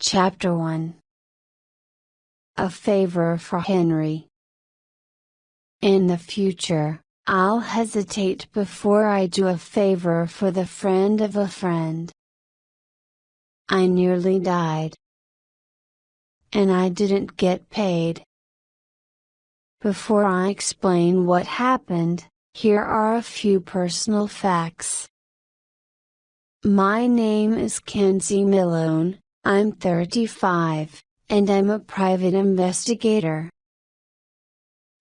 Chapter 1. A favor for Henry. In the future, I'll hesitate before I do a favor for the friend of a friend. I nearly died. And I didn't get paid. Before I explain what happened, here are a few personal facts. My name is Kenzie Milone, I'm 35, and I'm a private investigator.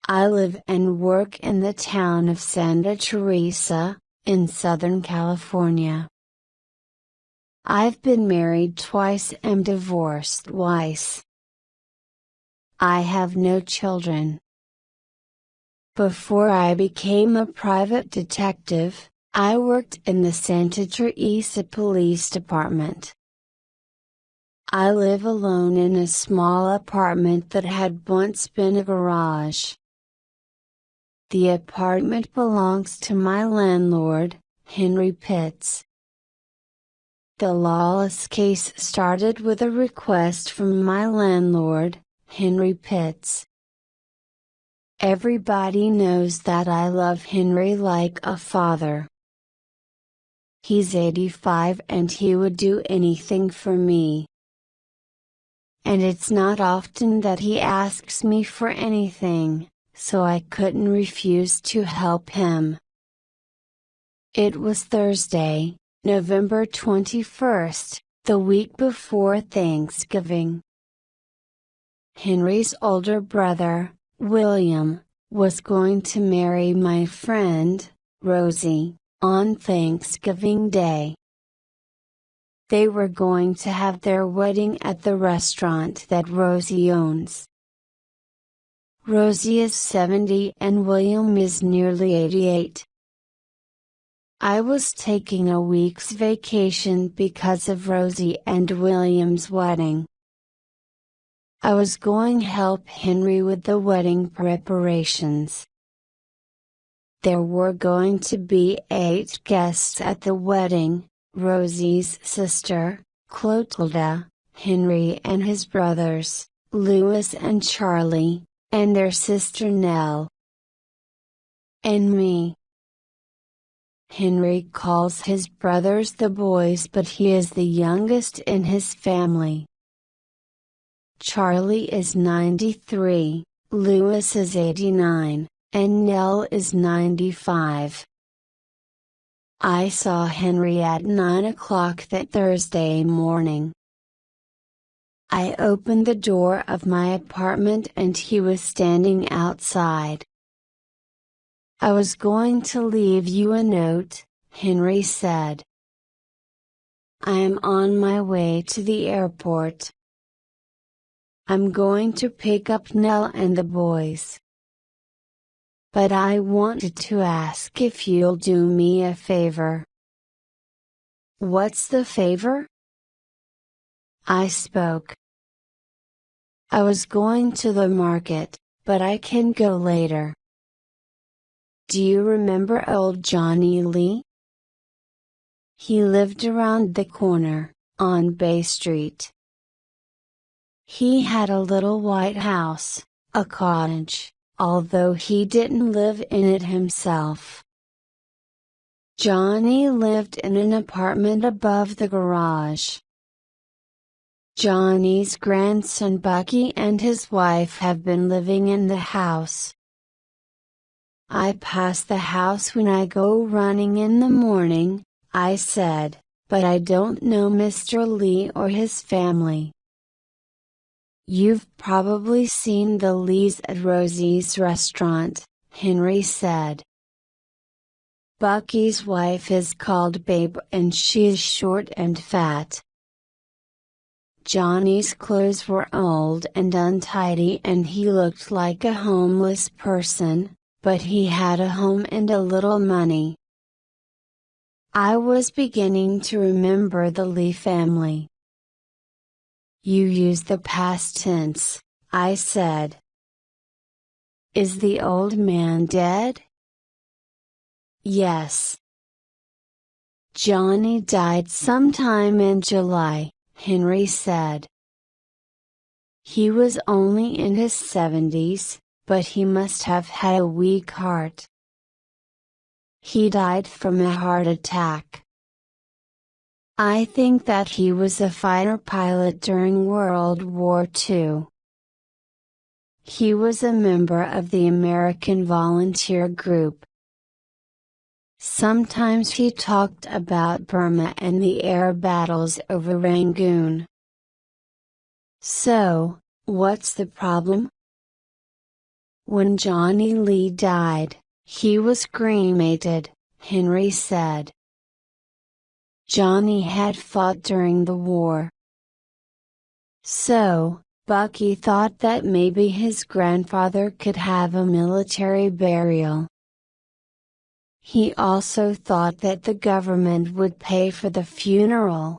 I live and work in the town of Santa Teresa, in Southern California. I've been married twice and divorced twice. I have no children. Before I became a private detective, I worked in the Santa Teresa Police Department. I live alone in a small apartment that had once been a garage. The apartment belongs to my landlord, Henry Pitts. The Lawless case started with a request from my landlord, Henry Pitts. Everybody knows that I love Henry like a father. He's 85 and he would do anything for me. And it's not often that he asks me for anything, so I couldn't refuse to help him. It was Thursday, November 21st, the week before Thanksgiving. Henry's older brother, William, was going to marry my friend, Rosie, on Thanksgiving Day. They were going to have their wedding at the restaurant that Rosie owns. Rosie is 70 and William is nearly 88. I was taking a week's vacation because of Rosie and William's wedding. I was going to help Henry with the wedding preparations. There were going to be 8 guests at the wedding: Rosie's sister, Clotilda, Henry and his brothers, Louis and Charlie, and their sister Nell. And me. Henry calls his brothers the boys, but he is the youngest in his family. Charlie is 93, Louis is 89, and Nell is 95. I saw Henry at 9 o'clock that Thursday morning. I opened the door of my apartment and he was standing outside. I was going to leave you a note, Henry said. I am on my way to the airport. I'm going to pick up Nell and the boys. But I wanted to ask if you'll do me a favor. What's the favor? I spoke. I was going to the market, but I can go later. Do you remember old Johnny Lee? He lived around the corner, on Bay Street. He had a little white house, a cottage, although he didn't live in it himself. Johnny lived in an apartment above the garage. Johnny's grandson Bucky and his wife have been living in the house. I pass the house when I go running in the morning, I said, but I don't know Mr. Lee or his family. You've probably seen the Lees at Rosie's restaurant, Henry said. Bucky's wife is called Babe and she is short and fat. Johnny's clothes were old and untidy and he looked like a homeless person, but he had a home and a little money. I was beginning to remember the Lee family. You use the past tense, I said. Is the old man dead? Yes. Johnny died sometime in July, Henry said. He was only in his 70s, but he must have had a weak heart. He died from a heart attack. I think that he was a fighter pilot during World War II. He was a member of the American Volunteer Group. Sometimes he talked about Burma and the air battles over Rangoon. So, what's the problem? When Johnny Lee died, he was cremated, Henry said. Johnny had fought during the war. So, Bucky thought that maybe his grandfather could have a military burial. He also thought that the government would pay for the funeral.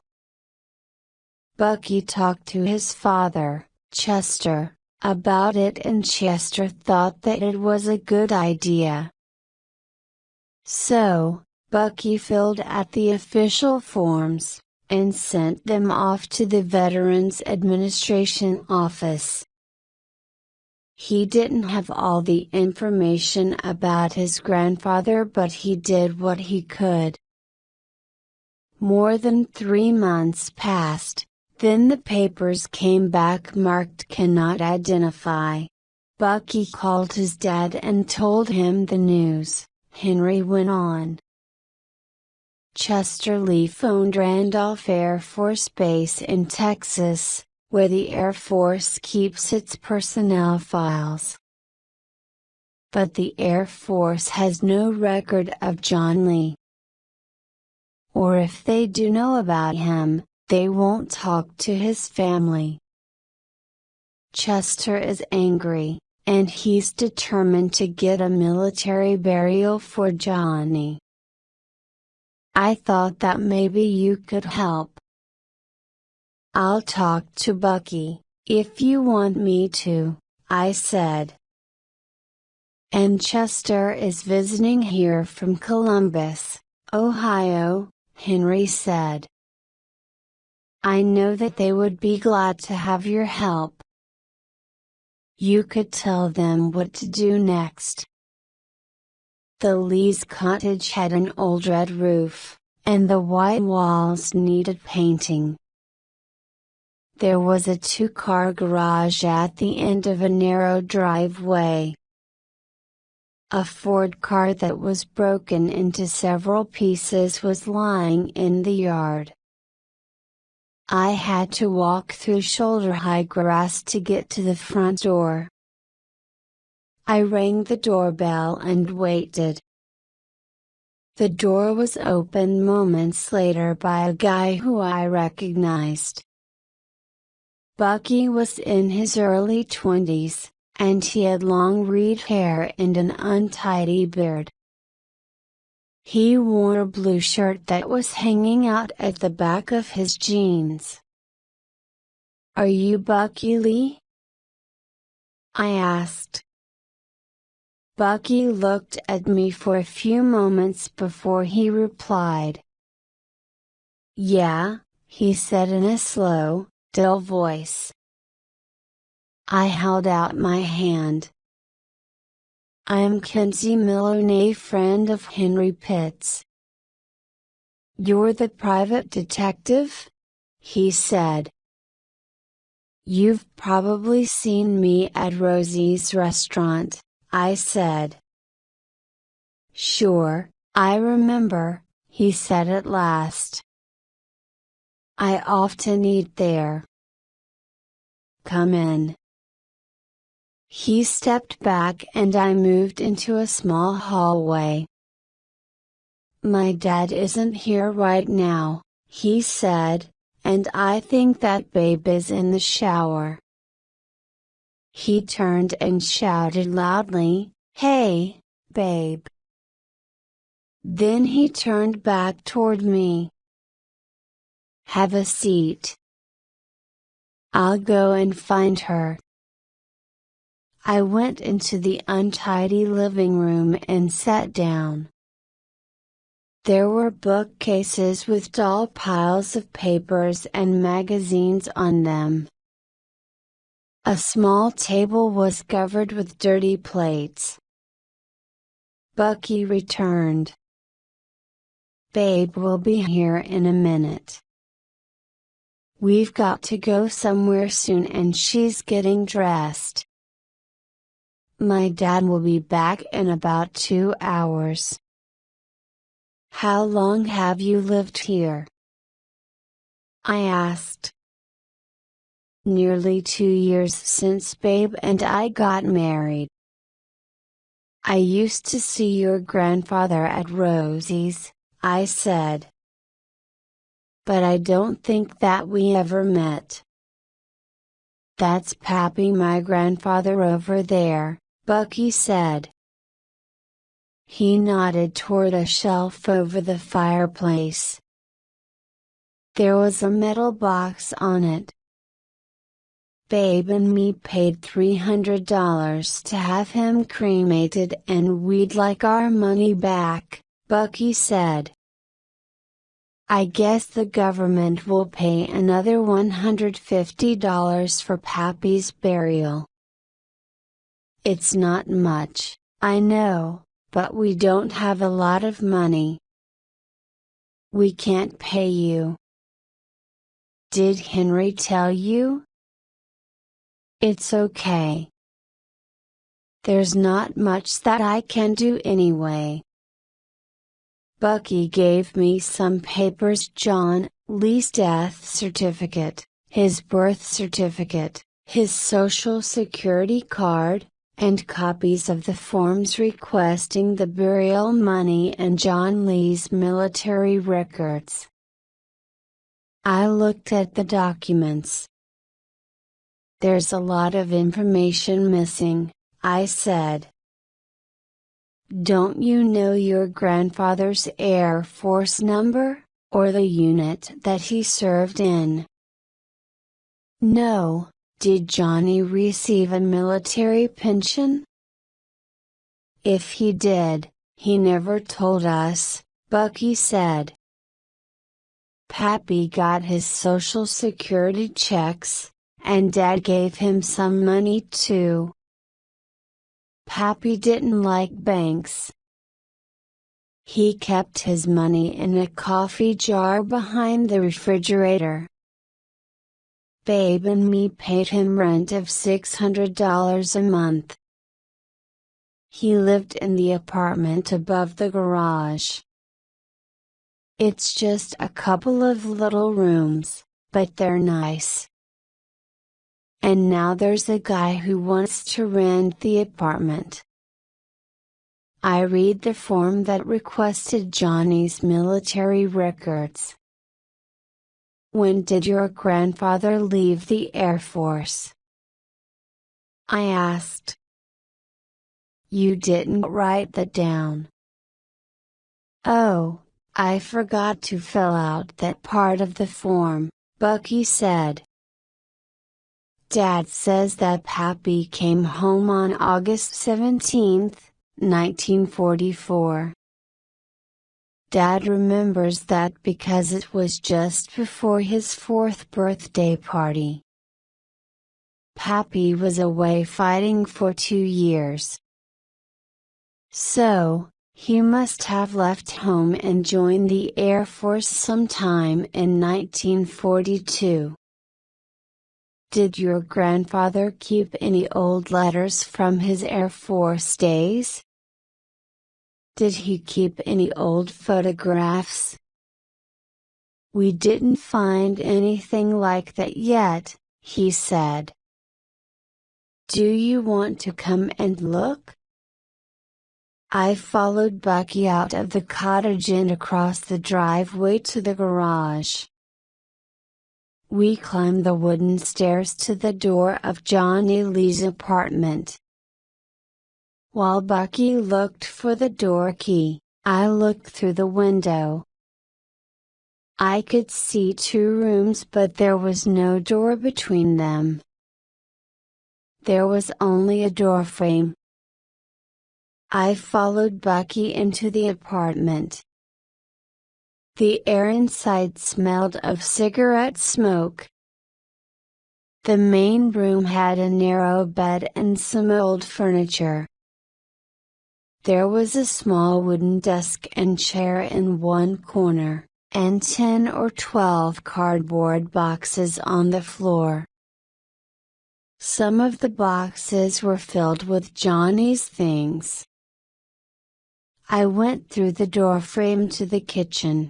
Bucky talked to his father, Chester, about it, and Chester thought that it was a good idea. So, Bucky filled out the official forms, and sent them off to the Veterans Administration office. He didn't have all the information about his grandfather, but he did what he could. More than 3 months passed, then the papers came back marked "cannot identify." Bucky called his dad and told him the news, Henry went on. Chester Lee phoned Randolph Air Force Base in Texas, where the Air Force keeps its personnel files. But the Air Force has no record of John Lee. Or if they do know about him, they won't talk to his family. Chester is angry, and he's determined to get a military burial for Johnny. I thought that maybe you could help. I'll talk to Bucky, if you want me to, I said. And Chester is visiting here from Columbus, Ohio, Henry said. I know that they would be glad to have your help. You could tell them what to do next. The Lee's cottage had an old red roof, and the white walls needed painting. There was a 2-car garage at the end of a narrow driveway. A Ford car that was broken into several pieces was lying in the yard. I had to walk through shoulder-high grass to get to the front door. I rang the doorbell and waited. The door was opened moments later by a guy who I recognized. Bucky was in his early 20s, and he had long red hair and an untidy beard. He wore a blue shirt that was hanging out at the back of his jeans. Are you Bucky Lee? I asked. Bucky looked at me for a few moments before he replied. Yeah, he said in a slow, dull voice. I held out my hand. I'm Kinsey Milone, friend of Henry Pitts. You're the private detective? He said. You've probably seen me at Rosie's restaurant, I said. Sure, I remember, he said at last. I often eat there. Come in. He stepped back and I moved into a small hallway. My dad isn't here right now, he said, and I think that Babe is in the shower. He turned and shouted loudly, Hey, Babe. Then he turned back toward me. Have a seat. I'll go and find her. I went into the untidy living room and sat down. There were bookcases with dull piles of papers and magazines on them. A small table was covered with dirty plates. Bucky returned. "Babe will be here in a minute. We've got to go somewhere soon and she's getting dressed. My dad will be back in about 2 hours." "How long have you lived here?" I asked. "Nearly 2 years since Babe and I got married. I used to see your grandfather at Rosie's," I said. "But I don't think that we ever met." "That's Pappy, my grandfather over there," Bucky said. He nodded toward a shelf over the fireplace. There was a metal box on it. "Babe and me paid $300 to have him cremated and we'd like our money back," Bucky said. "I guess the government will pay another $150 for Pappy's burial." "It's not much, I know, but we don't have a lot of money." "We can't pay you." "Did Henry tell you?" "It's okay. There's not much that I can do anyway." Bucky gave me some papers: John Lee's death certificate, his birth certificate, his social security card, and copies of the forms requesting the burial money and John Lee's military records. I looked at the documents. "There's a lot of information missing," I said. "Don't you know your grandfather's Air Force number, or the unit that he served in?" "No, did Johnny receive a military pension?" "If he did, he never told us," Bucky said. "Pappy got his Social Security checks, and Dad gave him some money too. Pappy didn't like banks. He kept his money in a coffee jar behind the refrigerator. Babe and me paid him rent of $600 a month. He lived in the apartment above the garage. It's just a couple of little rooms, but they're nice. And now there's a guy who wants to rent the apartment." I read the form that requested Johnny's military records. "When did your grandfather leave the Air Force?" I asked. "You didn't write that down." "Oh, I forgot to fill out that part of the form," Bucky said. "Dad says that Pappy came home on August 17, 1944. Dad remembers that because it was just before his 4th birthday party. Pappy was away fighting for 2 years. So, he must have left home and joined the Air Force sometime in 1942. Did your grandfather keep any old letters from his Air Force days? Did he keep any old photographs?" "We didn't find anything like that yet," he said. "Do you want to come and look?" I followed Bucky out of the cottage and across the driveway to the garage. We climbed the wooden stairs to the door of Johnny Lee's apartment. While Bucky looked for the door key, I looked through the window. I could see 2 rooms, but there was no door between them. There was only a doorframe. I followed Bucky into the apartment. The air inside smelled of cigarette smoke. The main room had a narrow bed and some old furniture. There was a small wooden desk and chair in one corner, and 10 or 12 cardboard boxes on the floor. Some of the boxes were filled with Johnny's things. I went through the doorframe to the kitchen.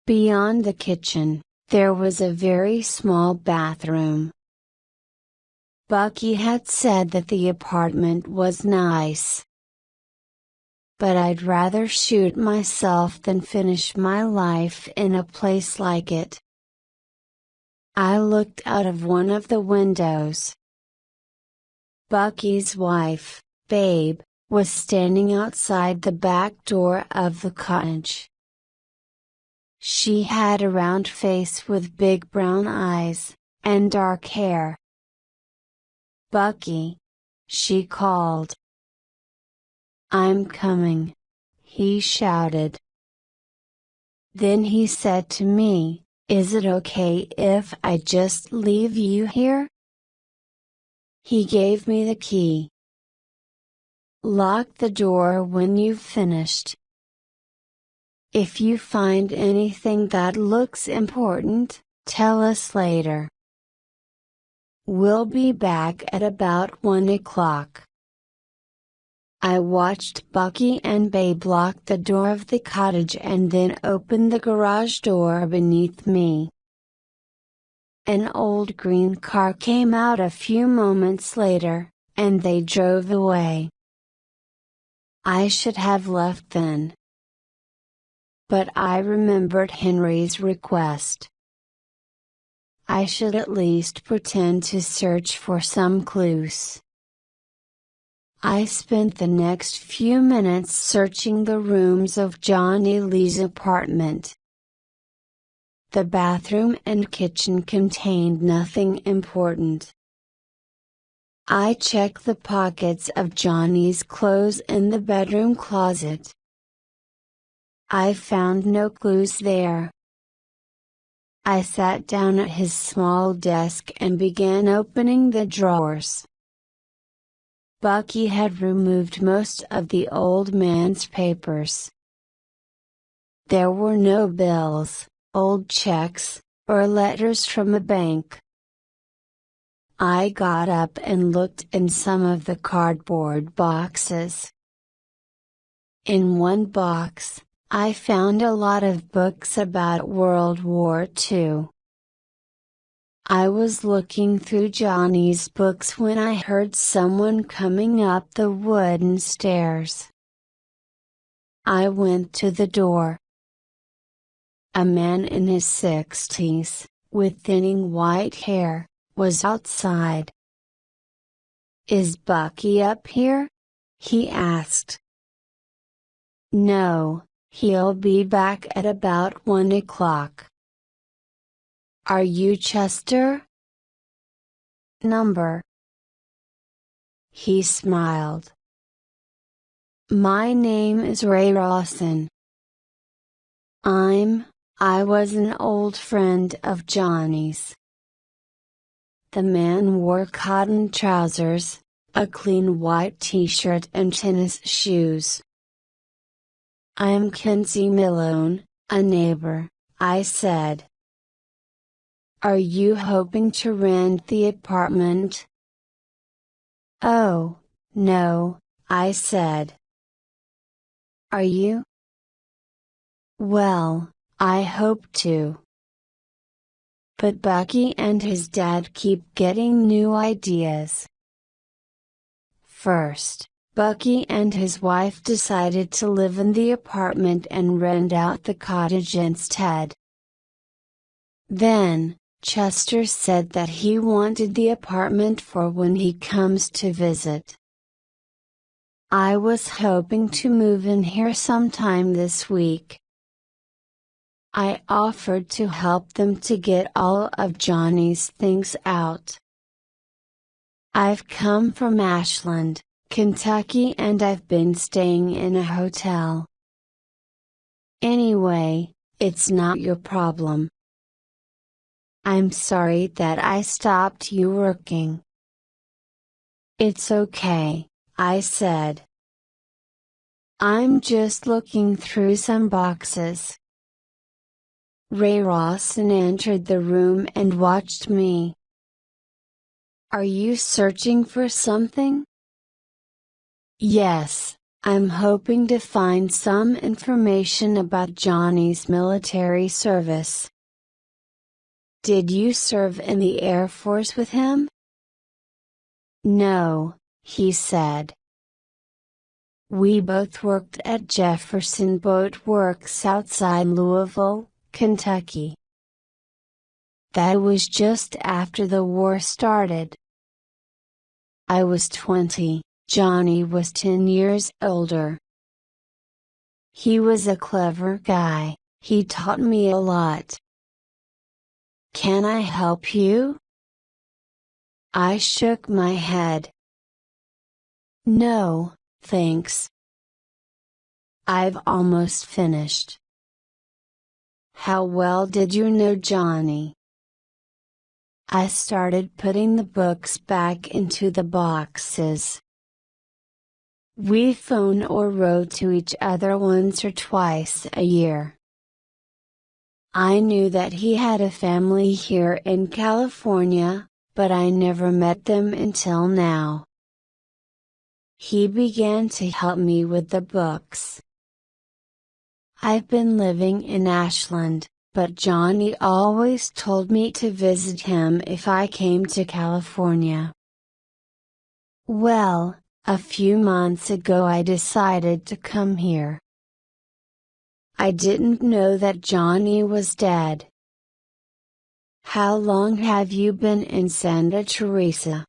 Beyond the kitchen, there was a very small bathroom. Bucky had said that the apartment was nice. But I'd rather shoot myself than finish my life in a place like it. I looked out of one of the windows. Bucky's wife, Babe, was standing outside the back door of the cottage. She had a round face with big brown eyes, and dark hair. "Bucky!" she called. "I'm coming," he shouted. Then he said to me, "Is it okay if I just leave you here?" He gave me the key. "Lock the door when you've finished. If you find anything that looks important, tell us later. We'll be back at about 1 o'clock." I watched Bucky and Babe lock the door of the cottage and then open the garage door beneath me. An old green car came out a few moments later, and they drove away. I should have left then. But I remembered Henry's request. I should at least pretend to search for some clues. I spent the next few minutes searching the rooms of Johnny Lee's apartment. The bathroom and kitchen contained nothing important. I checked the pockets of Johnny's clothes in the bedroom closet. I found no clues there. I sat down at his small desk and began opening the drawers. Bucky had removed most of the old man's papers. There were no bills, old checks, or letters from a bank. I got up and looked in some of the cardboard boxes. In one box, I found a lot of books about World War II. I was looking through Johnny's books when I heard someone coming up the wooden stairs. I went to the door. A man in his 60s, with thinning white hair, was outside. "Is Bucky up here?" he asked. "No. He'll be back at about 1 o'clock. Are you Chester? Number?" He smiled. "My name is Ray Rossen. I was an old friend of Johnny's." The man wore cotton trousers, a clean white t-shirt and tennis shoes. "I'm Kinsey Malone, a neighbor," I said. "Are you hoping to rent the apartment?" "Oh, no," I said. "Are you?" "Well, I hope to. But Bucky and his dad keep getting new ideas." First, Bucky and his wife decided to live in the apartment and rent out the cottage instead. Then, Chester said that he wanted the apartment for when he comes to visit. I was hoping to move in here sometime this week. I offered to help them to get all of Johnny's things out. "I've come from Ashland, Kentucky, and I've been staying in a hotel. Anyway, it's not your problem." I'm sorry that I stopped you working. It's okay, I said. I'm just looking through some boxes. Rossen entered the room and watched me. Are you searching for something? Yes, I'm hoping to find some information about Johnny's military service. Did you serve in the Air Force with him? No, he said. We both worked at Jefferson Boat Works outside Louisville, Kentucky. That was just after the war started. I was 20, Johnny was 10 years older. He was a clever guy, he taught me a lot. Can I help you? I shook my head. No, thanks. I've almost finished. How well did you know Johnny? I started putting the books back into the boxes. We phone or wrote to each other once or twice a year. I knew that he had a family here in California, but I never met them until now. He began to help me with the books. I've been living in Ashland, but Johnny always told me to visit him if I came to California. Well, a few months ago I decided to come here. I didn't know that Johnny was dead. How long have you been in Santa Teresa?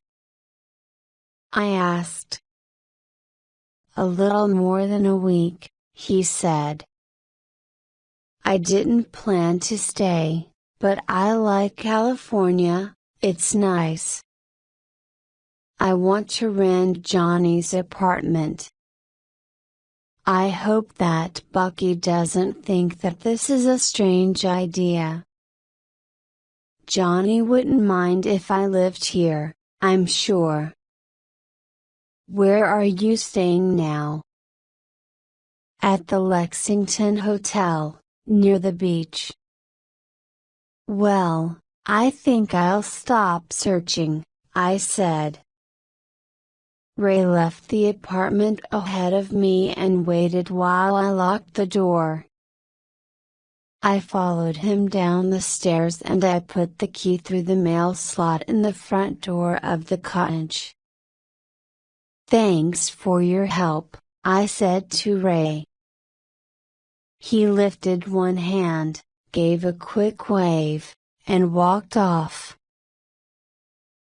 I asked. A little more than a week, he said. I didn't plan to stay, but I like California, it's nice. I want to rent Johnny's apartment. I hope that Bucky doesn't think that this is a strange idea. Johnny wouldn't mind if I lived here, I'm sure. Where are you staying now? At the Lexington Hotel, near the beach. Well, I think I'll stop searching, I said. Ray left the apartment ahead of me and waited while I locked the door. I followed him down the stairs and I put the key through the mail slot in the front door of the cottage. Thanks for your help, I said to Ray. He lifted one hand, gave a quick wave, and walked off.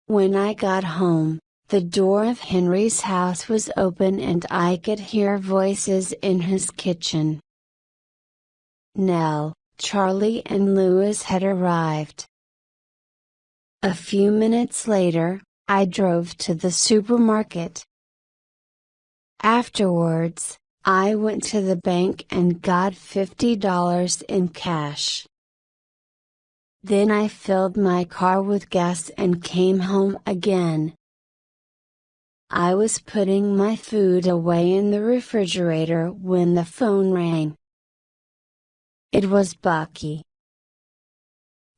When I got home, the door of Henry's house was open and I could hear voices in his kitchen. Nell, Charlie and Louis had arrived. A few minutes later, I drove to the supermarket. Afterwards, I went to the bank and got $50 in cash. Then I filled my car with gas and came home again. I was putting my food away in the refrigerator when the phone rang. It was Bucky.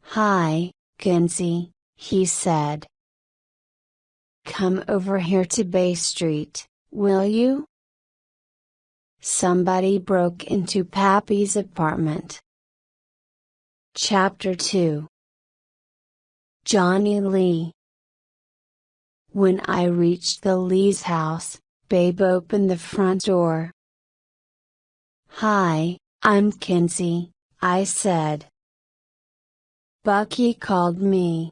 Hi, Kinsey, he said. Come over here to Bay Street, will you? Somebody broke into Pappy's apartment. Chapter 2. Johnny Lee. When I reached the Lee's house, Babe opened the front door. Hi, I'm Kinsey, I said. Bucky called me.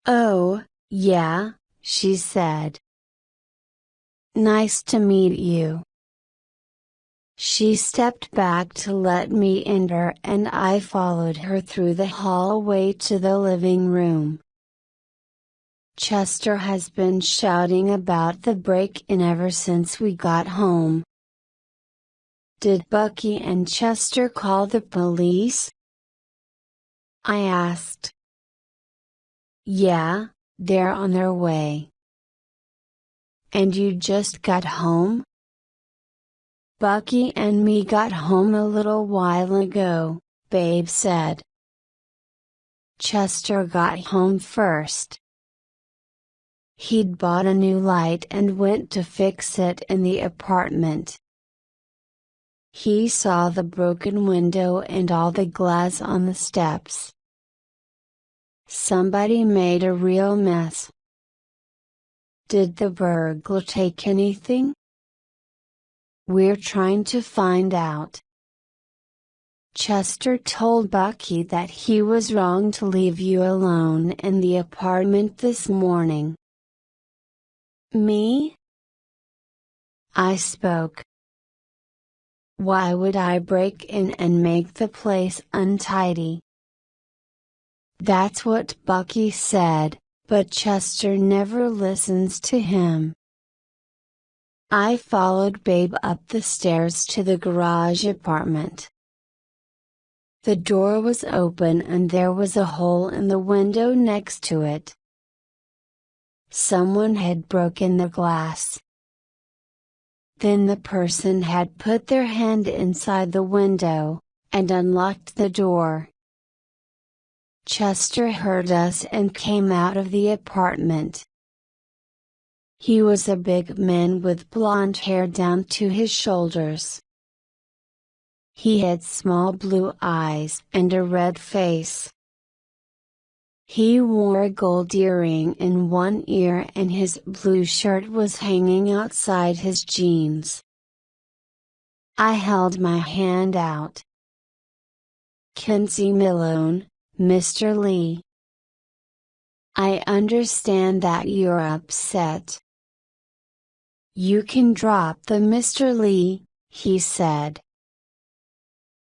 Oh, yeah, she said. Nice to meet you. She stepped back to let me enter and I followed her through the hallway to the living room. Chester has been shouting about the break-in ever since we got home. Did Bucky and Chester call the police? I asked. Yeah, they're on their way. And you just got home? Bucky and me got home a little while ago, Babe said. Chester got home first. He'd bought a new light and went to fix it in the apartment. He saw the broken window and all the glass on the steps. Somebody made a real mess. Did the burglar take anything? We're trying to find out. Chester told Bucky that he was wrong to leave you alone in the apartment this morning. Me? I spoke. Why would I break in and make the place untidy? That's what Bucky said, but Chester never listens to him. I followed Babe up the stairs to the garage apartment. The door was open and there was a hole in the window next to it. Someone had broken the glass. Then the person had put their hand inside the window, and unlocked the door. Chester heard us and came out of the apartment. He was a big man with blonde hair down to his shoulders. He had small blue eyes and a red face. He wore a gold earring in one ear and his blue shirt was hanging outside his jeans. I held my hand out. Kinsey Malone, Mr. Lee. I understand that you're upset. You can drop the Mr. Lee, he said.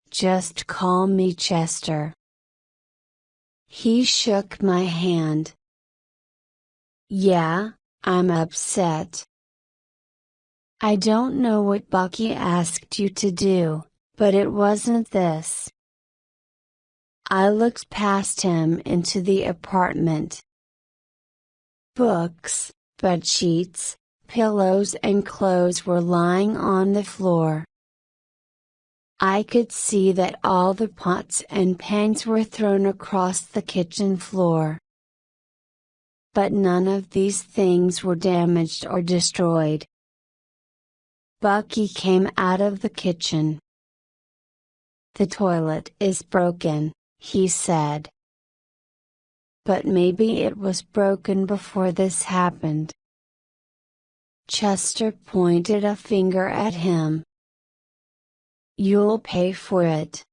Just call me Chester. He shook my hand. Yeah, I'm upset. I don't know what Bucky asked you to do, but it wasn't this. I looked past him into the apartment. Books, bedsheets, pillows and clothes were lying on the floor. I could see that all the pots and pans were thrown across the kitchen floor. But none of these things were damaged or destroyed. Bucky came out of the kitchen. The toilet is broken, he said. But maybe it was broken before this happened. Chester pointed a finger at him. You'll pay for it.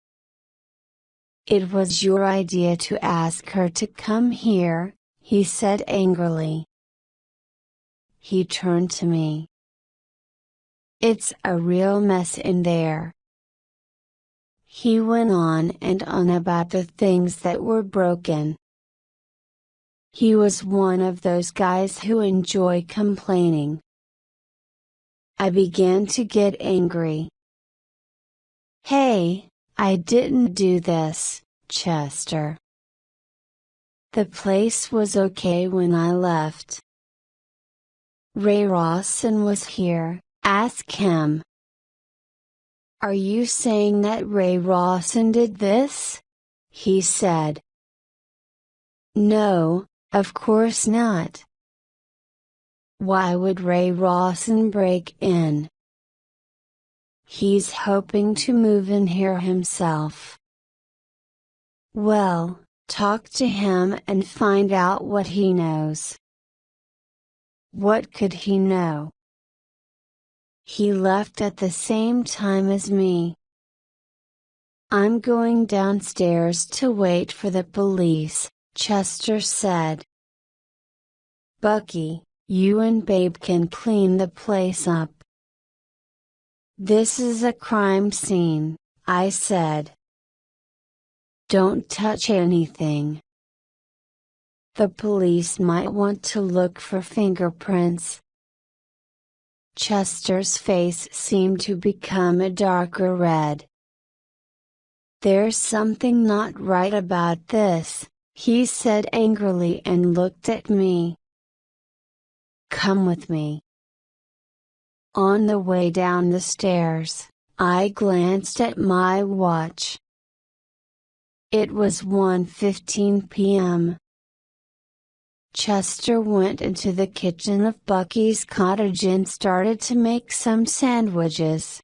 It was your idea to ask her to come here, he said angrily. He turned to me. It's a real mess in there. He went on and on about the things that were broken. He was one of those guys who enjoy complaining. I began to get angry. Hey, I didn't do this, Chester. The place was okay when I left. Ray Rossen was here, ask him. Are you saying that Ray Rossen did this? He said. No, of course not. Why would Ray Rossen break in? He's hoping to move in here himself. Well, talk to him and find out what he knows. What could he know? He left at the same time as me. I'm going downstairs to wait for the police, Chester said. Bucky, you and Babe can clean the place up. This is a crime scene, I said. Don't touch anything. The police might want to look for fingerprints. Chester's face seemed to become a darker red. There's something not right about this, he said angrily and looked at me. Come with me. On the way down the stairs, I glanced at my watch. It was 1:15 p.m. Chester went into the kitchen of Bucky's cottage and started to make some sandwiches.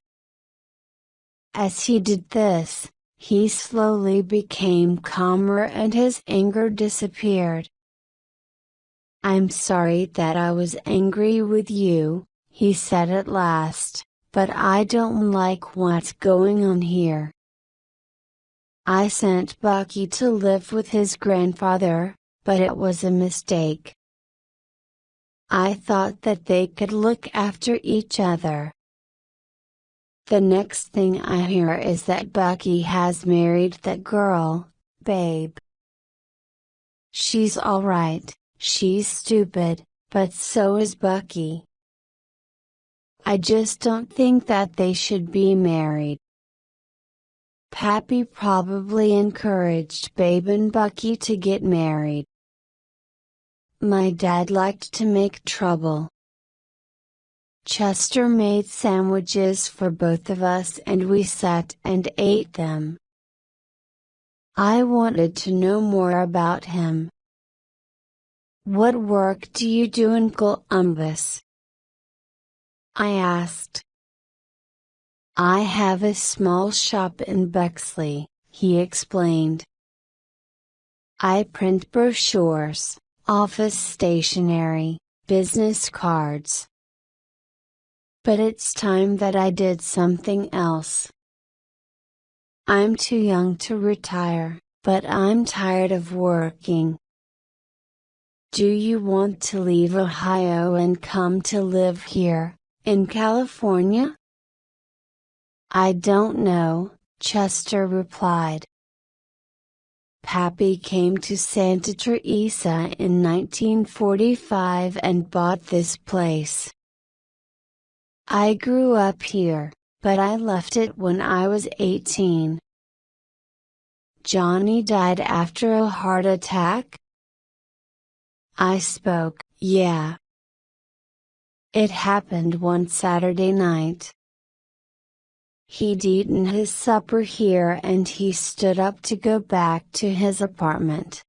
As he did this, he slowly became calmer and his anger disappeared. I'm sorry that I was angry with you, he said at last, but I don't like what's going on here. I sent Bucky to live with his grandfather, but it was a mistake. I thought that they could look after each other. The next thing I hear is that Bucky has married that girl, babe. She's alright, she's stupid, but so is Bucky. I just don't think that they should be married. Pappy probably encouraged Babe and Bucky to get married. My dad liked to make trouble. Chester made sandwiches for both of us and we sat and ate them. I wanted to know more about him. What work do you do in Columbus? I asked. I have a small shop in Bexley, he explained. I print brochures, office stationery, business cards. But it's time that I did something else. I'm too young to retire, but I'm tired of working. Do you want to leave Ohio and come to live here, in California? I don't know, Chester replied. Pappy came to Santa Teresa in 1945 and bought this place. I grew up here, but I left it when I was 18. Johnny died after a heart attack? I spoke, yeah. It happened one Saturday night. He'd eaten his supper here and he stood up to go back to his apartment.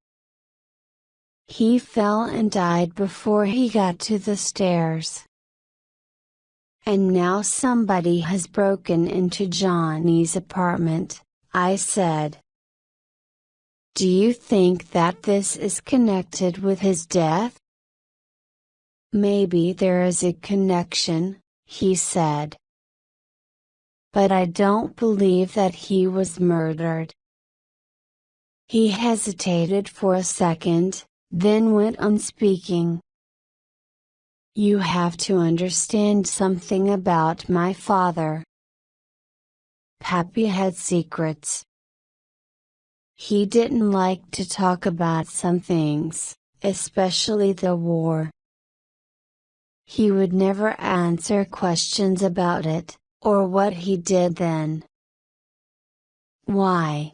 He fell and died before he got to the stairs. And now somebody has broken into Johnny's apartment, I said. Do you think that this is connected with his death? Maybe there is a connection, he said. But I don't believe that he was murdered. He hesitated for a second, then went on speaking. You have to understand something about my father. Pappy had secrets. He didn't like to talk about some things, especially the war. He would never answer questions about it, or what he did then. Why?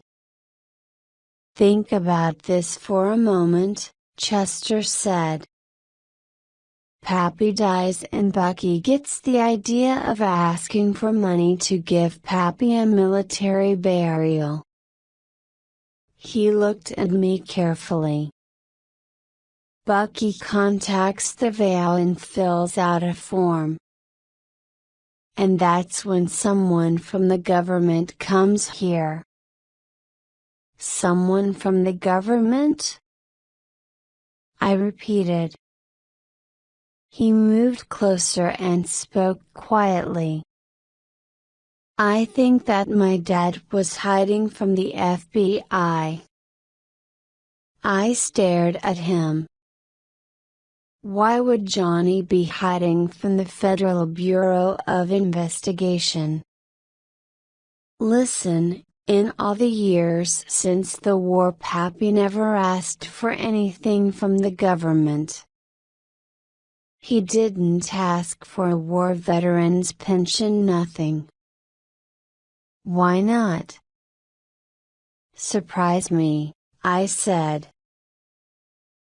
Think about this for a moment, Chester said. Pappy dies and Bucky gets the idea of asking for money to give Pappy a military burial. He looked at me carefully. Bucky contacts the VA and fills out a form. And that's when someone from the government comes here. Someone from the government? I repeated. He moved closer and spoke quietly. I think that my dad was hiding from the FBI. I stared at him. Why would Johnny be hiding from the Federal Bureau of Investigation? Listen, in all the years since the war, Pappy never asked for anything from the government. He didn't ask for a war veteran's pension, nothing. Why not? surprise me," I said.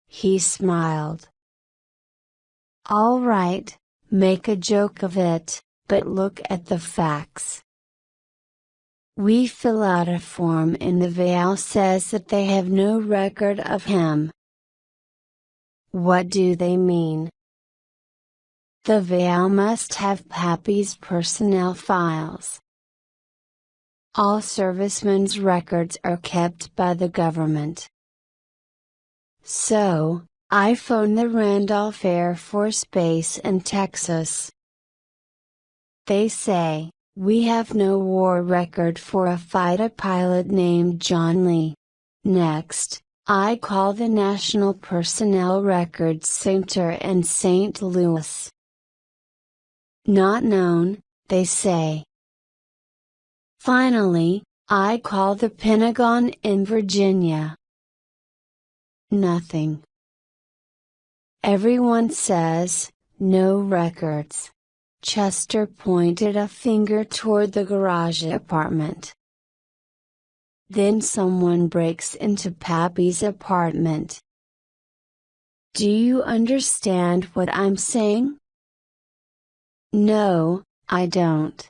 He smiled. "All right, make a joke of it, but look at the facts. We fill out a form and the VAL says that they have no record of him. What do they mean? The VAL must have Pappy's personnel files. All servicemen's records are kept by the government. So, I phoned the Randolph Air Force Base in Texas. They say, we have no war record for a fighter pilot named John Lee. Next, I call the National Personnel Records Center in St. Louis. Not known, they say. Finally, I call the Pentagon in Virginia. Nothing. Everyone says, no records. Chester pointed a finger toward the garage apartment. Then someone breaks into Pappy's apartment. Do you understand what I'm saying? No, I don't.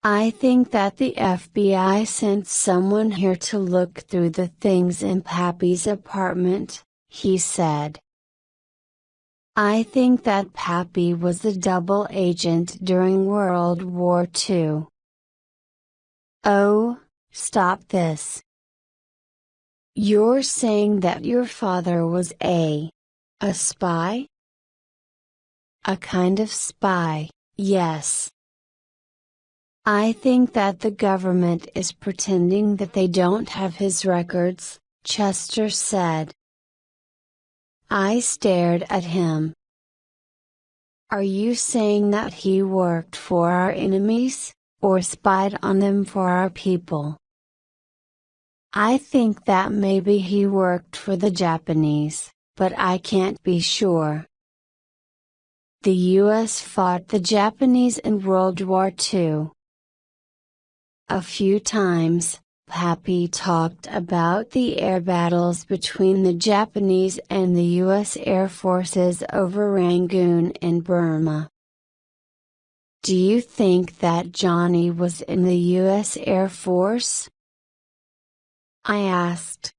I think that the FBI sent someone here to look through the things in Pappy's apartment, he said. I think that Pappy was a double agent during World War II. Oh, stop this. You're saying that your father was a spy? A kind of spy, yes. I think that the government is pretending that they don't have his records, Chester said. I stared at him. Are you saying that he worked for our enemies, or spied on them for our people? I think that maybe he worked for the Japanese, but I can't be sure. The U.S. fought the Japanese in World War II. A few times, Pappy talked about the air battles between the Japanese and the U.S. Air Forces over Rangoon and Burma. Do you think that Johnny was in the U.S. Air Force? I asked.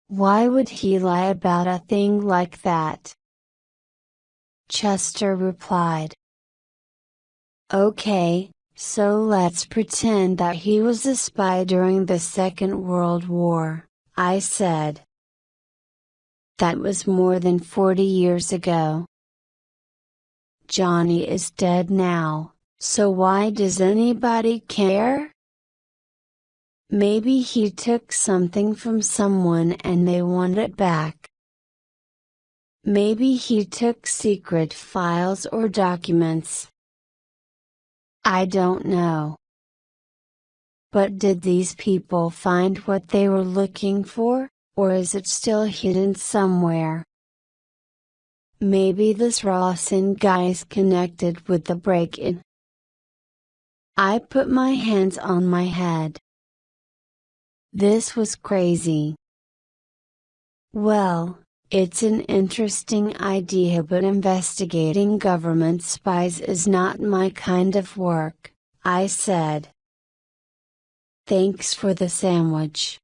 Why would he lie about a thing like that? Chester replied. Okay, so let's pretend that he was a spy during the Second World War, I said. That was more than 40 years ago. Johnny is dead now, so why does anybody care? Maybe he took something from someone and they want it back. Maybe he took secret files or documents. I don't know. But did these people find what they were looking for, or is it still hidden somewhere? Maybe this Rossen guy is connected with the break-in. I put my hands on my head. This was crazy. Well, it's an interesting idea, but investigating government spies is not my kind of work, I said. Thanks for the sandwich.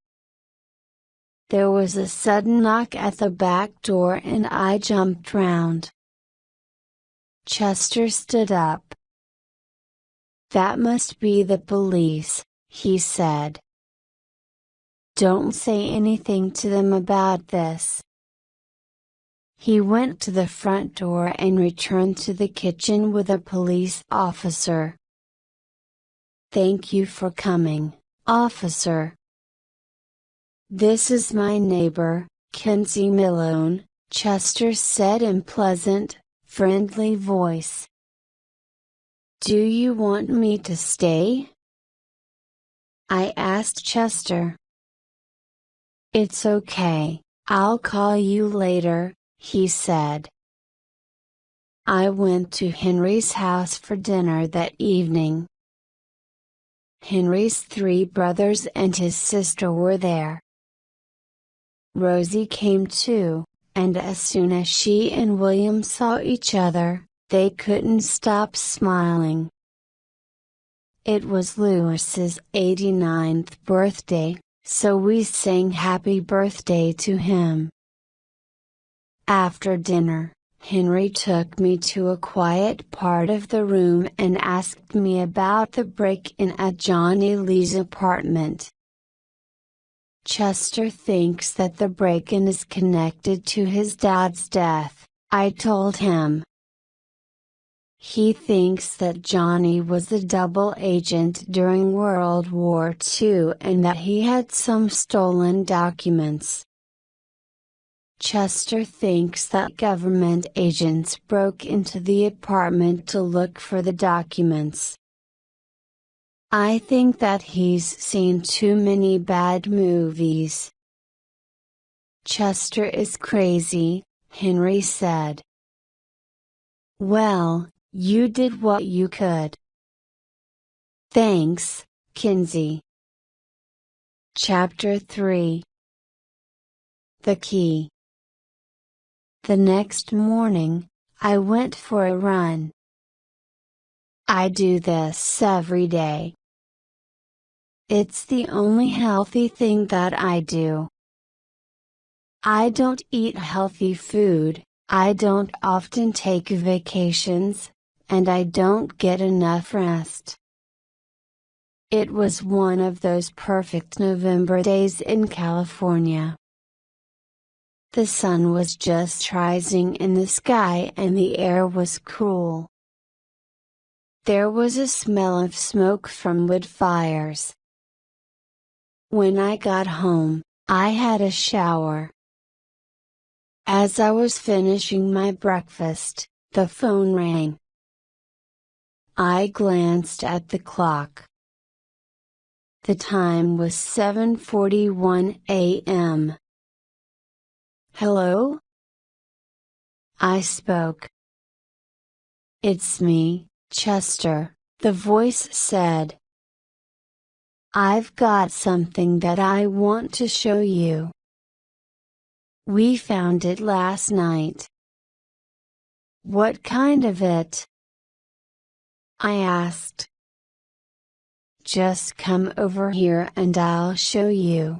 There was a sudden knock at the back door and I jumped round. Chester stood up. That must be the police, he said. Don't say anything to them about this. He went to the front door and returned to the kitchen with a police officer. Thank you for coming, officer. This is my neighbor, Kinsey Malone, Chester said in pleasant, friendly voice. Do you want me to stay? I asked Chester. It's okay, I'll call you later, he said. I went to Henry's house for dinner that evening. Henry's 3 brothers and his sister were there. Rosie came too, and as soon as she and William saw each other, they couldn't stop smiling. It was Lewis's 89th birthday, so we sang happy birthday to him. After dinner, Henry took me to a quiet part of the room and asked me about the break-in at Johnny Lee's apartment. Chester thinks that the break-in is connected to his dad's death, I told him. He thinks that Johnny was a double agent during World War II and that he had some stolen documents. Chester thinks that government agents broke into the apartment to look for the documents. I think that he's seen too many bad movies. Chester is crazy, Henry said. Well, you did what you could. Thanks, Kinsey. Chapter 3. The Key. The next morning, I went for a run. I do this every day. It's the only healthy thing that I do. I don't eat healthy food, I don't often take vacations, and I don't get enough rest. It was one of those perfect November days in California. The sun was just rising in the sky and the air was cool. There was a smell of smoke from wood fires. When I got home, I had a shower. As I was finishing my breakfast, the phone rang. I glanced at the clock. The time was 7:41 a.m. Hello? I spoke. It's me, Chester, the voice said. I've got something that I want to show you. We found it last night. What kind of it? I asked. Just come over here and I'll show you.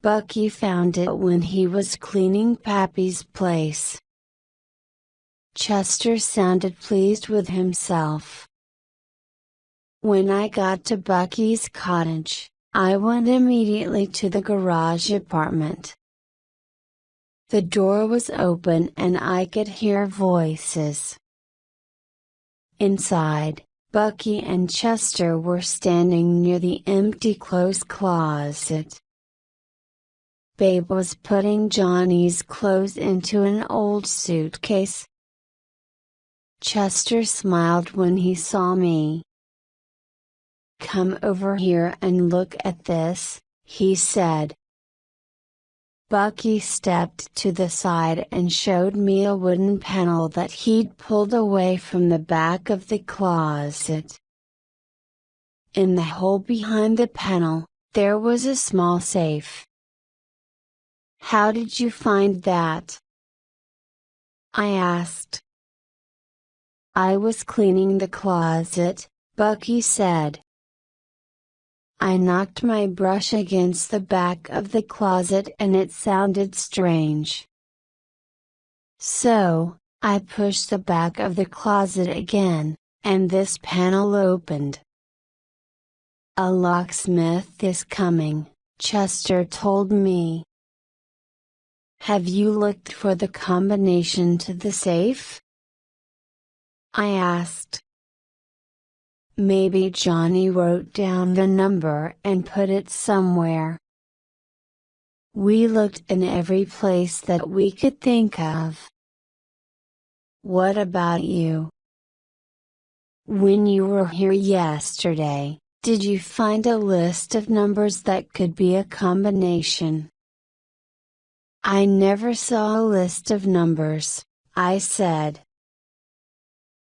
Bucky found it when he was cleaning Pappy's place. Chester sounded pleased with himself. When I got to Bucky's cottage, I went immediately to the garage apartment. The door was open and I could hear voices. Inside, Bucky and Chester were standing near the empty clothes closet. Babe was putting Johnny's clothes into an old suitcase. Chester smiled when he saw me. Come over here and look at this, he said. Bucky stepped to the side and showed me a wooden panel that he'd pulled away from the back of the closet. In the hole behind the panel, there was a small safe. How did you find that? I asked. I was cleaning the closet, Bucky said. I knocked my brush against the back of the closet and it sounded strange. So, I pushed the back of the closet again, and this panel opened. A locksmith is coming, Chester told me. Have you looked for the combination to the safe? I asked. Maybe Johnny wrote down the number and put it somewhere. We looked in every place that we could think of. What about you? When you were here yesterday, did you find a list of numbers that could be a combination? I never saw a list of numbers, I said.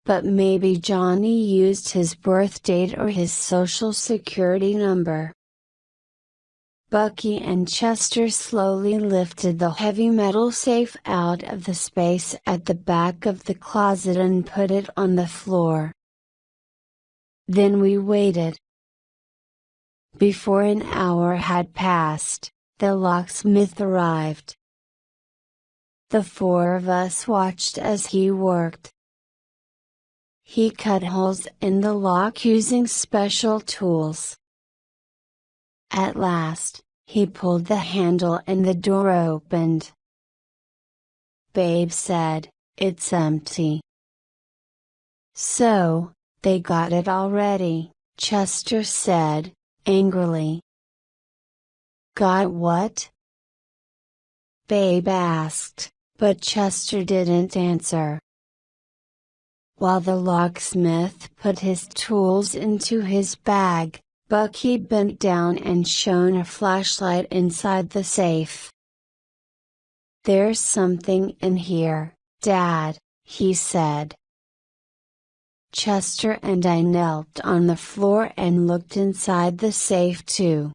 but maybe Johnny used his birth date or his social security number. Bucky and Chester slowly lifted the heavy metal safe out of the space at the back of the closet and put it on the floor. Then we waited. Before an hour had passed, the locksmith arrived. The four of us watched as he worked. He cut holes in the lock using special tools. At last, he pulled the handle and the door opened. Babe said, "It's empty." "So, they got it already," Chester said, angrily. "Got what?" Babe asked, but Chester didn't answer. While the locksmith put his tools into his bag, Bucky bent down and shone a flashlight inside the safe. "There's something in here, Dad," he said. Chester and I knelt on the floor and looked inside the safe too.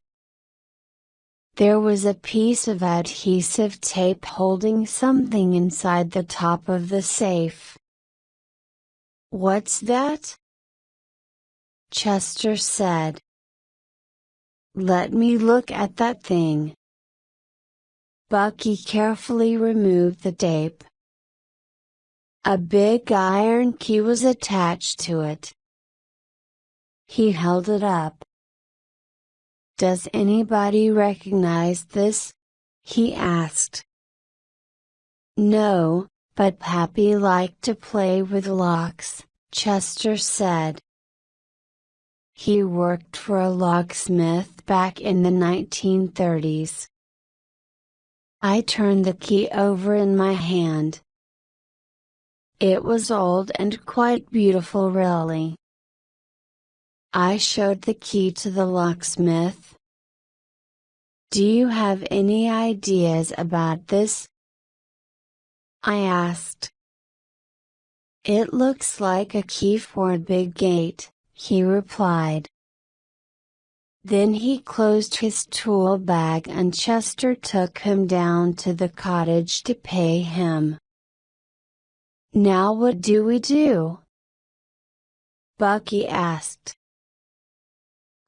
There was a piece of adhesive tape holding something inside the top of the safe. "What's that?" Chester said. "Let me look at that thing." Bucky carefully removed the tape. A big iron key was attached to it. He held it up. "Does anybody recognize this?" he asked. "No, but Pappy liked to play with locks," Chester said. He worked for a locksmith back in the 1930s. I turned the key over in my hand. It was old and quite beautiful, really. I showed the key to the locksmith. "Do you have any ideas about this?" I asked. "It looks like a key for a big gate," he replied. Then he closed his tool bag and Chester took him down to the cottage to pay him. "Now what do we do?" Bucky asked.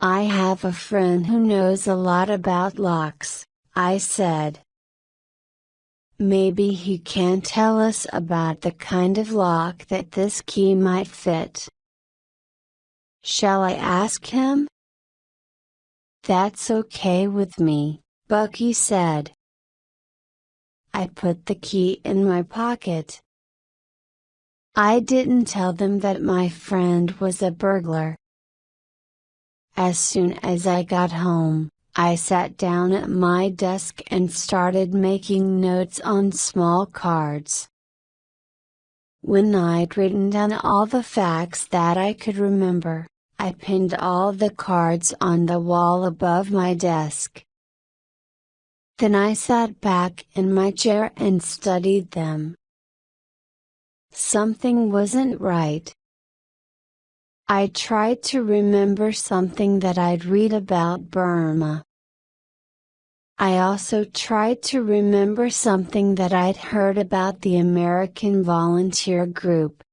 "I have a friend who knows a lot about locks," I said. "Maybe he can tell us about the kind of lock that this key might fit." "Shall I ask him?" "That's okay with me," Bucky said. I put the key in my pocket. I didn't tell them that my friend was a burglar. As soon as I got home, I sat down at my desk and started making notes on small cards. When I'd written down all the facts that I could remember, I pinned all the cards on the wall above my desk. Then I sat back in my chair and studied them. Something wasn't right. I tried to remember something that I'd read about Burma. I also tried to remember something that I'd heard about the American Volunteer Group.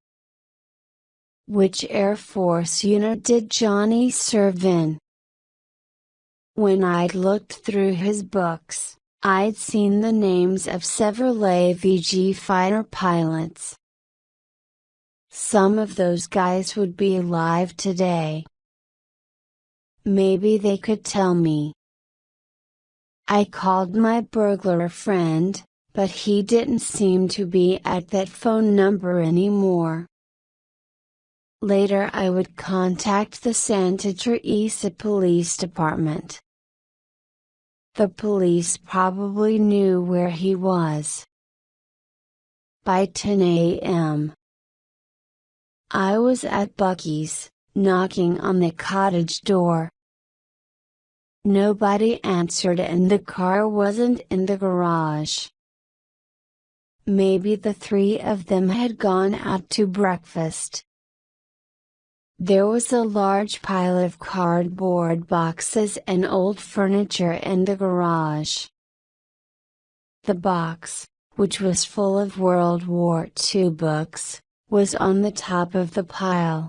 Which Air Force unit did Johnny serve in? When I'd looked through his books, I'd seen the names of several AVG fighter pilots. Some of those guys would be alive today. Maybe they could tell me. I called my burglar friend, but he didn't seem to be at that phone number anymore. Later I would contact the Santa Teresa Police Department. The police probably knew where he was. By 10 a.m. I was at Bucky's, knocking on the cottage door. Nobody answered and the car wasn't in the garage. Maybe the three of them had gone out to breakfast, There was a large pile of cardboard boxes and old furniture in the garage. The box, which was full of World War II books, was on the top of the pile.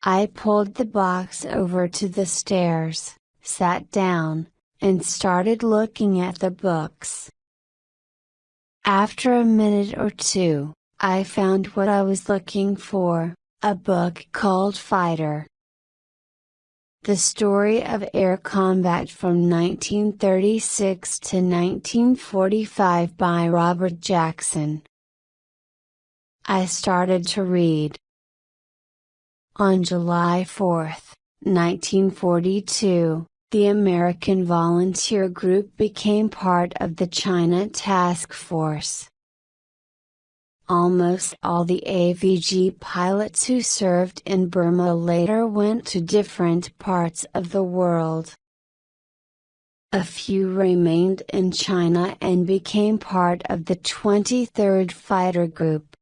I pulled the box over to the stairs, sat down, and started looking at the books. After a minute or two, I found what I was looking for, a book called Fighter. The Story of Air Combat from 1936 to 1945 by Robert Jackson. I started to read. On July 4, 1942, the American volunteer group became part of the China Task Force. Almost all the AVG pilots who served in Burma later went to different parts of the world. A few remained in China and became part of the 23rd Fighter Group.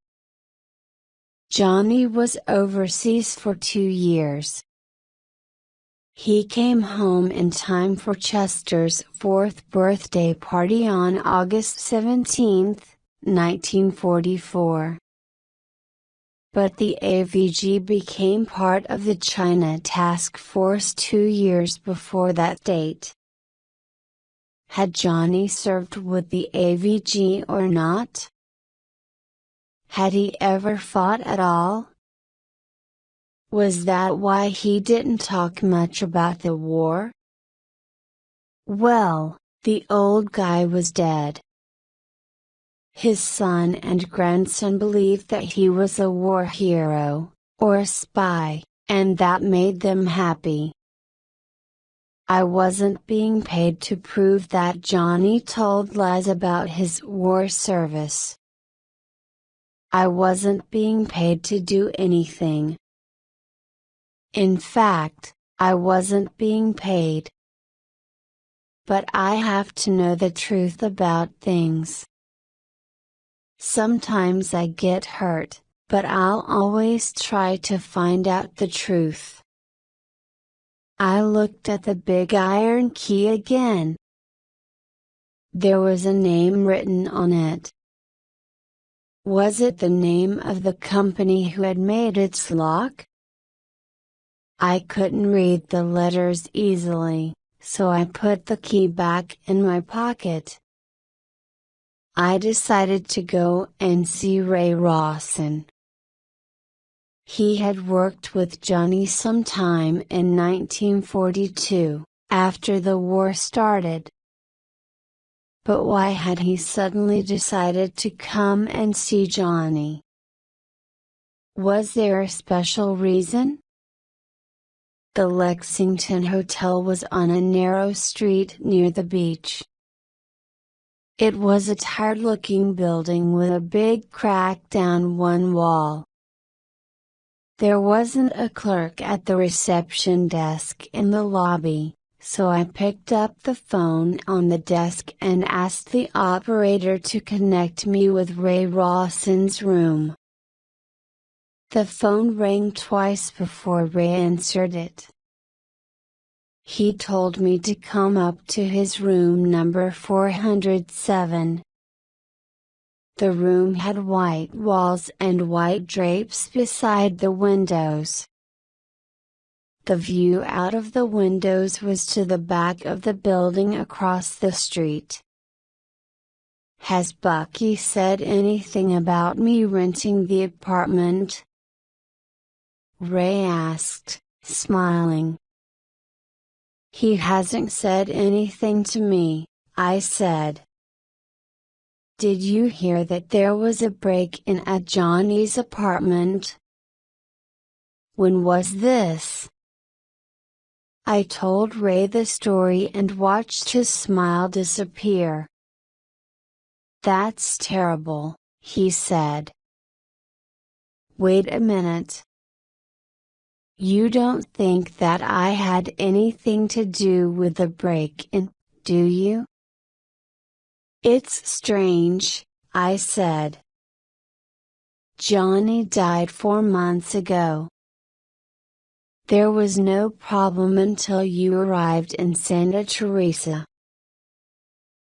Johnny was overseas for 2 years. He came home in time for Chester's 4th birthday party on August 17, 1944. But the AVG became part of the China Task Force 2 years before that date. Had Johnny served with the AVG or not? Had he ever fought at all? Was that why he didn't talk much about the war? Well, the old guy was dead. His son and grandson believed that he was a war hero, or a spy, and that made them happy. I wasn't being paid to prove that Johnny told lies about his war service. I wasn't being paid to do anything. In fact, I wasn't being paid. But I have to know the truth about things. Sometimes I get hurt, but I'll always try to find out the truth. I looked at the big iron key again. There was a name written on it. Was it the name of the company who had made its lock? I couldn't read the letters easily, so I put the key back in my pocket. I decided to go and see Ray Rossen. He had worked with Johnny sometime in 1942, after the war started. But why had he suddenly decided to come and see Johnny? Was there a special reason? The Lexington Hotel was on a narrow street near the beach. It was a tired-looking building with a big crack down one wall. There wasn't a clerk at the reception desk in the lobby, so I picked up the phone on the desk and asked the operator to connect me with Ray Rossen's room. The phone rang twice before Ray answered it. He told me to come up to his room number 407. The room had white walls and white drapes beside the windows. The view out of the windows was to the back of the building across the street. Has Bucky said anything about me renting the apartment? Ray asked, smiling. He hasn't said anything to me, I said. Did you hear that there was a break-in at Johnny's apartment? When was this? I told Ray the story and watched his smile disappear. That's terrible, he said. Wait a minute. You don't think that I had anything to do with the break-in, do you? It's strange, I said. Johnny died 4 months ago. There was no problem until you arrived in Santa Teresa.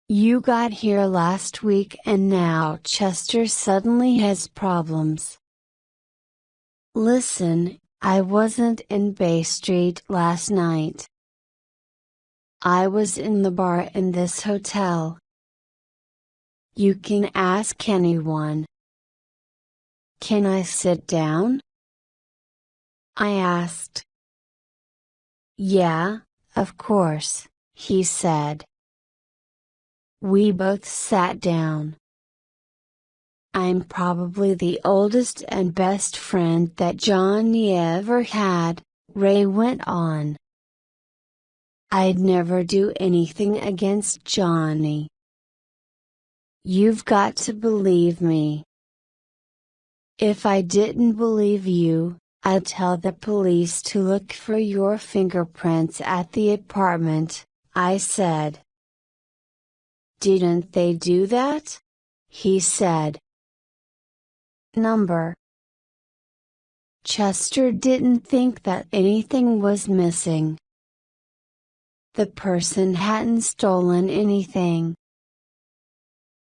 You got here last week and now Chester suddenly has problems. Listen, I wasn't in Bay Street last night. I was in the bar in this hotel. You can ask anyone. Can I sit down? I asked. Yeah, of course, he said. We both sat down. I'm probably the oldest and best friend that Johnny ever had, Ray went on. I'd never do anything against Johnny. You've got to believe me. If I didn't believe you, I'd tell the police to look for your fingerprints at the apartment, I said. Didn't they do that? He said. Number. Chester didn't think that anything was missing. The person hadn't stolen anything.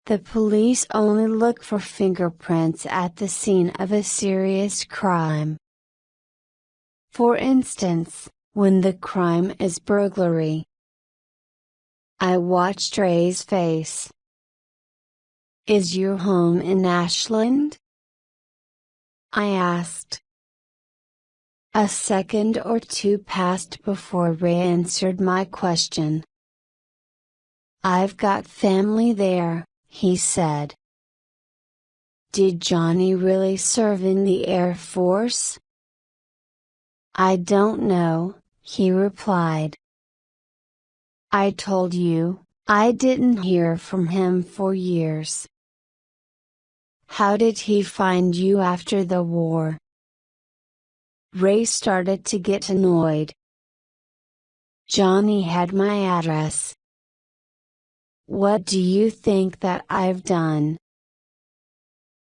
The police only look for fingerprints at the scene of a serious crime. For instance, when the crime is burglary. I watched Ray's face. Is your home in Ashland? I asked. A second or two passed before Ray answered my question. I've got family there, he said. Did Johnny really serve in the Air Force? I don't know, he replied. I told you, I didn't hear from him for years. How did he find you after the war? Ray started to get annoyed. Johnny had my address. What do you think that I've done?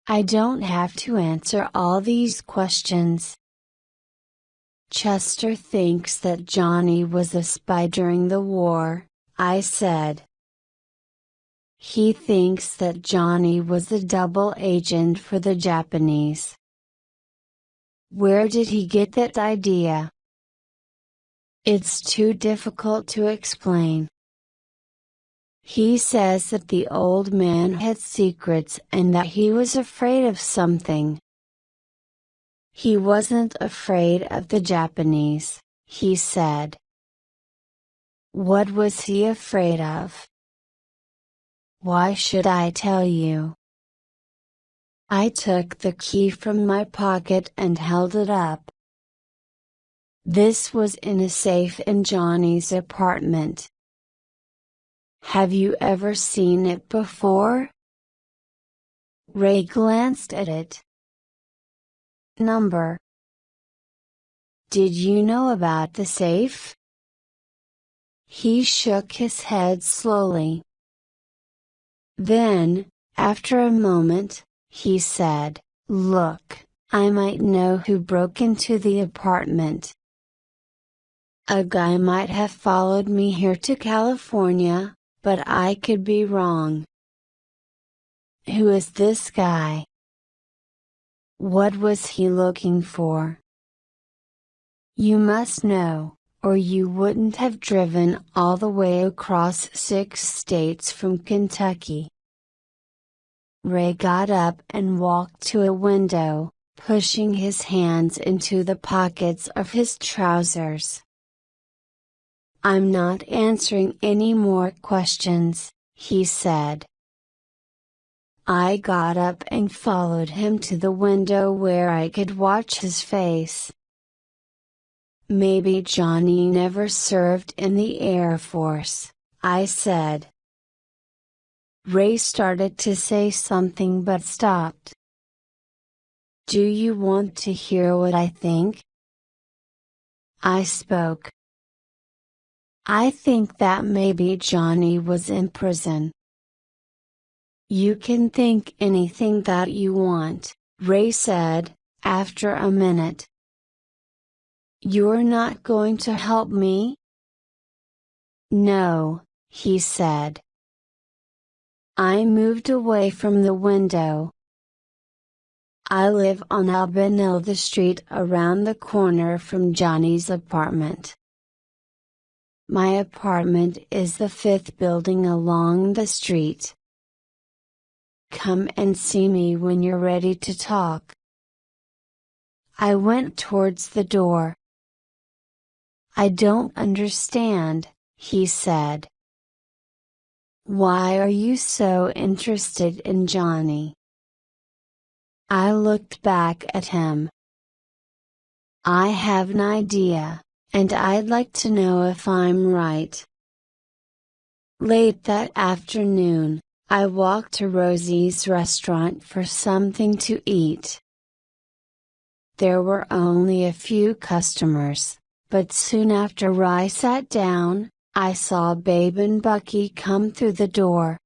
I don't have to answer all these questions. Chester thinks that Johnny was a spy during the war, I said. He thinks that Johnny was a double agent for the Japanese. Where did he get that idea? It's too difficult to explain. He says that the old man had secrets and that he was afraid of something. He wasn't afraid of the Japanese, he said. What was he afraid of? Why should I tell you? I took the key from my pocket and held it up. This was in a safe in Johnny's apartment. Have you ever seen it before? Ray glanced at it. Number. Did you know about the safe? He shook his head slowly. Then, after a moment, he said, Look, I might know who broke into the apartment. A guy might have followed me here to California, but I could be wrong. Who is this guy? What was he looking for? You must know, or you wouldn't have driven all the way across 6 states from Kentucky. Ray got up and walked to a window, pushing his hands into the pockets of his trousers. I'm not answering any more questions, he said. I got up and followed him to the window where I could watch his face. Maybe Johnny never served in the Air Force, I said. Ray started to say something but stopped. Do you want to hear what I think? I spoke. I think that maybe Johnny was in prison. You can think anything that you want, Ray said, after a minute. You're not going to help me? No, he said. I moved away from the window. I live on Albanil, the street around the corner from Johnny's apartment. My apartment is the 5th building along the street. Come and see me when you're ready to talk. I went towards the door. I don't understand, he said. Why are you so interested in Johnny? I looked back at him. I have an idea, and I'd like to know if I'm right. Late that afternoon, I walked to Rosie's restaurant for something to eat. There were only a few customers, but soon after I sat down, I saw Babe and Bucky come through the door.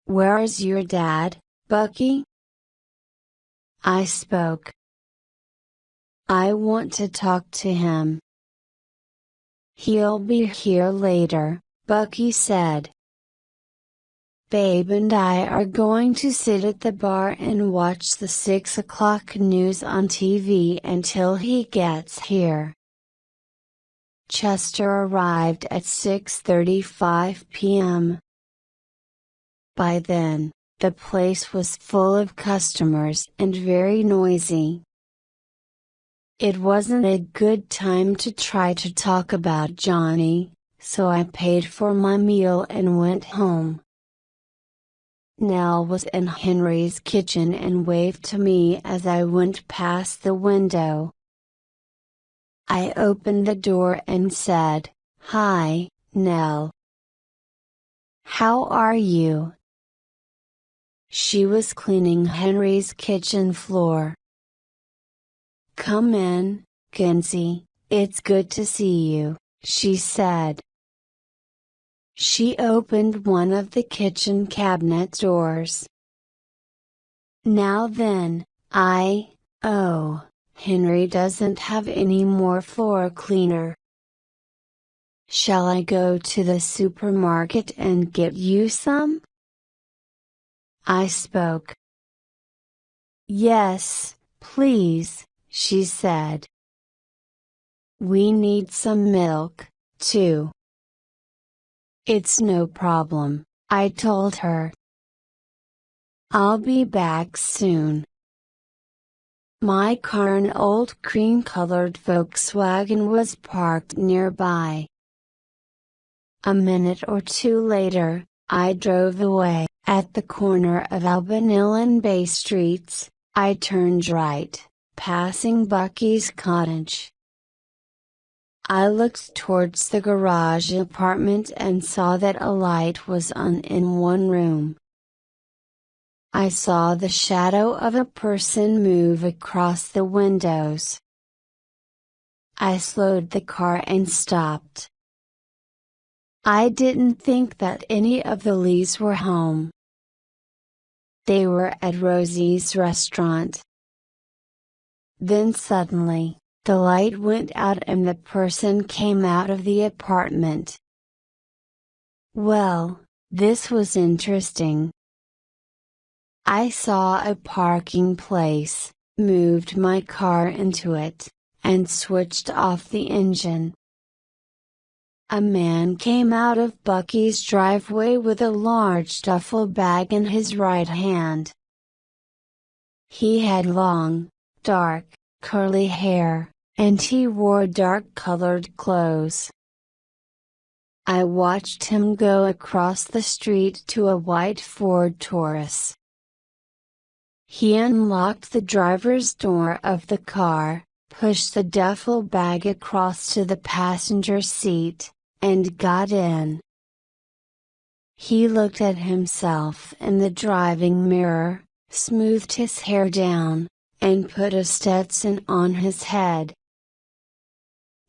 Where is your dad, Bucky? I spoke. I want to talk to him. He'll be here later, Bucky said. Babe and I are going to sit at the bar and watch the 6 o'clock news on TV until he gets here. Chester arrived at 6:35 p.m. By then, the place was full of customers and very noisy. It wasn't a good time to try to talk about Johnny, so I paid for my meal and went home. Nell was in Henry's kitchen and waved to me as I went past the window. I opened the door and said, "Hi, Nell. How are you?" She was cleaning Henry's kitchen floor. "Come in, Kinsey, it's good to see you," she said. She opened one of the kitchen cabinet doors. Now then, Henry doesn't have any more floor cleaner. Shall I go to the supermarket and get you some? I spoke. Yes, please, she said. We need some milk, too. It's no problem, I told her. I'll be back soon. My car, an old cream-colored Volkswagen, was parked nearby. A minute or two later, I drove away. At the corner of Albanil and Bay Streets, I turned right, passing Bucky's cottage. I looked towards the garage apartment and saw that a light was on in one room. I saw the shadow of a person move across the windows. I slowed the car and stopped. I didn't think that any of the Lees were home. They were at Rosie's restaurant. Then suddenly, the light went out and the person came out of the apartment. Well, this was interesting. I saw a parking place, moved my car into it, and switched off the engine. A man came out of Bucky's driveway with a large duffel bag in his right hand. He had long, dark, curly hair, and he wore dark-colored clothes. I watched him go across the street to a white Ford Taurus. He unlocked the driver's door of the car, pushed the duffel bag across to the passenger seat, and got in. He looked at himself in the driving mirror, smoothed his hair down, and put a Stetson on his head.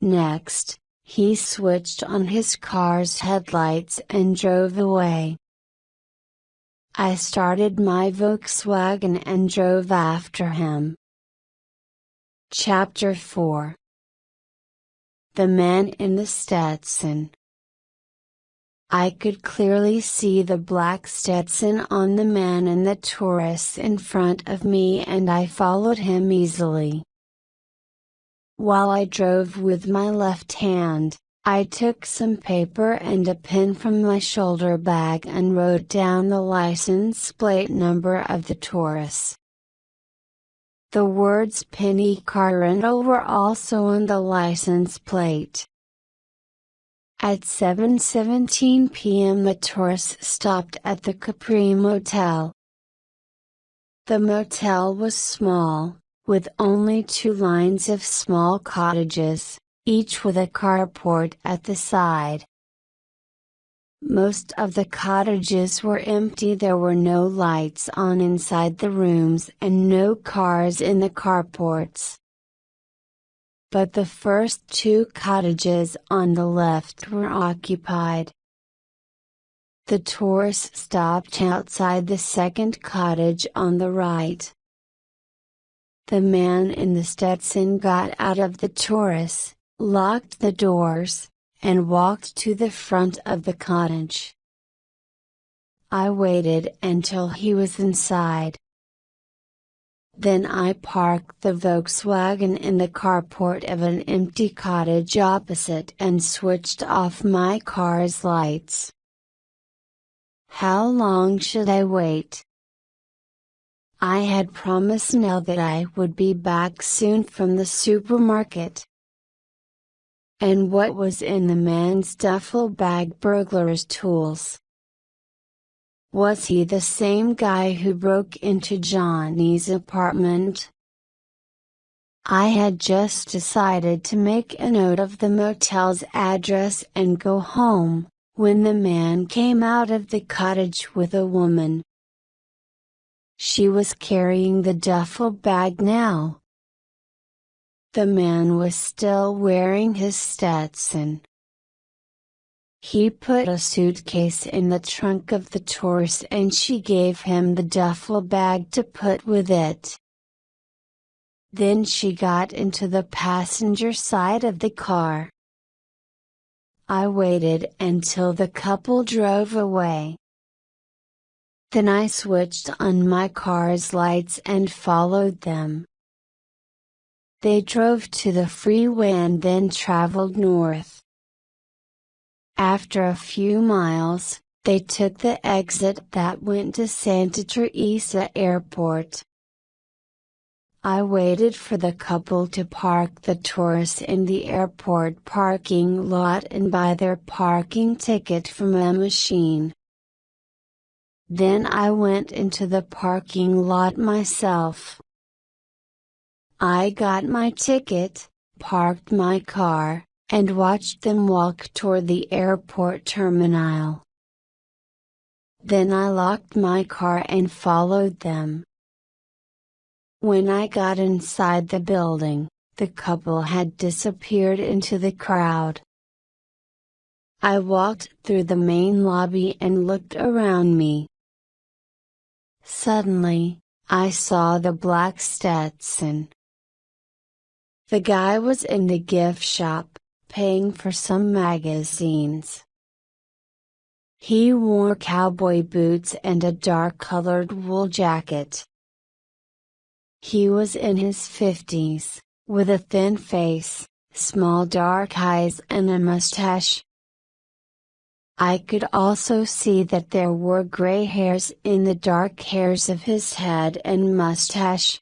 Next, he switched on his car's headlights and drove away. I started my Volkswagen and drove after him. Chapter 4 the man in the Stetson. I could clearly see the black Stetson on the man and the tourists in front of me, and I followed him easily. While I drove with my left hand, I took some paper and a pen from my shoulder bag and wrote down the license plate number of the tourists. The words penny car rental were also on the license plate. At 7:17 p.m. the tourists stopped at the Capri Motel. The motel was small, with only 2 lines of small cottages, each with a carport at the side. Most of the cottages were empty. There were no lights on inside the rooms and no cars in the carports. But the first 2 cottages on the left were occupied. The tourists stopped outside the second cottage on the right. The man in the Stetson got out of the tourists, locked the doors, and walked to the front of the cottage. I waited until he was inside. Then I parked the Volkswagen in the carport of an empty cottage opposite and switched off my car's lights. How long should I wait? I had promised Nell that I would be back soon from the supermarket. And what was in the man's duffel bag? Burglar's tools. Was he the same guy who broke into Johnny's apartment? I had just decided to make a note of the motel's address and go home, when the man came out of the cottage with a woman. She was carrying the duffel bag now. The man was still wearing his Stetson. He put a suitcase in the trunk of the tourist and she gave him the duffel bag to put with it. Then she got into the passenger side of the car. I waited until the couple drove away. Then I switched on my car's lights and followed them. They drove to the freeway and then traveled north. After a few miles, they took the exit that went to Santa Teresa Airport. I waited for the couple to park the tourists in the airport parking lot and buy their parking ticket from a machine. Then I went into the parking lot myself. I got my ticket, parked my car, and watched them walk toward the airport terminal. Then I locked my car and followed them. When I got inside the building, the couple had disappeared into the crowd. I walked through the main lobby and looked around me. Suddenly, I saw the black Stetson. The guy was in the gift shop, paying for some magazines. He wore cowboy boots and a dark-colored wool jacket. He was in his 50s, with a thin face, small dark eyes and a mustache. I could also see that there were gray hairs in the dark hairs of his head and mustache.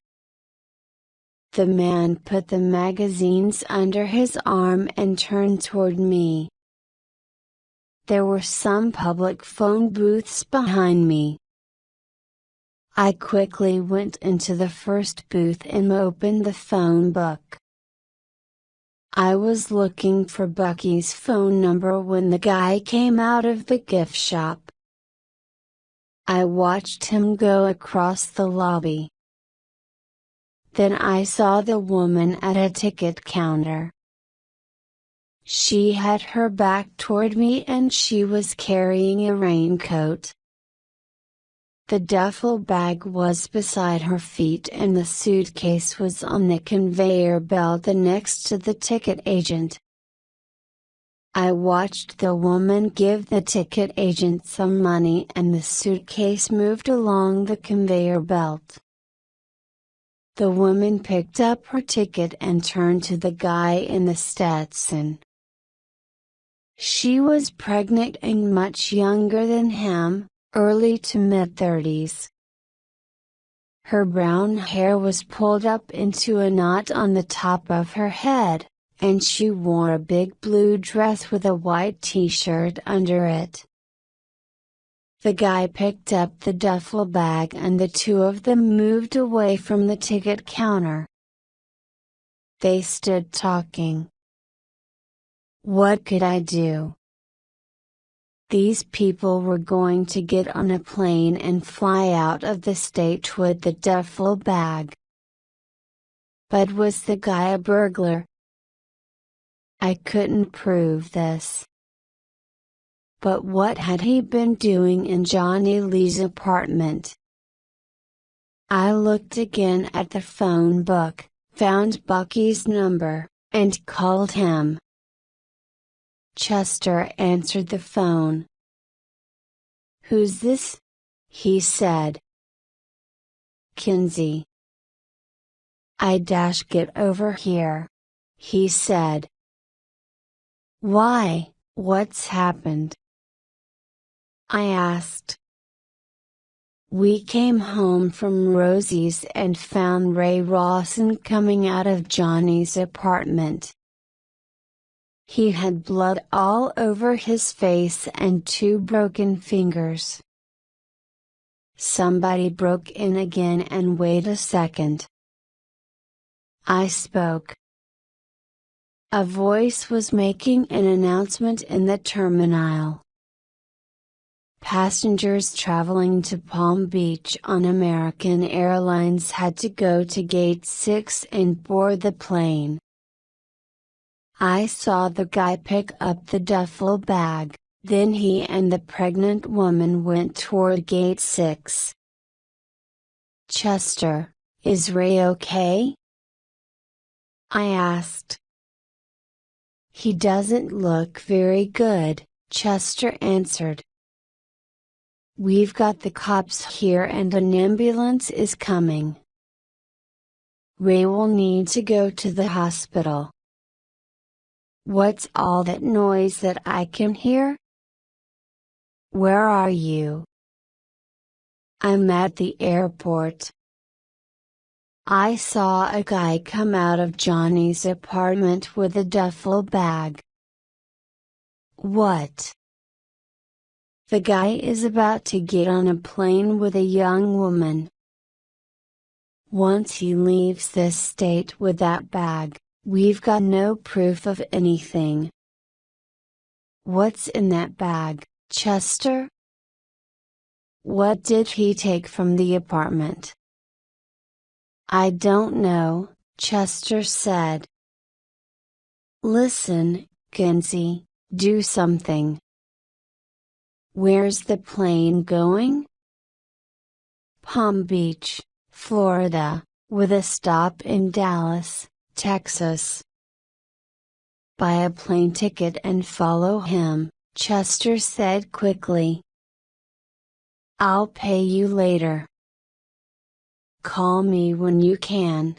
The man put the magazines under his arm and turned toward me. There were some public phone booths behind me. I quickly went into the first booth and opened the phone book. I was looking for Bucky's phone number when the guy came out of the gift shop. I watched him go across the lobby. Then I saw the woman at a ticket counter. She had her back toward me and she was carrying a raincoat. The duffel bag was beside her feet and the suitcase was on the conveyor belt next to the ticket agent. I watched the woman give the ticket agent some money and the suitcase moved along the conveyor belt. The woman picked up her ticket and turned to the guy in the Stetson. She was pregnant and much younger than him, early to mid-30s. Her brown hair was pulled up into a knot on the top of her head, and she wore a big blue dress with a white t-shirt under it. The guy picked up the duffel bag and the two of them moved away from the ticket counter. They stood talking. What could I do? These people were going to get on a plane and fly out of the state with the duffel bag. But was the guy a burglar? I couldn't prove this. But what had he been doing in Johnny Lee's apartment? I looked again at the phone book, found Bucky's number, and called him. Chester answered the phone. "Who's this?" he said. "Kinsey." "Get over here," he said. "Why, what's happened?" I asked. "We came home from Rosie's and found Ray Rossen coming out of Johnny's apartment. He had blood all over his face and 2 broken fingers." Somebody broke in again and wait a second. I spoke. A voice was making an announcement in the terminal. Passengers traveling to Palm Beach on American Airlines had to go to Gate 6 and board the plane. I saw the guy pick up the duffel bag, then he and the pregnant woman went toward Gate 6. "Chester, is Ray okay?" I asked. "He doesn't look very good," Chester answered. "We've got the cops here and an ambulance is coming. Ray will need to go to the hospital." "What's all that noise that I can hear?" "Where are you?" "I'm at the airport. I saw a guy come out of Johnny's apartment with a duffel bag." "What?" "The guy is about to get on a plane with a young woman. Once he leaves this state with that bag, we've got no proof of anything." "What's in that bag, Chester?" "What did he take from the apartment?" "I don't know," Chester said. "Listen, Kinsey, do something." "Where's the plane going?" "Palm Beach, Florida, with a stop in Dallas, Texas." "Buy a plane ticket and follow him," Chester said quickly. "I'll pay you later. Call me when you can."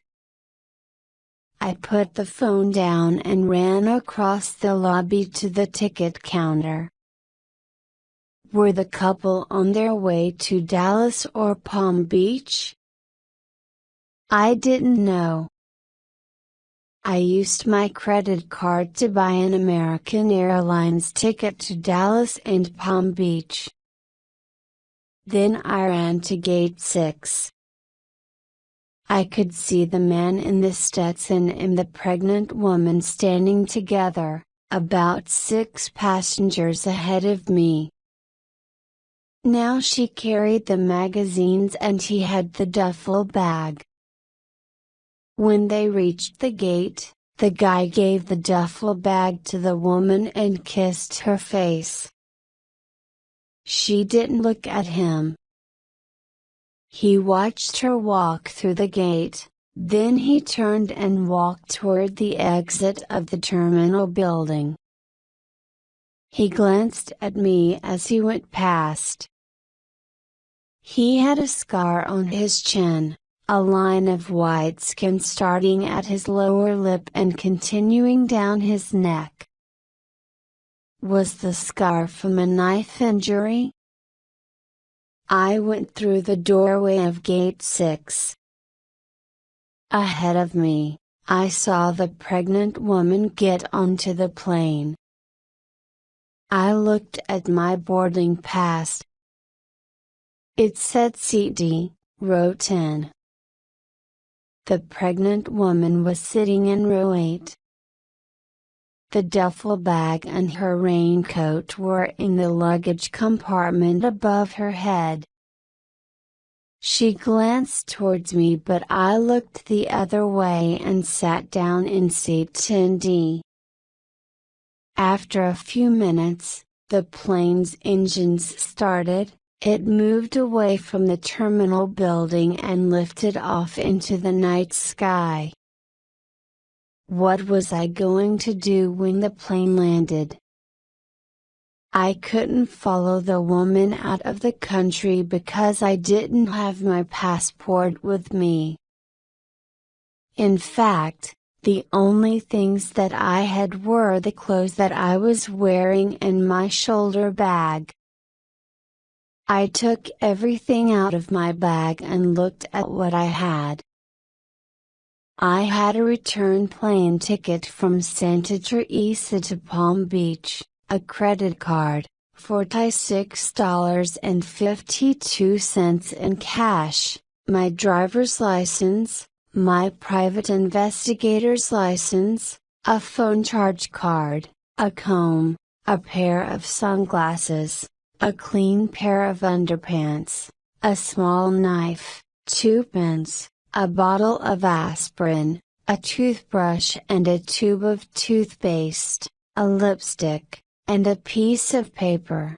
I put the phone down and ran across the lobby to the ticket counter. Were the couple on their way to Dallas or Palm Beach? I didn't know. I used my credit card to buy an American Airlines ticket to Dallas and Palm Beach. Then I ran to Gate 6. I could see the man in the Stetson and the pregnant woman standing together, about 6 passengers ahead of me. Now she carried the magazines and he had the duffel bag. When they reached the gate, the guy gave the duffel bag to the woman and kissed her face. She didn't look at him. He watched her walk through the gate, then he turned and walked toward the exit of the terminal building. He glanced at me as he went past. He had a scar on his chin, a line of white skin starting at his lower lip and continuing down his neck. Was the scar from a knife injury? I went through the doorway of Gate 6. Ahead of me, I saw the pregnant woman get onto the plane. I looked at my boarding pass. It said Seat D, Row 10. The pregnant woman was sitting in Row 8. The duffel bag and her raincoat were in the luggage compartment above her head. She glanced towards me, but I looked the other way and sat down in Seat 10D. After a few minutes, the plane's engines started. It moved away from the terminal building and lifted off into the night sky. What was I going to do when the plane landed? I couldn't follow the woman out of the country because I didn't have my passport with me. In fact, the only things that I had were the clothes that I was wearing and my shoulder bag. I took everything out of my bag and looked at what I had. I had a return plane ticket from Santa Teresa to Palm Beach, a credit card, $46.52 in cash, my driver's license, my private investigator's license, a phone charge card, a comb, a pair of sunglasses, a clean pair of underpants, a small knife, 2 pence, a bottle of aspirin, a toothbrush and a tube of toothpaste, a lipstick, and a piece of paper.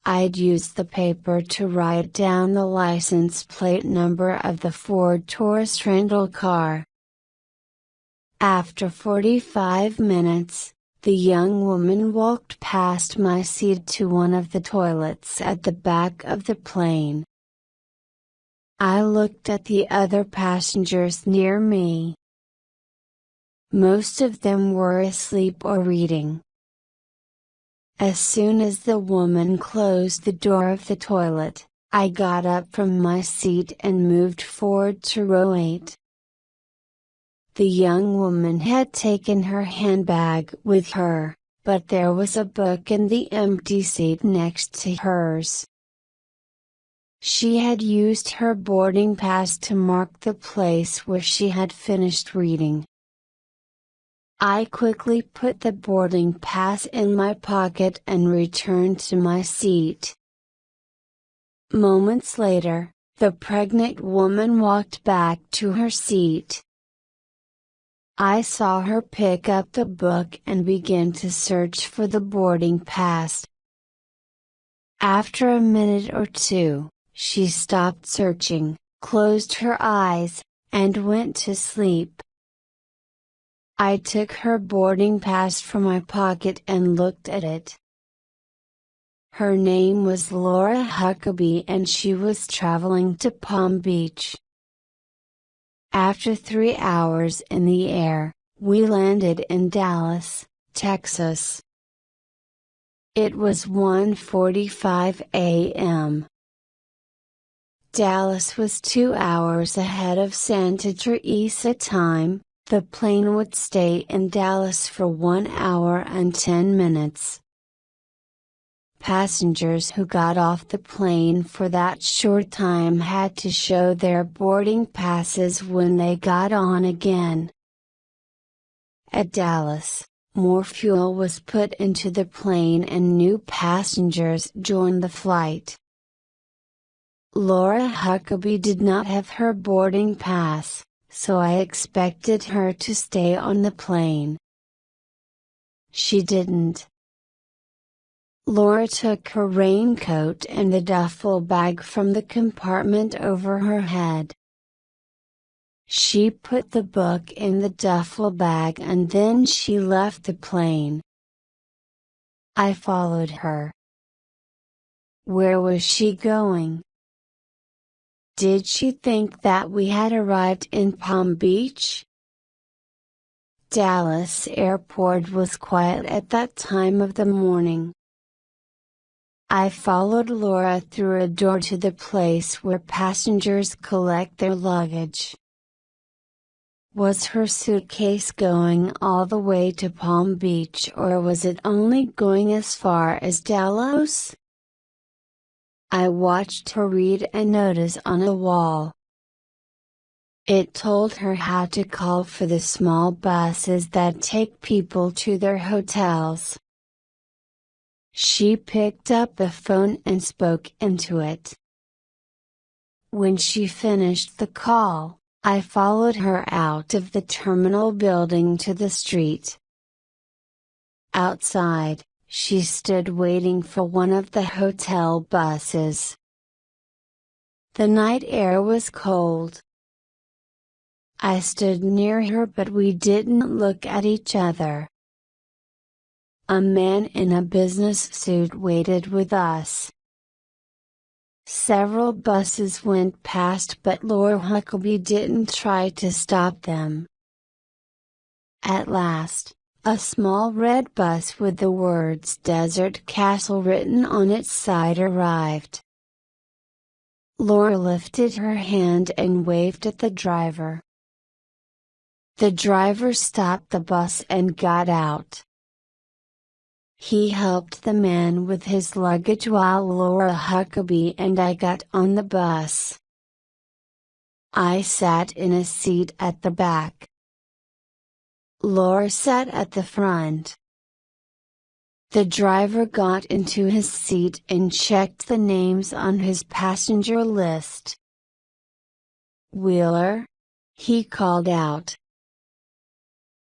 I'd used the paper to write down the license plate number of the Ford Taurus rental car. After 45 minutes, the young woman walked past my seat to one of the toilets at the back of the plane. I looked at the other passengers near me. Most of them were asleep or reading. As soon as the woman closed the door of the toilet, I got up from my seat and moved forward to Row 8. The young woman had taken her handbag with her, but there was a book in the empty seat next to hers. She had used her boarding pass to mark the place where she had finished reading. I quickly put the boarding pass in my pocket and returned to my seat. Moments later, the pregnant woman walked back to her seat. I saw her pick up the book and begin to search for the boarding pass. After a minute or two, she stopped searching, closed her eyes, and went to sleep. I took her boarding pass from my pocket and looked at it. Her name was Laura Huckabee and she was traveling to Palm Beach. After 3 hours in the air, we landed in Dallas, Texas. It was 1:45 a.m. Dallas was 2 hours ahead of Santa Teresa time. The plane would stay in Dallas for 1 hour and 10 minutes. Passengers who got off the plane for that short time had to show their boarding passes when they got on again. At Dallas, more fuel was put into the plane and new passengers joined the flight. Laura Huckabee did not have her boarding pass, so I expected her to stay on the plane. She didn't. Laura took her raincoat and the duffel bag from the compartment over her head. She put the book in the duffel bag and then she left the plane. I followed her. Where was she going? Did she think that we had arrived in Palm Beach? Dallas Airport was quiet at that time of the morning. I followed Laura through a door to the place where passengers collect their luggage. Was her suitcase going all the way to Palm Beach, or was it only going as far as Dallas? I watched her read a notice on a wall. It told her how to call for the small buses that take people to their hotels. She picked up the phone and spoke into it. When she finished the call, I followed her out of the terminal building to the street. Outside, she stood waiting for one of the hotel buses. The night air was cold. I stood near her, but we didn't look at each other. A man in a business suit waited with us. Several buses went past, but Laura Huckabee didn't try to stop them. At last, a small red bus with the words Desert Castle written on its side arrived. Laura lifted her hand and waved at the driver. The driver stopped the bus and got out. He helped the man with his luggage while Laura Huckabee and I got on the bus. I sat in a seat at the back. Laura sat at the front. The driver got into his seat and checked the names on his passenger list. "Wheeler?" he called out.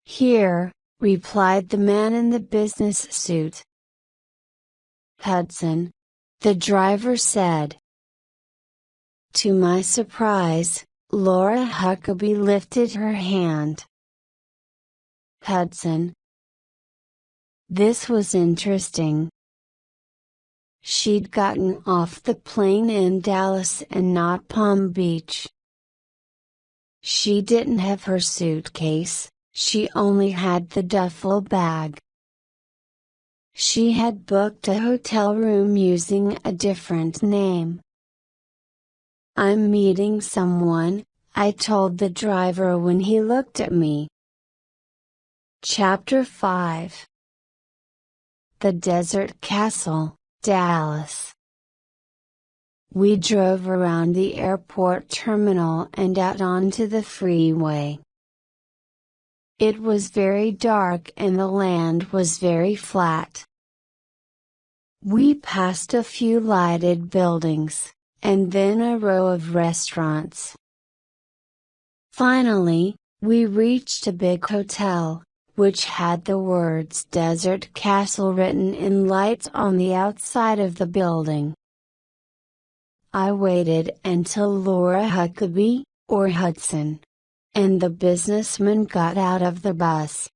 "Here," replied the man in the business suit. "Hudson," the driver said. To my surprise, Laura Huckabee lifted her hand. Hudson. This was interesting. She'd gotten off the plane in Dallas and not Palm Beach. She didn't have her suitcase, she only had the duffel bag. She had booked a hotel room using a different name. "I'm meeting someone," I told the driver when he looked at me. Chapter 5. The Desert Castle, Dallas. We drove around the airport terminal and out onto the freeway. It was very dark and the land was very flat. We passed a few lighted buildings, and then a row of restaurants. Finally, we reached a big hotel, which had the words Desert Castle written in lights on the outside of the building. I waited until Laura Huckabee, or Hudson, and the businessman got out of the bus.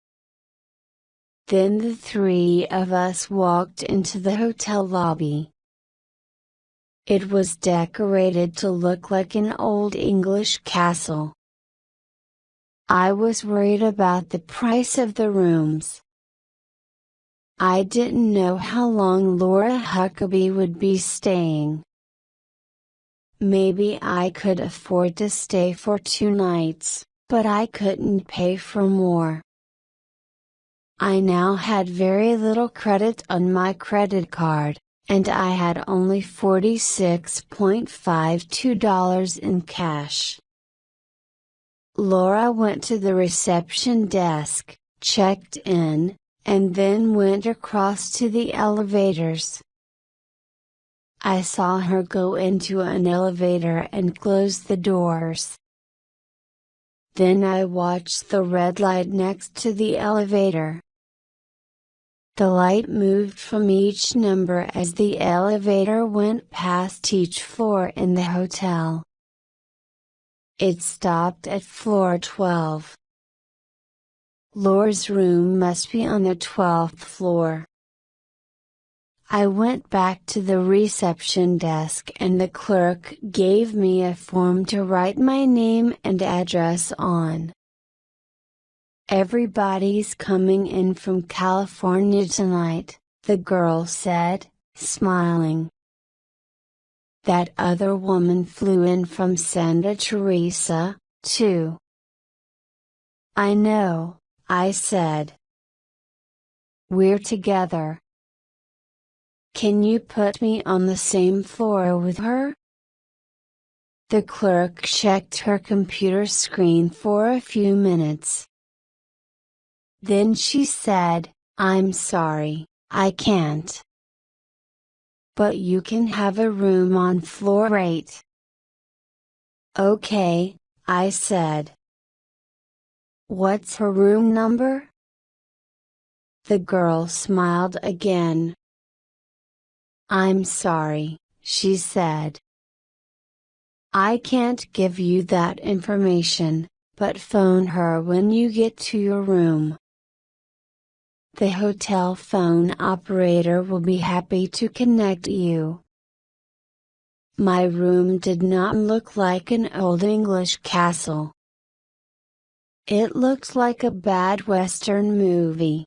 Then the three of us walked into the hotel lobby. It was decorated to look like an old English castle. I was worried about the price of the rooms. I didn't know how long Laura Huckabee would be staying. Maybe I could afford to stay for 2 nights, but I couldn't pay for more. I now had very little credit on my credit card, and I had only $46.52 in cash. Laura went to the reception desk, checked in, and then went across to the elevators. I saw her go into an elevator and close the doors. Then I watched the red light next to the elevator. The light moved from each number as the elevator went past each floor in the hotel. It stopped at floor 12. Laura's room must be on the 12th floor. I went back to the reception desk and the clerk gave me a form to write my name and address on. "Everybody's coming in from California tonight," the girl said, smiling. "That other woman flew in from Santa Teresa, too." "I know," I said. "We're together. Can you put me on the same floor with her?" The clerk checked her computer screen for a few minutes. Then she said, "I'm sorry, I can't. But you can have a room on floor 8. "Okay," I said. "What's her room number?" The girl smiled again. "I'm sorry," she said. "I can't give you that information, but phone her when you get to your room. The hotel phone operator will be happy to connect you." My room did not look like an old English castle. It looked like a bad Western movie.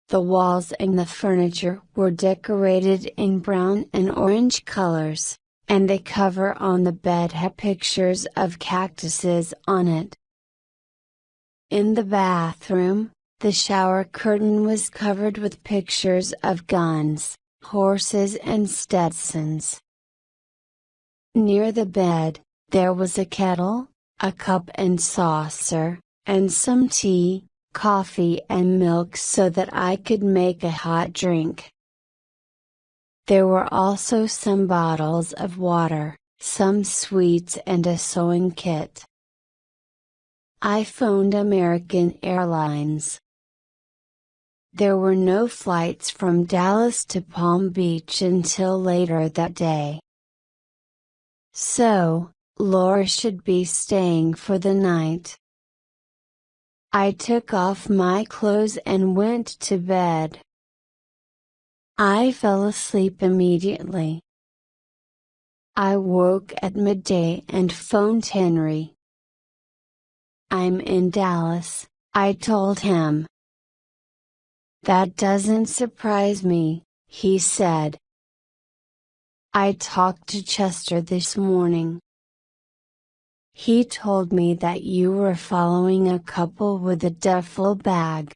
The walls and the furniture were decorated in brown and orange colors, and the cover on the bed had pictures of cactuses on it. In the bathroom, the shower curtain was covered with pictures of guns, horses and Stetsons. Near the bed, there was a kettle, a cup and saucer, and some tea, coffee and milk so that I could make a hot drink. There were also some bottles of water, some sweets and a sewing kit. I phoned American Airlines. There were no flights from Dallas to Palm Beach until later that day. So, Laura should be staying for the night. I took off my clothes and went to bed. I fell asleep immediately. I woke at midday and phoned Henry. "I'm in Dallas," I told him. "That doesn't surprise me," he said. "I talked to Chester this morning. He told me that you were following a couple with a duffel bag."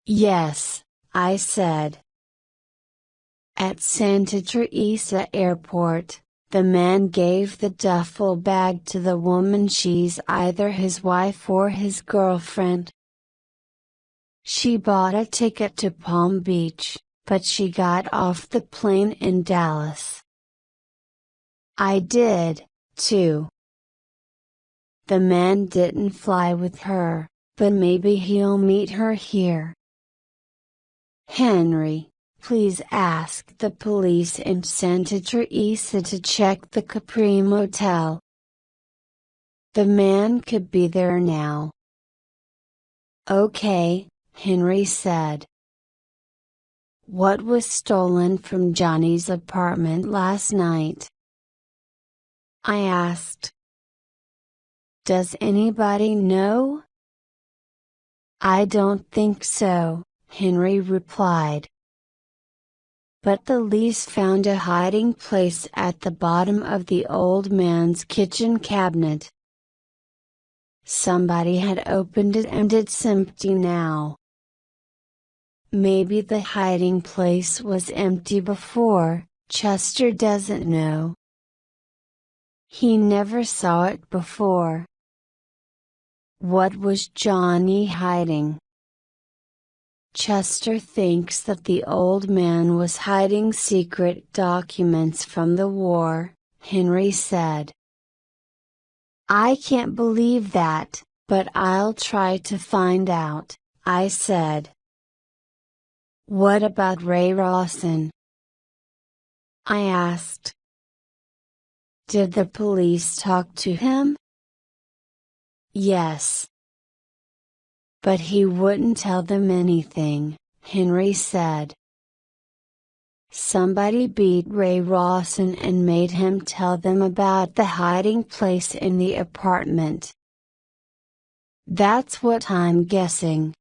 "Yes," I said. At Santa Teresa Airport, the man gave the duffel bag to the woman. She's either his wife or his girlfriend. She bought a ticket to Palm Beach, but she got off the plane in Dallas. I did, too. The man didn't fly with her, but maybe he'll meet her here. Henry, please ask the police in Santa Teresa to check the Capri Motel. The man could be there now. Okay, Henry said. What was stolen from Johnny's apartment last night? I asked. Does anybody know? I don't think so, Henry replied. But the police found a hiding place at the bottom of the old man's kitchen cabinet. Somebody had opened it and it's empty now. Maybe the hiding place was empty before, Chester doesn't know. He never saw it before. What was Johnny hiding? Chester thinks that the old man was hiding secret documents from the war, Henry said. I can't believe that, but I'll try to find out, I said. What about Ray Rossen? I asked. Did the police talk to him? Yes. But he wouldn't tell them anything, Henry said. Somebody beat Ray Rossen and made him tell them about the hiding place in the apartment. That's what I'm guessing.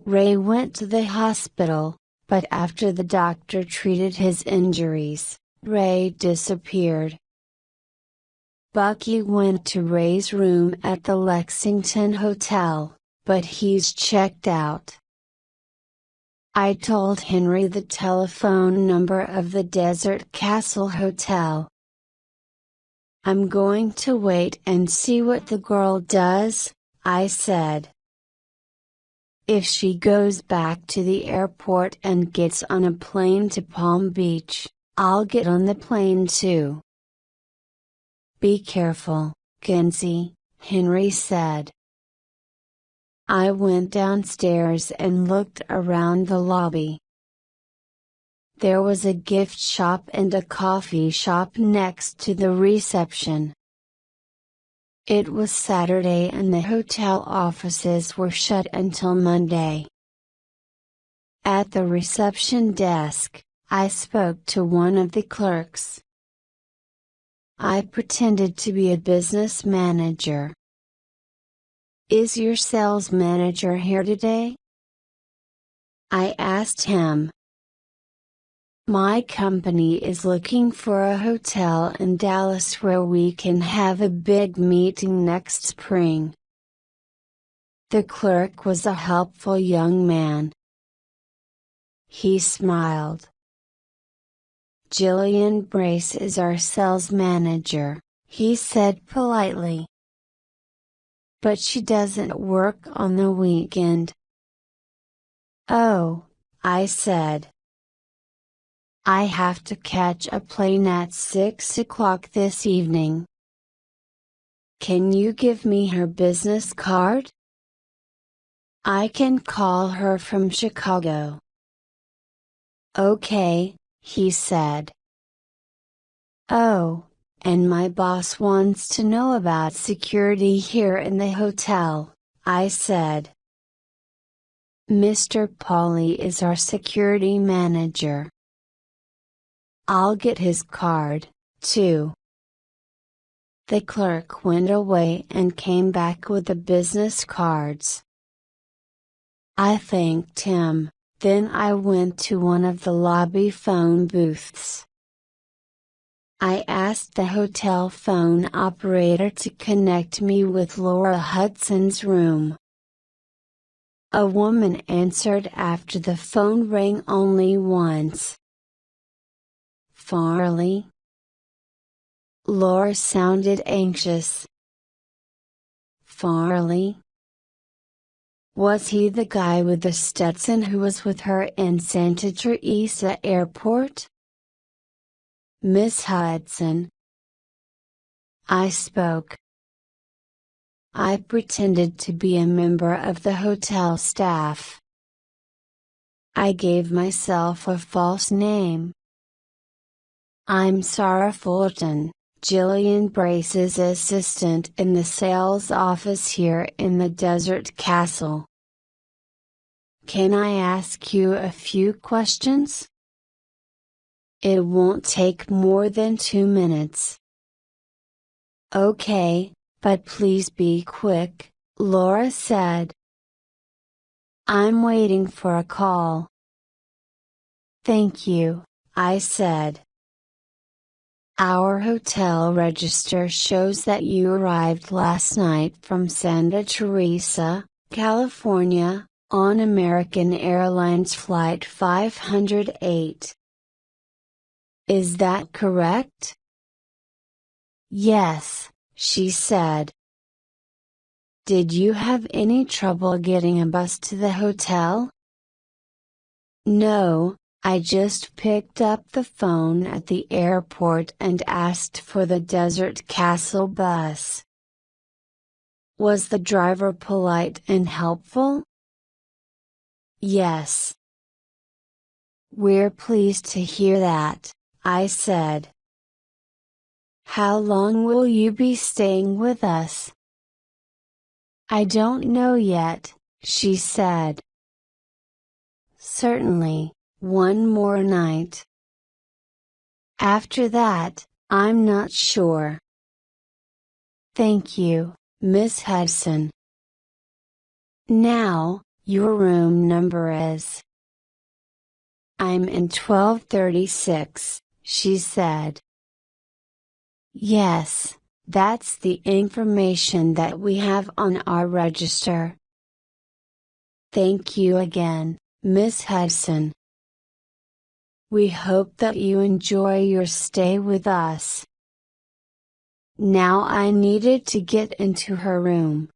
Ray went to the hospital, but after the doctor treated his injuries, Ray disappeared. Bucky went to Ray's room at the Lexington Hotel, but he's checked out. I told Henry the telephone number of the Desert Castle Hotel. I'm going to wait and see what the girl does, I said. If she goes back to the airport and gets on a plane to Palm Beach, I'll get on the plane too. Be careful, Kinsey, Henry said. I went downstairs and looked around the lobby. There was a gift shop and a coffee shop next to the reception. It was Saturday and the hotel offices were shut until Monday. At the reception desk, I spoke to one of the clerks. I pretended to be a business manager. Is your sales manager here today? I asked him. My company is looking for a hotel in Dallas where we can have a big meeting next spring. The clerk was a helpful young man. He smiled. Jillian Brace is our sales manager, he said politely. But she doesn't work on the weekend. Oh, I said. I have to catch a plane at 6 o'clock this evening. Can you give me her business card? I can call her from Chicago. Okay, he said. Oh, and my boss wants to know about security here in the hotel, I said. Mr. Pauly is our security manager. I'll get his card, too. The clerk went away and came back with the business cards. I thanked him, then I went to one of the lobby phone booths. I asked the hotel phone operator to connect me with Laura Hudson's room. A woman answered after the phone rang only once. Farley? Laura sounded anxious. Farley? Was he the guy with the Stetson who was with her in Santa Teresa Airport? Miss Hudson. I spoke. I pretended to be a member of the hotel staff. I gave myself a false name. I'm Sarah Fulton, Jillian Brace's assistant in the sales office here in the Desert Castle. Can I ask you a few questions? It won't take more than 2 minutes. Okay, but please be quick, Laura said. I'm waiting for a call. Thank you, I said. Our hotel register shows that you arrived last night from Santa Teresa, California, on American Airlines Flight 508. Is that correct? Yes, she said. Did you have any trouble getting a bus to the hotel? No, I just picked up the phone at the airport and asked for the Desert Castle bus. Was the driver polite and helpful? Yes. We're pleased to hear that, I said. How long will you be staying with us? I don't know yet, she said. Certainly, one more night. After that, I'm not sure. Thank you, Miss Hudson. Now, your room number is? I'm in 1236, she said. Yes, that's the information that we have on our register. Thank you again, Miss Hudson. We hope that you enjoy your stay with us. Now I needed to get into her room.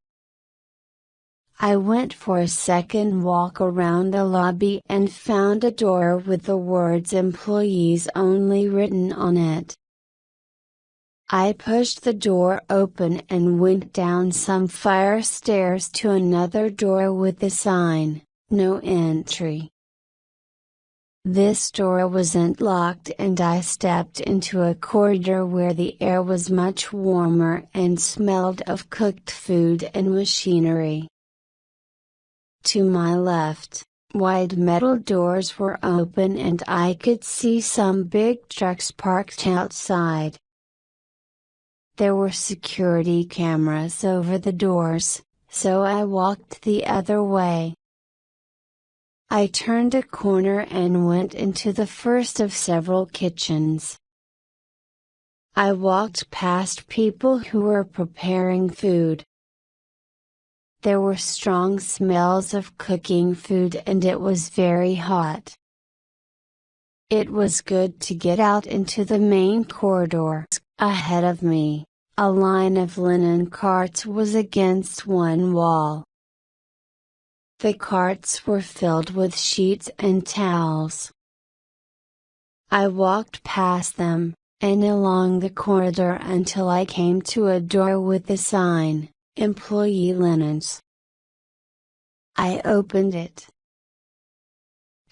I went for a second walk around the lobby and found a door with the words "Employees Only" written on it. I pushed the door open and went down some fire stairs to another door with the sign, "No Entry." This door wasn't locked and I stepped into a corridor where the air was much warmer and smelled of cooked food and machinery. To my left, wide metal doors were open and I could see some big trucks parked outside. There were security cameras over the doors, so I walked the other way. I turned a corner and went into the first of several kitchens. I walked past people who were preparing food. There were strong smells of cooking food and it was very hot. It was good to get out into the main corridor. Ahead of me, a line of linen carts was against one wall. The carts were filled with sheets and towels. I walked past them, and along the corridor until I came to a door with the sign, "Employee Linens." I opened it.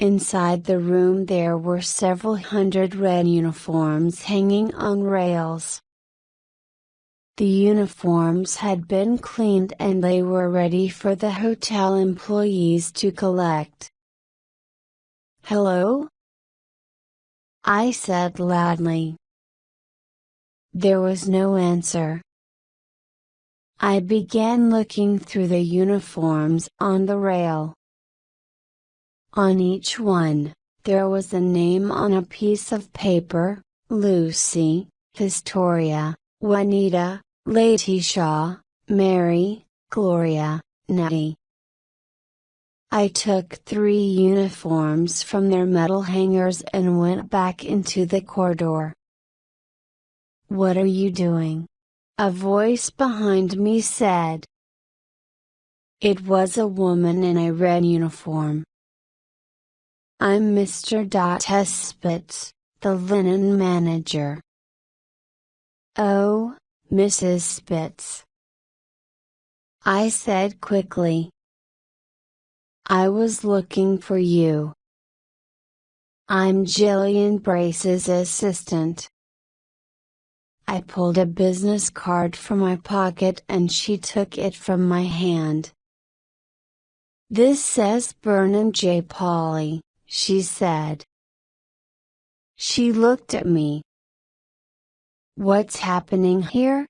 Inside the room there were several hundred red uniforms hanging on rails. The uniforms had been cleaned and they were ready for the hotel employees to collect. "Hello?" I said loudly. There was no answer. I began looking through the uniforms on the rail. On each one, there was a name on a piece of paper: Lucy, Historia, Juanita, Letitia, Mary, Gloria, Nettie. I took 3 uniforms from their metal hangers and went back into the corridor. "What are you doing?" a voice behind me said. It was a woman in a red uniform. "I'm Mr. Spitz, the linen manager." "Oh, Mrs. Spitz," I said quickly. "I was looking for you. I'm Jillian Brace's assistant." I pulled a business card from my pocket and she took it from my hand. "This says Burnham J. Pauley," she said. She looked at me. "What's happening here?"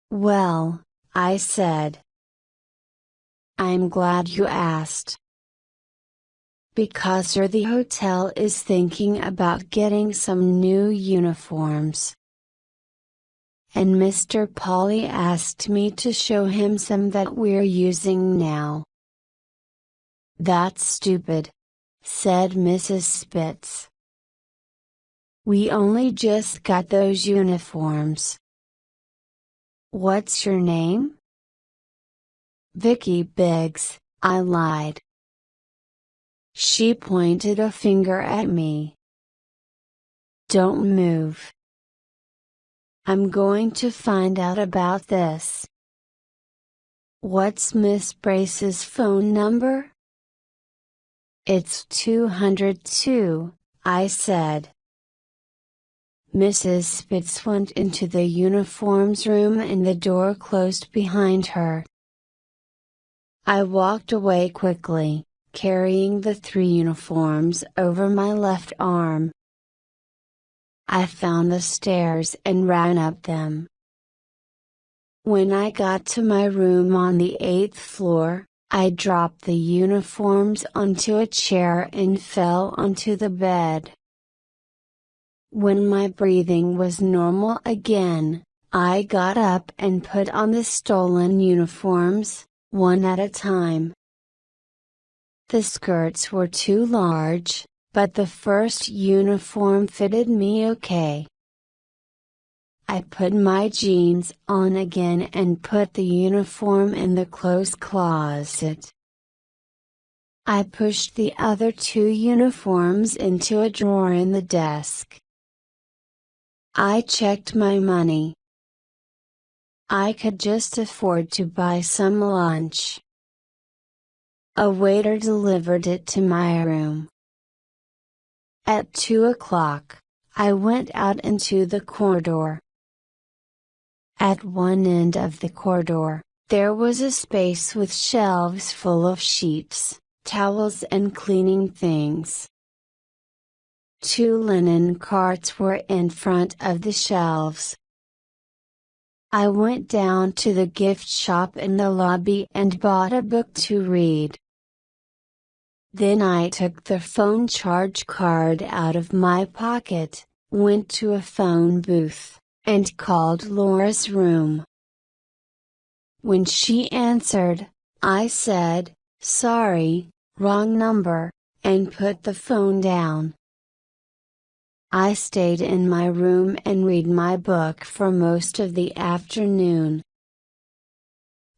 "Well," I said. "I'm glad you asked. Because the hotel is thinking about getting some new uniforms. And Mr. Pauley asked me to show him some that we're using now." "That's stupid," said Mrs. Spitz. "We only just got those uniforms." "What's your name?" "Vicky Biggs," I lied. She pointed a finger at me. "Don't move. I'm going to find out about this." "What's Miss Brace's phone number?" "It's 202, I said. Mrs. Spitz went into the uniforms room and the door closed behind her. I walked away quickly, carrying the 3 uniforms over my left arm. I found the stairs and ran up them. When I got to my room on the 8th floor, I dropped the uniforms onto a chair and fell onto the bed. When my breathing was normal again, I got up and put on the stolen uniforms, one at a time. The skirts were too large, but the first uniform fitted me okay. I put my jeans on again and put the uniform in the clothes closet. I pushed the other 2 uniforms into a drawer in the desk. I checked my money. I could just afford to buy some lunch. A waiter delivered it to my room. At 2 o'clock, I went out into the corridor. At one end of the corridor, there was a space with shelves full of sheets, towels and cleaning things. 2 linen carts were in front of the shelves. I went down to the gift shop in the lobby and bought a book to read. Then I took the phone charge card out of my pocket, went to a phone booth, and called Laura's room. When she answered, I said, "Sorry, wrong number," and put the phone down. I stayed in my room and read my book for most of the afternoon.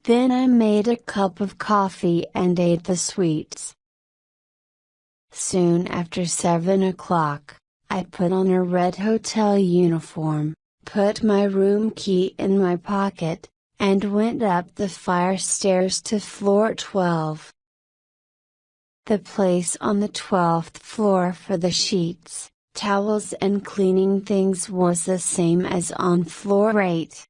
Then I made a cup of coffee and ate the sweets. Soon after 7 o'clock, I put on a red hotel uniform, put my room key in my pocket, and went up the fire stairs to floor 12. The place on the 12th floor for the sheets, towels and cleaning things was the same as on floor 8.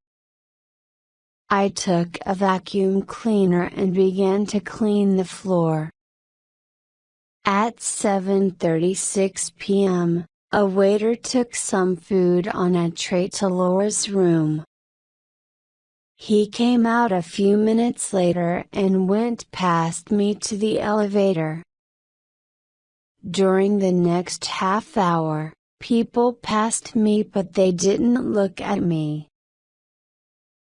I took a vacuum cleaner and began to clean the floor. At 7:36 p.m., a waiter took some food on a tray to Laura's room. He came out a few minutes later and went past me to the elevator. During the next half hour, people passed me but they didn't look at me.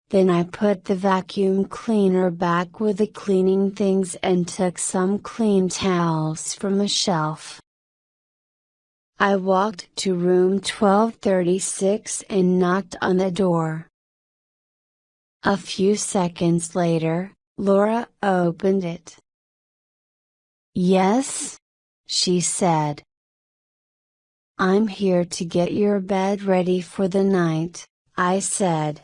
Then I put the vacuum cleaner back with the cleaning things and took some clean towels from a shelf. I walked to room 1236 and knocked on the door. A few seconds later, Laura opened it. "Yes?" she said. "I'm here to get your bed ready for the night," I said.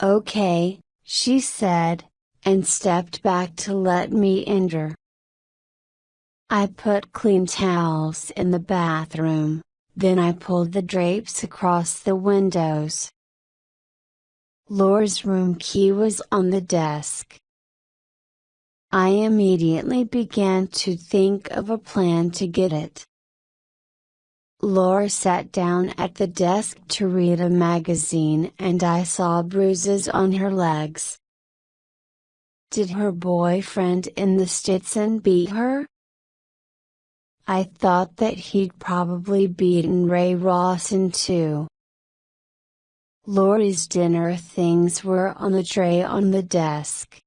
"Okay," she said, and stepped back to let me enter. I put clean towels in the bathroom, then I pulled the drapes across the windows. Laura's room key was on the desk. I immediately began to think of a plan to get it. Laura sat down at the desk to read a magazine and I saw bruises on her legs. Did her boyfriend in the Stetson beat her? I thought that he'd probably beaten Rossen too. Laura's dinner things were on the tray on the desk.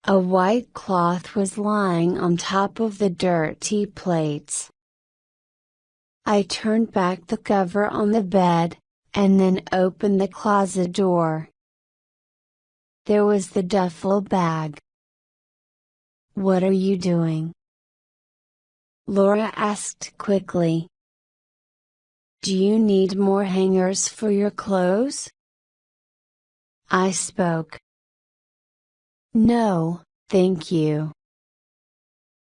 A white cloth was lying on top of the dirty plates. I turned back the cover on the bed, and then opened the closet door. There was the duffel bag. "What are you doing?" Laura asked quickly. "Do you need more hangers for your clothes?" I spoke. "No, thank you."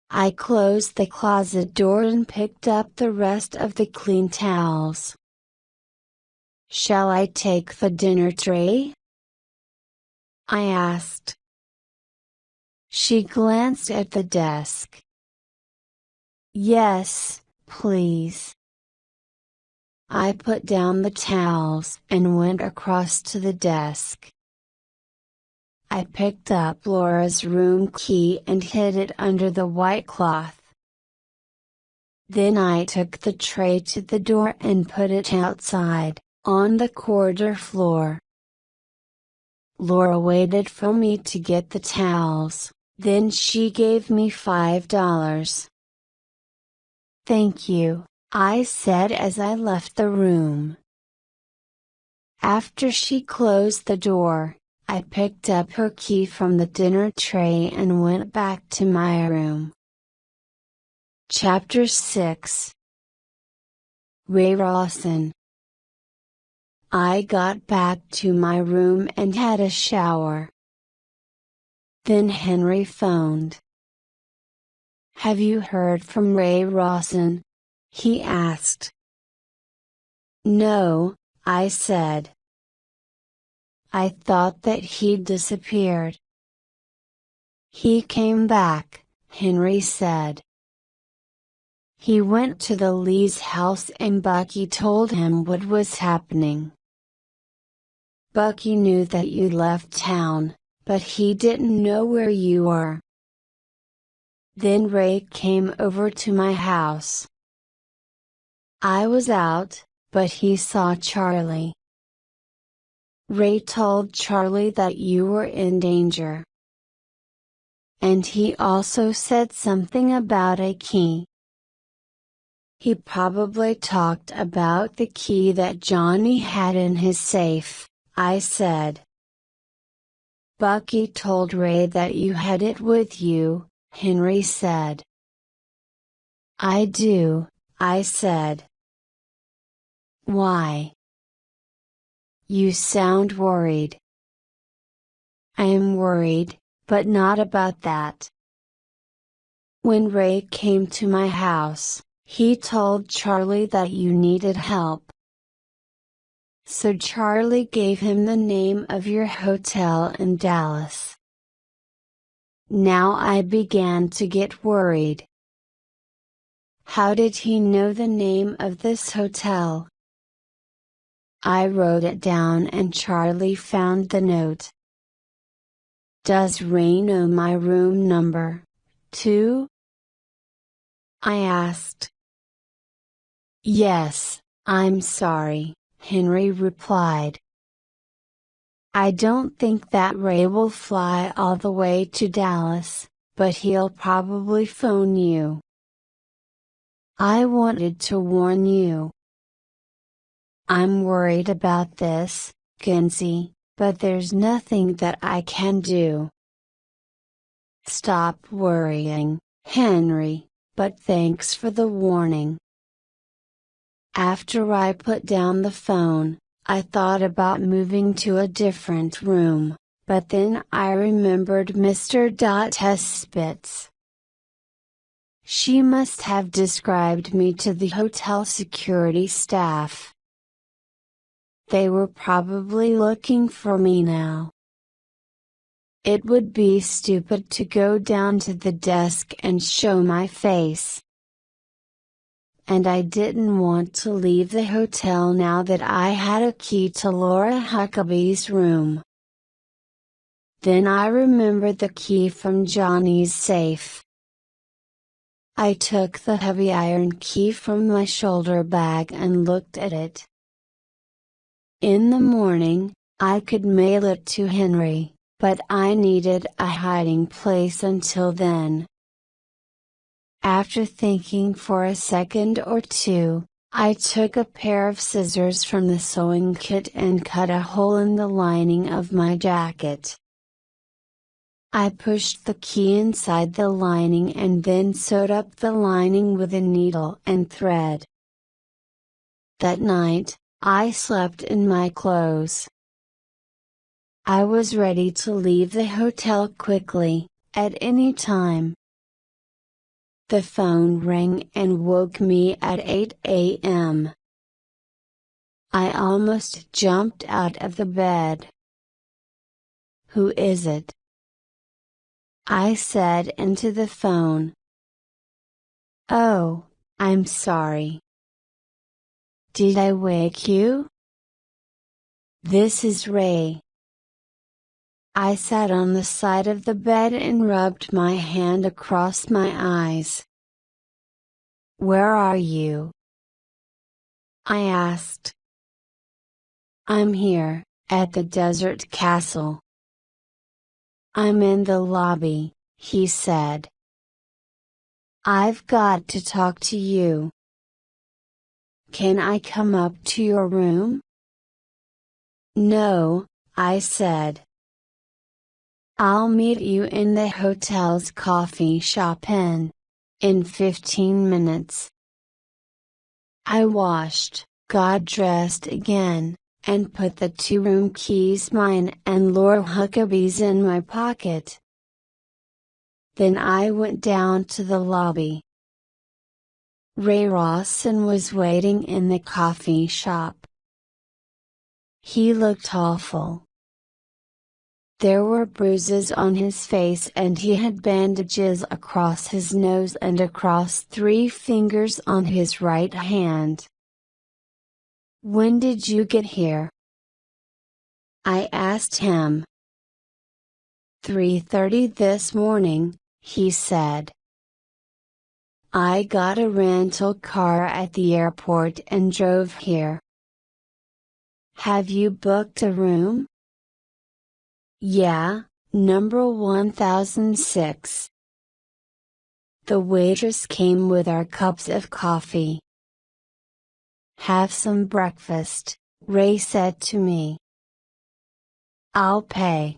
I closed the closet door and picked up the rest of the clean towels. "Shall I take the dinner tray?" I asked. She glanced at the desk. Yes, please. I put down the towels and went across to the desk. I picked up Laura's room key and hid it under the white cloth. Then I took the tray to the door and put it outside, on the corridor floor. Laura waited for me to get the towels, then she gave me $5. Thank you, I said as I left the room. After she closed the door, I picked up her key from the dinner tray and went back to my room. Chapter 6. Ray Rossen. I got back to my room and had a shower. Then Henry phoned. Have you heard from Ray Rossen? He asked. No, I said. I thought that he'd disappeared. He came back, Henry said. He went to the Lee's house and Bucky told him what was happening. Bucky knew that you left town, but he didn't know where you were. Then Ray came over to my house. I was out, but he saw Charlie. Ray told Charlie that you were in danger. And he also said something about a key. He probably talked about the key that Johnny had in his safe, I said. Bucky told Ray that you had it with you, Henry said. I do, I said. Why? You sound worried. I am worried, but not about that. When Ray came to my house, he told Charlie that you needed help. So Charlie gave him the name of your hotel in Dallas. Now I began to get worried. How did he know the name of this hotel? I wrote it down and Charlie found the note. Does Ray know my room number, too? I asked. Yes, I'm sorry, Henry replied. I don't think that Ray will fly all the way to Dallas, but he'll probably phone you. I wanted to warn you. I'm worried about this, Kinsey, but there's nothing that I can do. Stop worrying, Henry, but thanks for the warning. After I put down the phone, I thought about moving to a different room, but then I remembered Mr. Spitz. She must have described me to the hotel security staff. They were probably looking for me now. It would be stupid to go down to the desk and show my face. And I didn't want to leave the hotel now that I had a key to Laura Huckabee's room. Then I remembered the key from Johnny's safe. I took the heavy iron key from my shoulder bag and looked at it. In the morning, I could mail it to Henry, but I needed a hiding place until then. After thinking for a second or two, I took a pair of scissors from the sewing kit and cut a hole in the lining of my jacket. I pushed the key inside the lining and then sewed up the lining with a needle and thread. That night, I slept in my clothes. I was ready to leave the hotel quickly, at any time. The phone rang and woke me at 8 a.m. I almost jumped out of the bed. Who is it? I said into the phone. Oh, I'm sorry. Did I wake you? This is Ray. I sat on the side of the bed and rubbed my hand across my eyes. Where are you? I asked. I'm here, at the desert castle. I'm in the lobby, he said. I've got to talk to you. Can I come up to your room? No, I said. I'll meet you in the hotel's coffee shop in 15 minutes. I washed, got dressed again, and put the 2-room keys, mine and Laura Huckabee's, in my pocket. Then I went down to the lobby. Ray Rossen was waiting in the coffee shop. He looked awful. There were bruises on his face and he had bandages across his nose and across 3 fingers on his right hand. When did you get here? I asked him. 3:30 this morning, he said. I got a rental car at the airport and drove here. Have you booked a room? Yeah, number 1006. The waitress came with our cups of coffee. Have some breakfast, Ray said to me. I'll pay.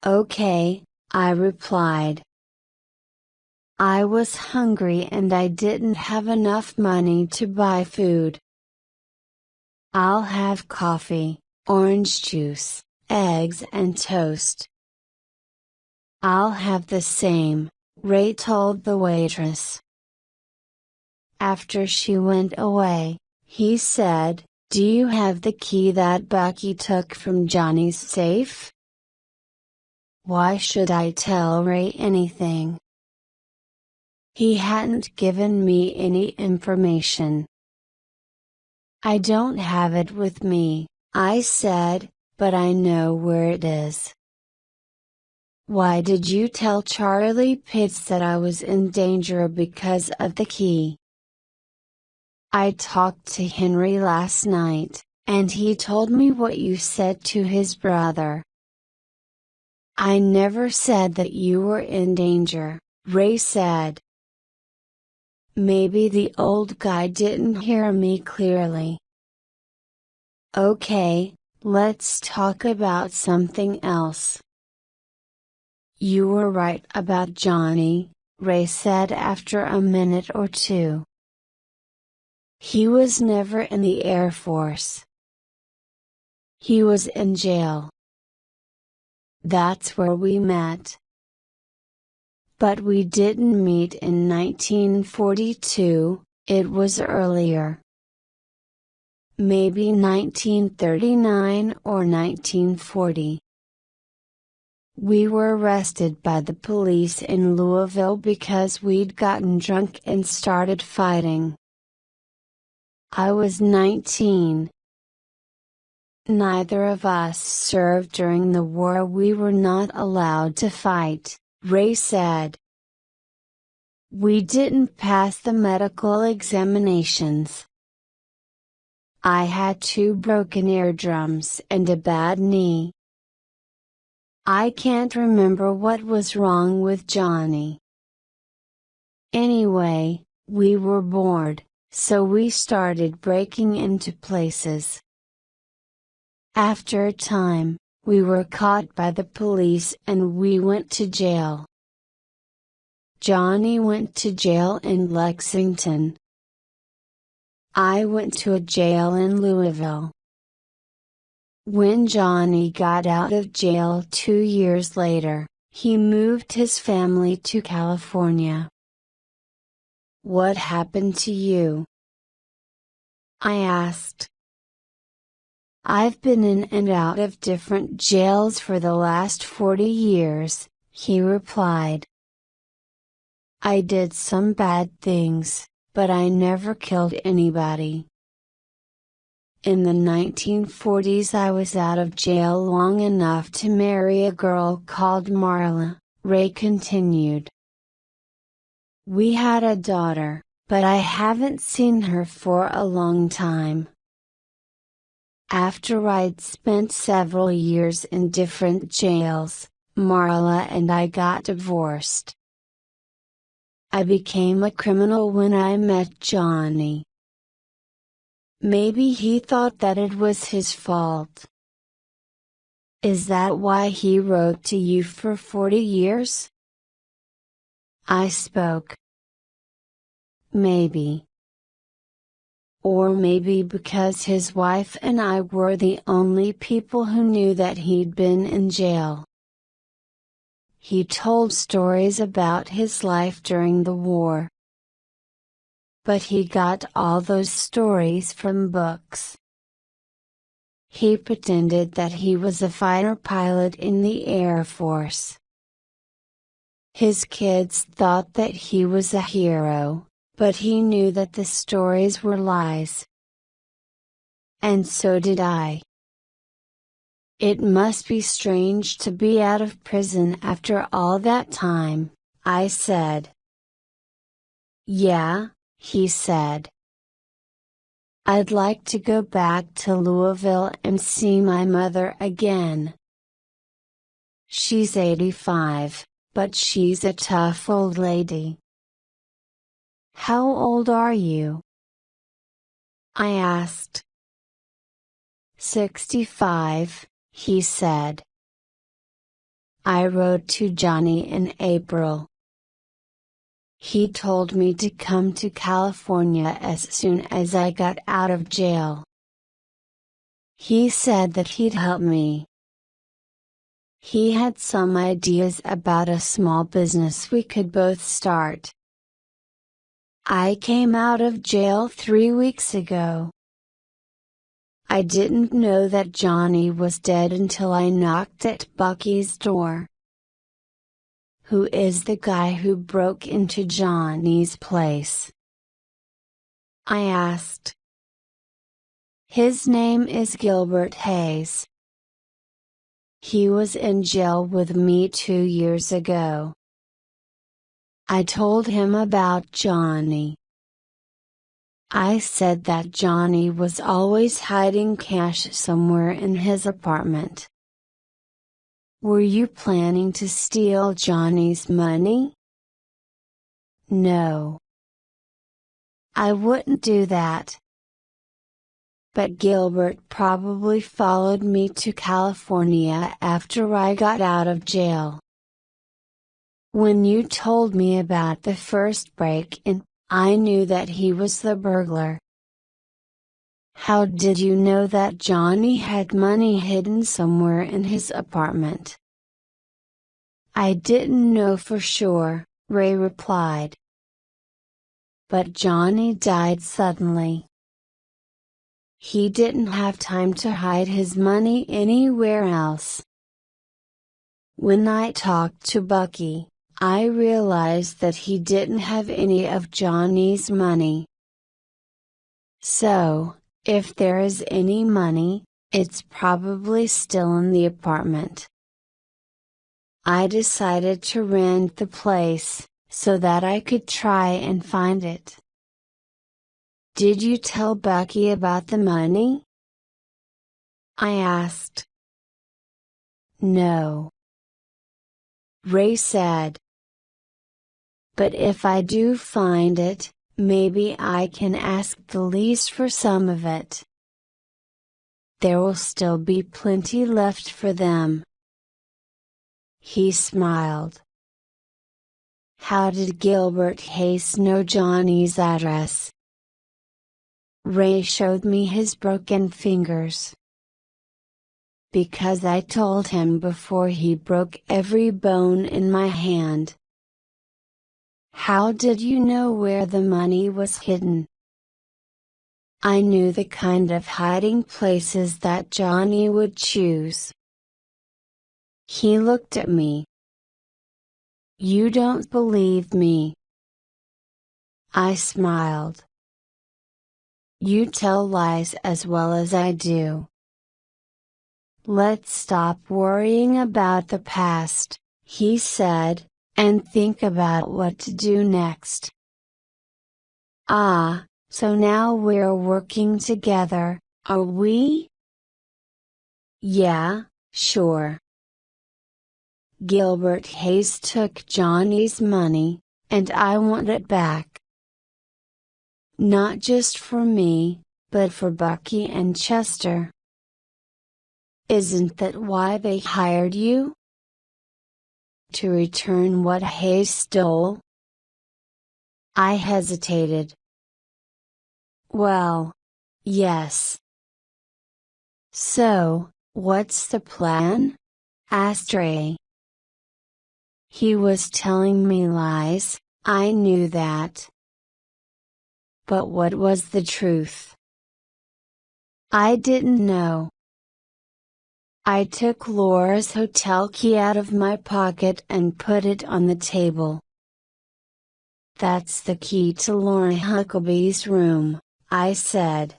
Okay, I replied. I was hungry and I didn't have enough money to buy food. I'll have coffee, orange juice, eggs and toast. I'll have the same, Ray told the waitress. After she went away, he said, Do you have the key that Bucky took from Johnny's safe? Why should I tell Ray anything? He hadn't given me any information. I don't have it with me, I said, but I know where it is. Why did you tell Charlie Pitts that I was in danger because of the key? I talked to Henry last night, and he told me what you said to his brother. I never said that you were in danger, Ray said. Maybe the old guy didn't hear me clearly. Okay, let's talk about something else. You were right about Johnny, Ray said after a minute or two. He was never in the Air Force. He was in jail. That's where we met. But we didn't meet in 1942, it was earlier. Maybe 1939 or 1940. We were arrested by the police in Louisville because we'd gotten drunk and started fighting. I was 19. Neither of us served during the war. We were not allowed to fight, Ray said. We didn't pass the medical examinations. I had 2 broken eardrums and a bad knee. I can't remember what was wrong with Johnny. Anyway, we were bored, so we started breaking into places. After a time, we were caught by the police and we went to jail. Johnny went to jail in Lexington. I went to a jail in Louisville. When Johnny got out of jail 2 years later, he moved his family to California. What happened to you? I asked. I've been in and out of different jails for the last 40 years, he replied. I did some bad things, but I never killed anybody. In the 1940s I was out of jail long enough to marry a girl called Marla, Ray continued. We had a daughter, but I haven't seen her for a long time. After I'd spent several years in different jails, Marla and I got divorced. I became a criminal when I met Johnny. Maybe he thought that it was his fault. Is that why he wrote to you for 40 years? I spoke. Maybe. Or maybe because his wife and I were the only people who knew that he'd been in jail. He told stories about his life during the war. But he got all those stories from books. He pretended that he was a fighter pilot in the Air Force. His kids thought that he was a hero, but he knew that the stories were lies. And so did I. It must be strange to be out of prison after all that time, I said. Yeah, he said. I'd like to go back to Louisville and see my mother again. She's 85, but she's a tough old lady. How old are you? I asked. 65, he said. I wrote to Johnny in April. He told me to come to California as soon as I got out of jail. He said that he'd help me. He had some ideas about a small business we could both start. I came out of jail 3 weeks ago. I didn't know that Johnny was dead until I knocked at Bucky's door. Who is the guy who broke into Johnny's place? I asked. His name is Gilbert Hayes. He was in jail with me 2 years ago. I told him about Johnny. I said that Johnny was always hiding cash somewhere in his apartment. Were you planning to steal Johnny's money? No. I wouldn't do that. But Gilbert probably followed me to California after I got out of jail. When you told me about the first break-in, I knew that he was the burglar. How did you know that Johnny had money hidden somewhere in his apartment? I didn't know for sure, Ray replied. But Johnny died suddenly. He didn't have time to hide his money anywhere else. When I talked to Bucky, I realized that he didn't have any of Johnny's money. So, if there is any money, it's probably still in the apartment. I decided to rent the place, so that I could try and find it. Did you tell Bucky about the money? I asked. No. Ray said. But if I do find it, maybe I can ask the lease for some of it. There will still be plenty left for them. He smiled. How did Gilbert Hayes know Johnny's address? Ray showed me his broken fingers. Because I told him before he broke every bone in my hand. How did you know where the money was hidden? I knew the kind of hiding places that Johnny would choose. He looked at me. You don't believe me. I smiled. You tell lies as well as I do. Let's stop worrying about the past, he said, and think about what to do next. Ah, so now we're working together, are we? Yeah, sure. Gilbert Hayes took Johnny's money, and I want it back. Not just for me, but for Bucky and Chester. Isn't that why they hired you? To return what Hayes stole? I hesitated. Well, yes. So, what's the plan? Asked Ray. He was telling me lies, I knew that. But what was the truth? I didn't know. I took Laura's hotel key out of my pocket and put it on the table. That's the key to Laura Huckabee's room, I said.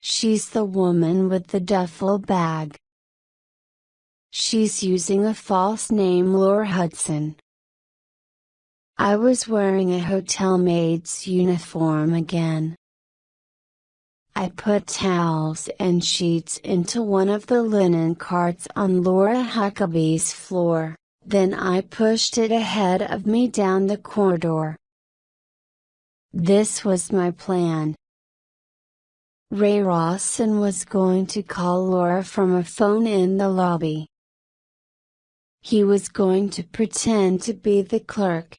She's the woman with the duffel bag. She's using a false name, Laura Hudson. I was wearing a hotel maid's uniform again. I put towels and sheets into one of the linen carts on Laura Huckabee's floor, then I pushed it ahead of me down the corridor. This was my plan. Ray Rossen was going to call Laura from a phone in the lobby. He was going to pretend to be the clerk.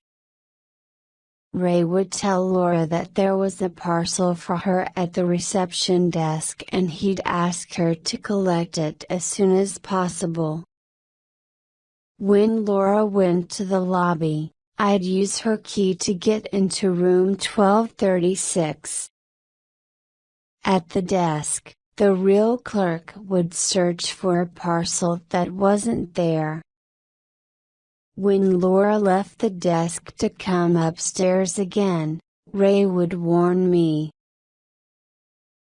Ray would tell Laura that there was a parcel for her at the reception desk and he'd ask her to collect it as soon as possible. When Laura went to the lobby, I'd use her key to get into room 1236. At the desk, the real clerk would search for a parcel that wasn't there. When Laura left the desk to come upstairs again, Ray would warn me.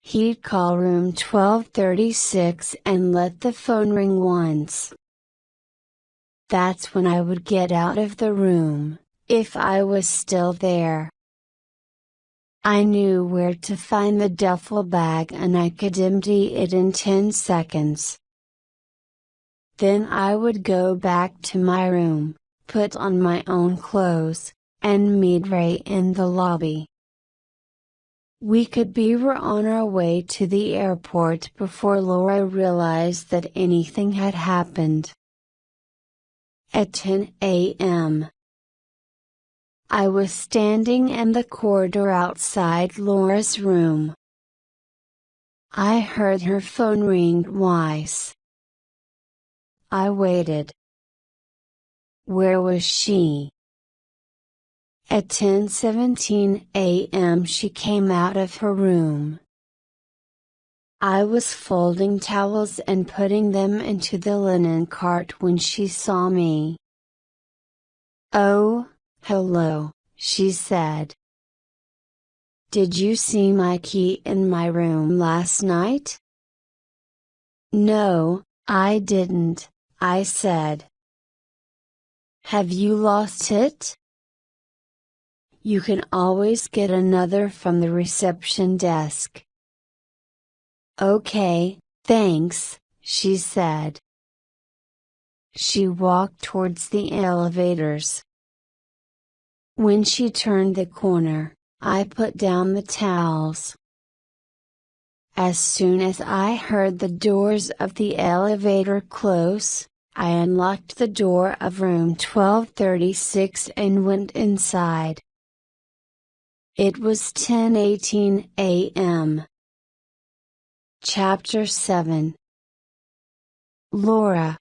He'd call room 1236 and let the phone ring once. That's when I would get out of the room, if I was still there. I knew where to find the duffel bag and I could empty it in 10 seconds. Then I would go back to my room, put on my own clothes, and meet Ray in the lobby. We could be on our way to the airport before Laura realized that anything had happened. At 10 a.m. I was standing in the corridor outside Laura's room. I heard her phone ring twice. I waited. Where was she? At 10:17 a.m. she came out of her room. I was folding towels and putting them into the linen cart when she saw me. Oh, hello, she said. Did you see my key in my room last night? No, I didn't, I said. Have you lost it? You can always get another from the reception desk. Okay, thanks, she said. She walked towards the elevators. When she turned the corner, I put down the towels. As soon as I heard the doors of the elevator close, I unlocked the door of room 1236 and went inside. It was 10:18 a.m. Chapter 7. Laura.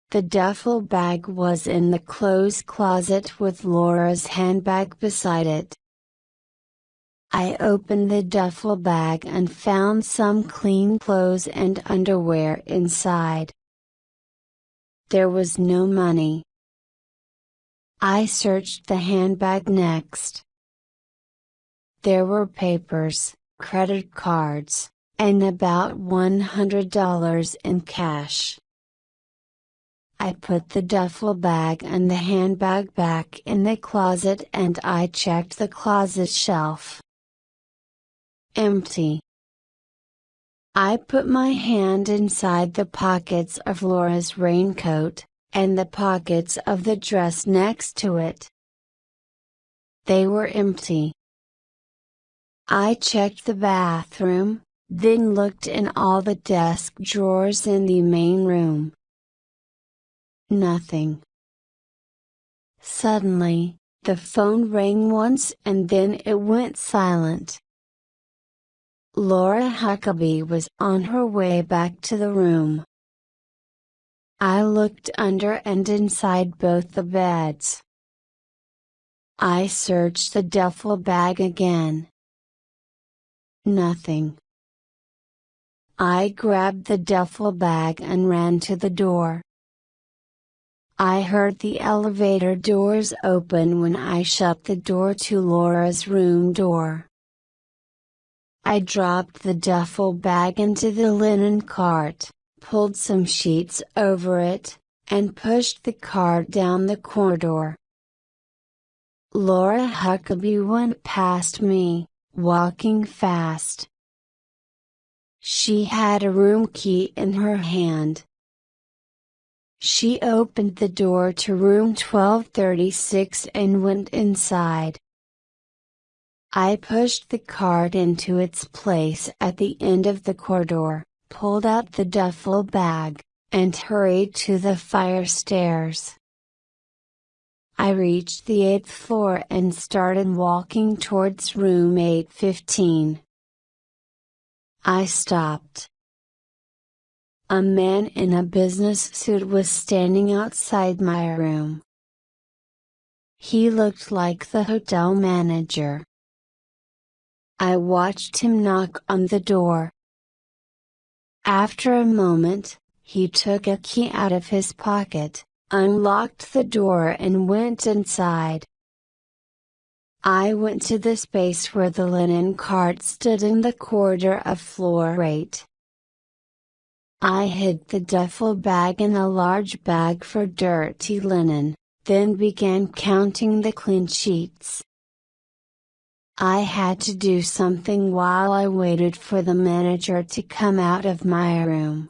The duffel bag was in the clothes closet with Laura's handbag beside it. I opened the duffel bag and found some clean clothes and underwear inside. There was no money, I searched the handbag next. There were papers, credit cards, and about $100 in cash. I put the duffel bag and the handbag back in the closet and I checked the closet shelf. Empty. I put my hand inside the pockets of Laura's raincoat, and the pockets of the dress next to it. They were empty. I checked the bathroom, then looked in all the desk drawers in the main room. Nothing. Suddenly, the phone rang once and then it went silent. Laura Huckabee was on her way back to the room. I looked under and inside both the beds. I searched the duffel bag again. Nothing. I grabbed the duffel bag and ran to the door. I heard the elevator doors open when I shut the door to Laura's room door. I dropped the duffel bag into the linen cart, pulled some sheets over it, and pushed the cart down the corridor. Laura Huckabee went past me, walking fast. She had a room key in her hand. She opened the door to room 1236 and went inside. I pushed the cart into its place at the end of the corridor, pulled out the duffel bag, and hurried to the fire stairs. I reached the 8th floor and started walking towards room 815. I stopped. A man in a business suit was standing outside my room. He looked like the hotel manager. I watched him knock on the door. After a moment, he took a key out of his pocket, unlocked the door and went inside. I went to the space where the linen cart stood in the corridor of floor 8. I hid the duffel bag in a large bag for dirty linen, then began counting the clean sheets. I had to do something while I waited for the manager to come out of my room.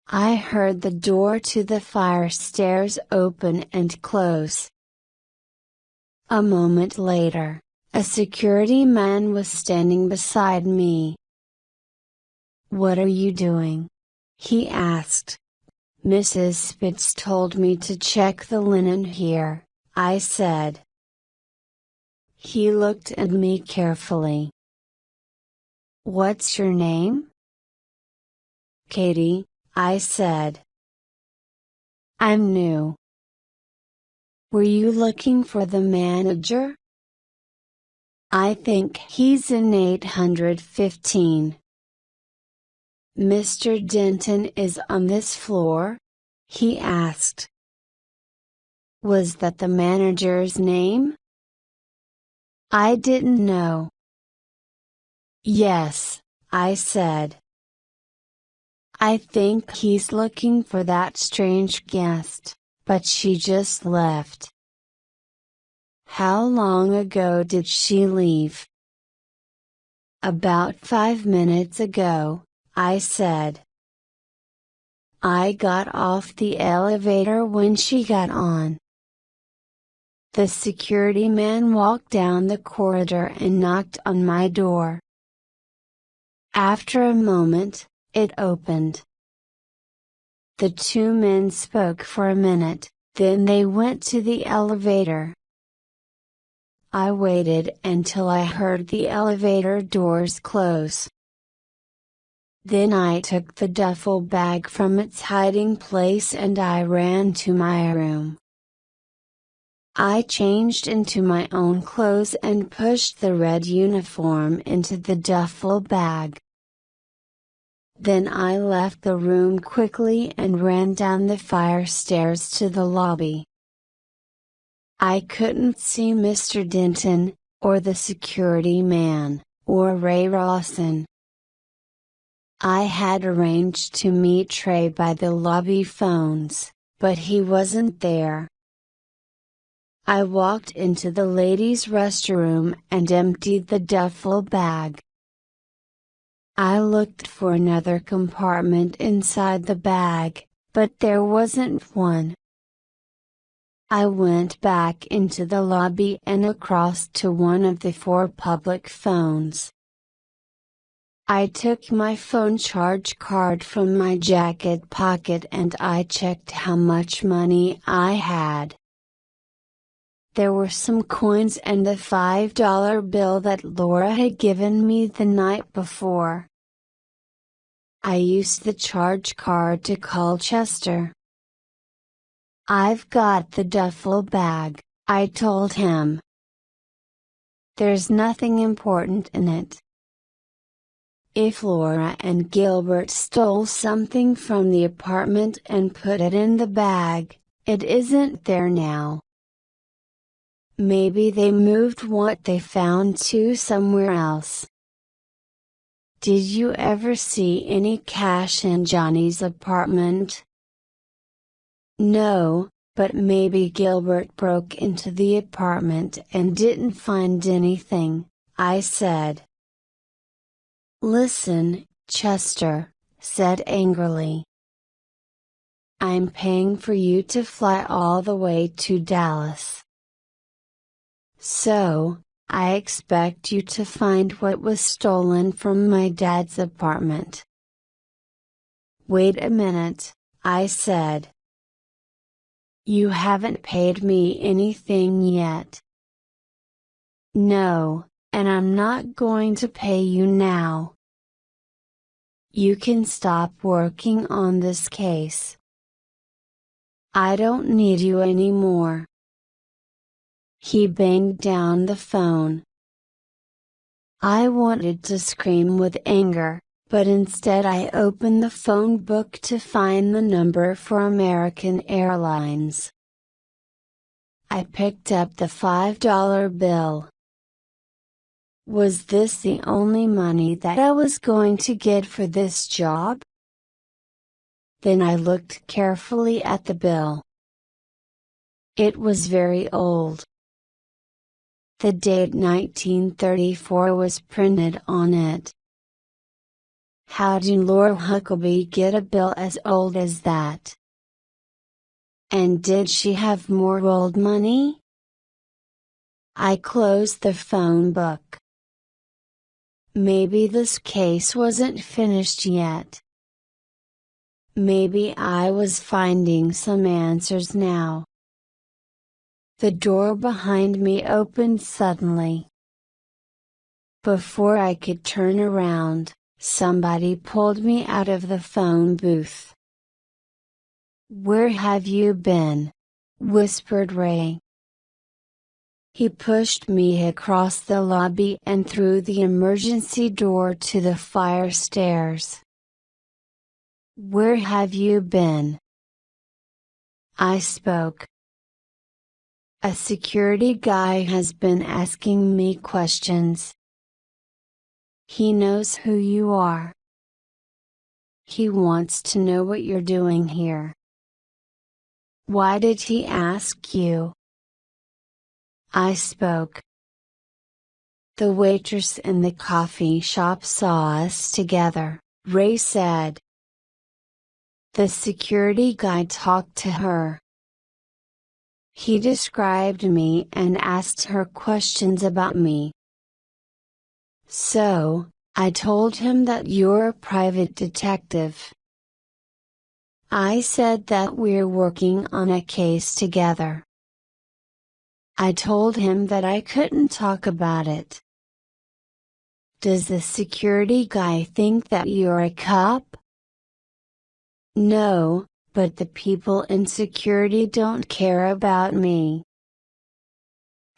I heard the door to the fire stairs open and close. A moment later, a security man was standing beside me. "What are you doing?" he asked. "Mrs. Spitz told me to check the linen here," I said. He looked at me carefully. "What's your name?" "Katie," I said. "I'm new." "Were you looking for the manager?" "I think he's in 815. "Mr. Denton is on this floor?" he asked. Was that the manager's name? I didn't know. "Yes," I said. "I think he's looking for that strange guest, but she just left." "How long ago did she leave?" "About 5 minutes ago," I said. "I got off the elevator when she got on." The security man walked down the corridor and knocked on my door. After a moment, it opened. The two men spoke for a minute, then they went to the elevator. I waited until I heard the elevator doors close. Then I took the duffel bag from its hiding place and I ran to my room. I changed into my own clothes and pushed the red uniform into the duffel bag. Then I left the room quickly and ran down the fire stairs to the lobby. I couldn't see Mr. Denton, or the security man, or Ray Rossen. I had arranged to meet Trey by the lobby phones, but he wasn't there. I walked into the ladies' restroom and emptied the duffel bag. I looked for another compartment inside the bag, but there wasn't one. I went back into the lobby and across to one of the 4 public phones. I took my phone charge card from my jacket pocket and I checked how much money I had. There were some coins and the $5 bill that Laura had given me the night before. I used the charge card to call Chester. "I've got the duffel bag," I told him. "There's nothing important in it. If Laura and Gilbert stole something from the apartment and put it in the bag, it isn't there now. Maybe they moved what they found to somewhere else." "Did you ever see any cash in Johnny's apartment?" "No, but maybe Gilbert broke into the apartment and didn't find anything," I said. "Listen," Chester said angrily. "I'm paying for you to fly all the way to Dallas. So, I expect you to find what was stolen from my dad's apartment." "Wait a minute," I said. "You haven't paid me anything yet." "No, and I'm not going to pay you now. You can stop working on this case. I don't need you anymore." He banged down the phone. I wanted to scream with anger, but instead I opened the phone book to find the number for American Airlines. I picked up the $5 bill. Was this the only money that I was going to get for this job? Then I looked carefully at the bill. It was very old. The date 1934 was printed on it. How did Laura Huckabee get a bill as old as that? And did she have more old money? I closed the phone book. Maybe this case wasn't finished yet. Maybe I was finding some answers now. The door behind me opened suddenly. Before I could turn around, somebody pulled me out of the phone booth. "Where have you been?" whispered Ray. He pushed me across the lobby and through the emergency door to the fire stairs. "Where have you been?" I spoke. "A security guy has been asking me questions. He knows who you are. He wants to know what you're doing here." "Why did he ask you?" I spoke. "The waitress in the coffee shop saw us together," Ray said. "The security guy talked to her. He described me and asked her questions about me. So, I told him that you're a private detective. I said that we're working on a case together. I told him that I couldn't talk about it." "Does the security guy think that you're a cop?" "No, but the people in security don't care about me.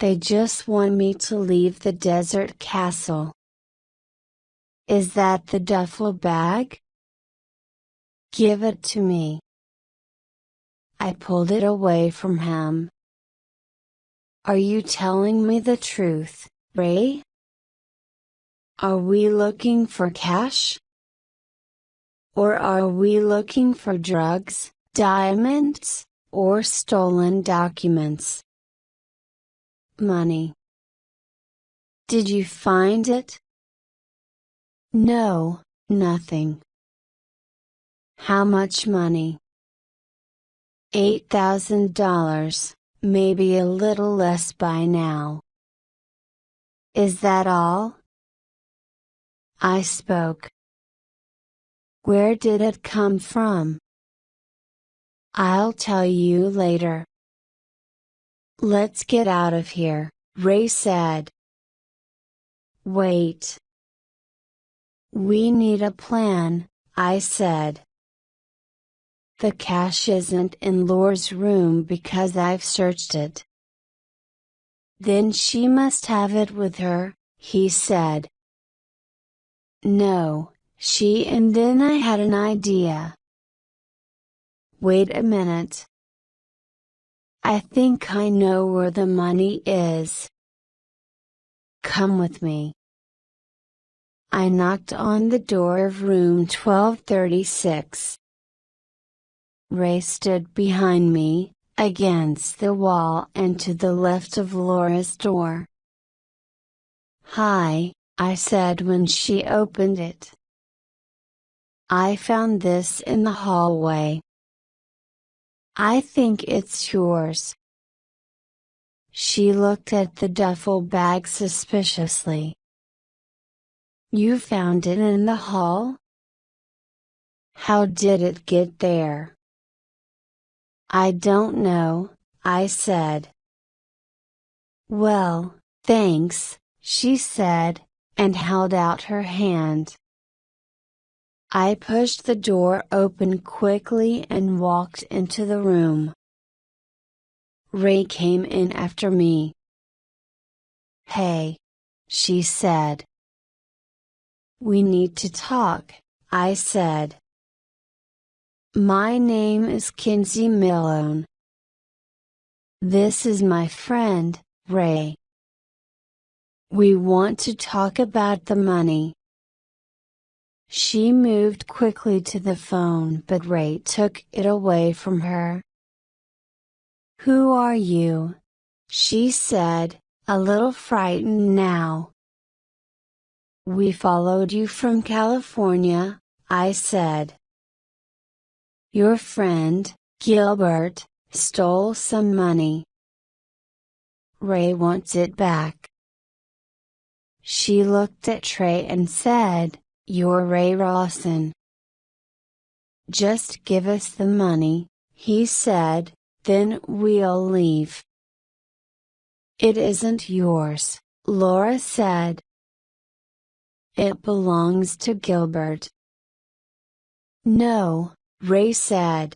They just want me to leave the desert castle." "Is that the duffel bag?" "Give it to me." I pulled it away from him. Are you telling me the truth, Ray? Are we looking for cash? Or are we looking for drugs, diamonds, or stolen documents? Money. Did you find it? No, nothing. How much money? $8,000, maybe a little less by now. Is that all? I spoke. Where did it come from? I'll tell you later. Let's get out of here, Ray said. Wait. We need a plan, I said. The cash isn't in Laura's room because I've searched it. Then she must have it with her, he said. No, and then I had an idea. Wait a minute. I think I know where the money is. Come with me. I knocked on the door of room 1236. Ray stood behind me, against the wall and to the left of Laura's door. Hi, I said when she opened it. I found this in the hallway. I think it's yours. She looked at the duffel bag suspiciously. You found it in the hall? How did it get there? I don't know, I said. Well, thanks, she said, and held out her hand. I pushed the door open quickly and walked into the room. Ray came in after me. Hey, she said. We need to talk, I said. My name is Kinsey Milone. This is my friend, Ray. We want to talk about the money. She moved quickly to the phone but Ray took it away from her. Who are you? She said, a little frightened now. We followed you from California, I said. Your friend, Gilbert, stole some money. Ray wants it back. She looked at Trey and said, You're Ray Rossen. Just give us the money, he said, then we'll leave. It isn't yours, Laura said. It belongs to Gilbert. No, Ray said.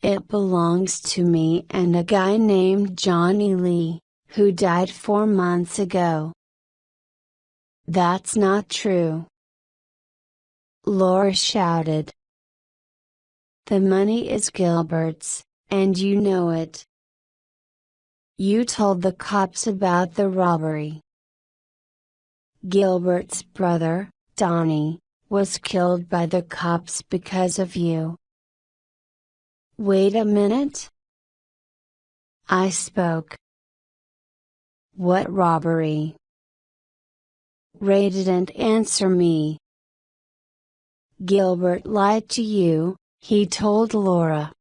It belongs to me and a guy named Johnny Lee, who died 4 months ago. That's not true. Laura shouted. The money is Gilbert's, and you know it. You told the cops about the robbery. Gilbert's brother, Donnie, was killed by the cops because of you. Wait a minute. I spoke. What robbery? Ray didn't answer me. Gilbert lied to you, he told Laura.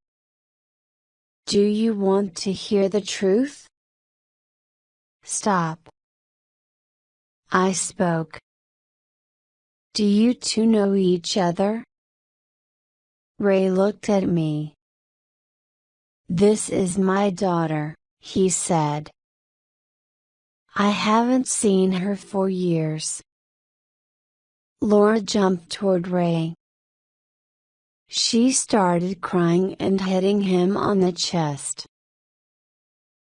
Do you want to hear the truth? Stop. I spoke. Do you two know each other? Ray looked at me. This is my daughter, he said. I haven't seen her for years. Laura jumped toward Ray. She started crying and hitting him on the chest.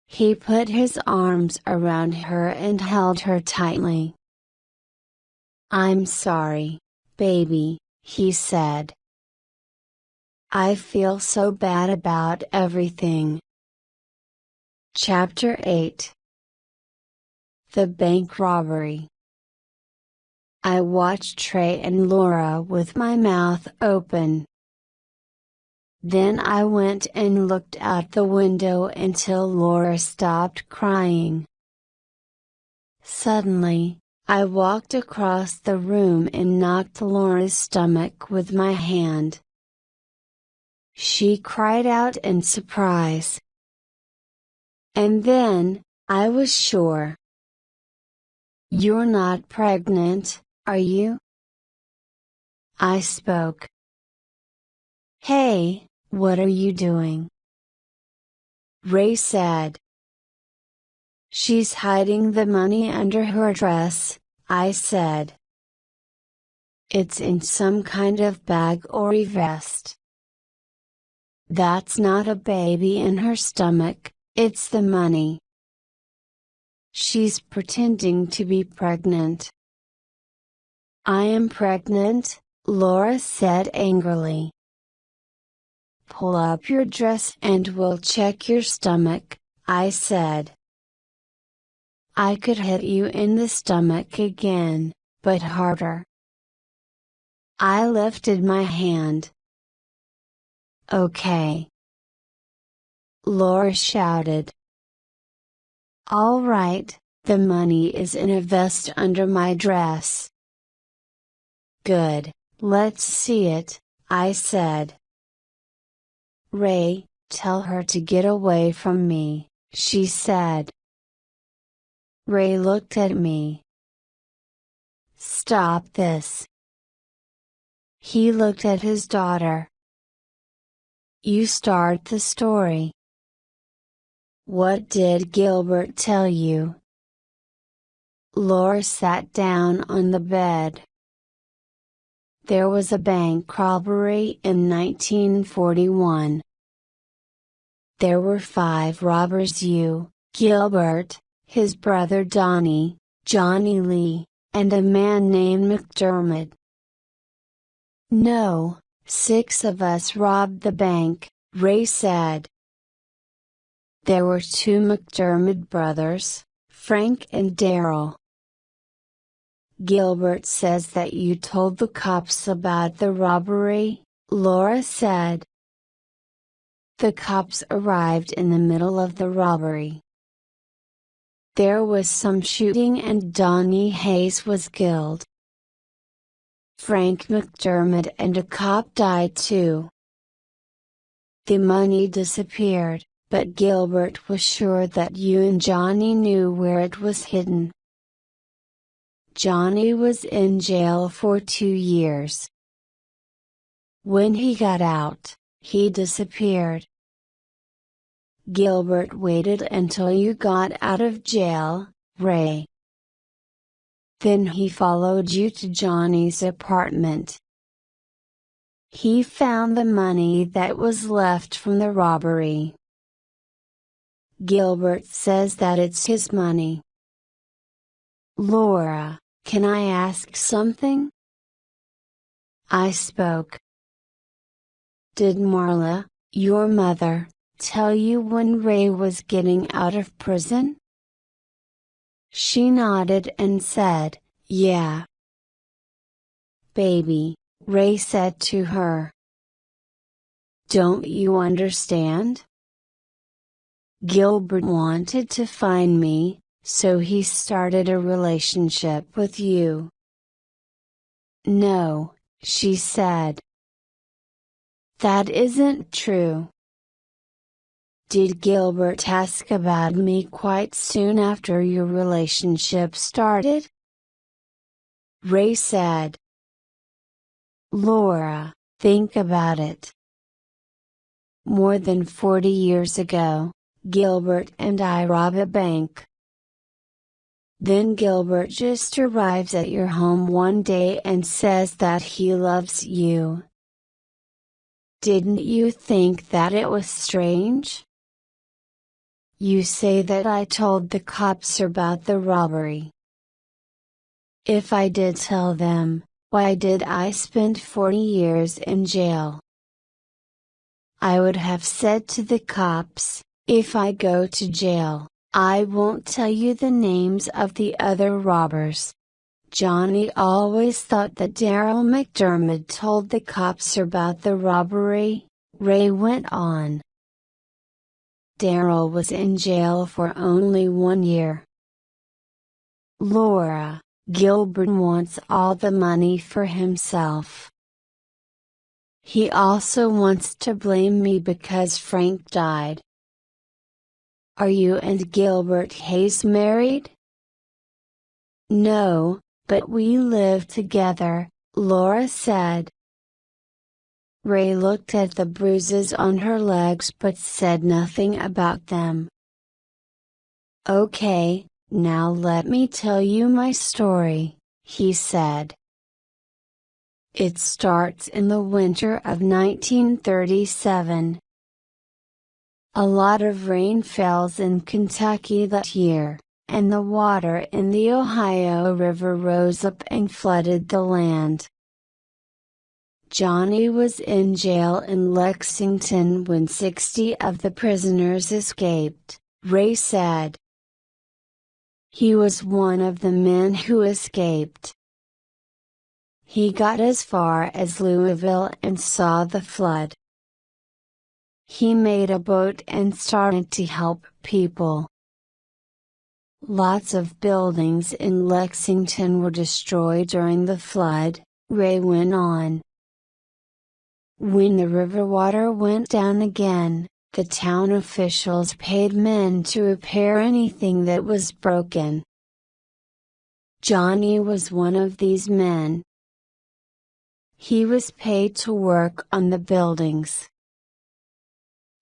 He put his arms around her and held her tightly. I'm sorry, baby, he said. I feel so bad about everything. Chapter 8. The Bank Robbery. I watched Trey and Laura with my mouth open. Then I went and looked out the window until Laura stopped crying. Suddenly, I walked across the room and knocked Laura's stomach with my hand. She cried out in surprise. And then, I was sure. "You're not pregnant, are you?" I spoke. "Hey, what are you doing?" Ray said. "She's hiding the money under her dress," I said. "It's in some kind of bag or a vest." "That's not a baby in her stomach, it's the money." "She's pretending to be pregnant." "I am pregnant," Laura said angrily. "Pull up your dress and we'll check your stomach," I said. I could hit you in the stomach again, but harder. I lifted my hand. "Okay," Laura shouted. "All right, the money is in a vest under my dress." "Good, let's see it," I said. "Ray, tell her to get away from me," she said. Ray looked at me. "Stop this." He looked at his daughter. "You start the story." "What did Gilbert tell you?" Laura sat down on the bed. "There was a bank robbery in 1941. There were 5 robbers: you, Gilbert, his brother Donnie, Johnny Lee, and a man named McDermott." "No, 6 of us robbed the bank," Ray said. "There were 2 McDermott brothers, Frank and Daryl." "Gilbert says that you told the cops about the robbery," Laura said. "The cops arrived in the middle of the robbery. There was some shooting and Donnie Hayes was killed. Frank McDermott and a cop died too. The money disappeared, but Gilbert was sure that you and Johnny knew where it was hidden. Johnny was in jail for 2 years. When he got out, he disappeared. Gilbert waited until you got out of jail, Ray. Then he followed you to Johnny's apartment. He found the money that was left from the robbery. Gilbert says that it's his money." "Laura, can I ask something?" I spoke. "Did Marla, your mother, tell you when Ray was getting out of prison?" She nodded and said, "Yeah." "Baby," Ray said to her. "Don't you understand? Gilbert wanted to find me, so he started a relationship with you." "No," she said. "That isn't true." "Did Gilbert ask about me quite soon after your relationship started?" Ray said. "Laura, think about it. More than 40 years ago, Gilbert and I rob a bank. Then Gilbert just arrives at your home one day and says that he loves you. Didn't you think that it was strange? You say that I told the cops about the robbery. If I did tell them, why did I spend 40 years in jail? I would have said to the cops, If I go to jail, I won't tell you the names of the other robbers. Johnny always thought that Daryl McDermott told the cops about the robbery, Ray went on. Daryl was in jail for only 1 year. Laura, Gilbert wants all the money for himself. He also wants to blame me because Frank died. Are you and Gilbert Hayes married? No, but we live together, Laura said. Ray looked at the bruises on her legs but said nothing about them. Okay, now let me tell you my story, he said. It starts in the winter of 1937. A lot of rain falls in Kentucky that year, and the water in the Ohio River rose up and flooded the land. Johnny was in jail in Lexington when 60 of the prisoners escaped, Ray said. He was one of the men who escaped. He got as far as Louisville and saw the flood. He made a boat and started to help people. Lots of buildings in Lexington were destroyed during the flood, Ray went on. When the river water went down again, the town officials paid men to repair anything that was broken. Johnny was one of these men. He was paid to work on the buildings.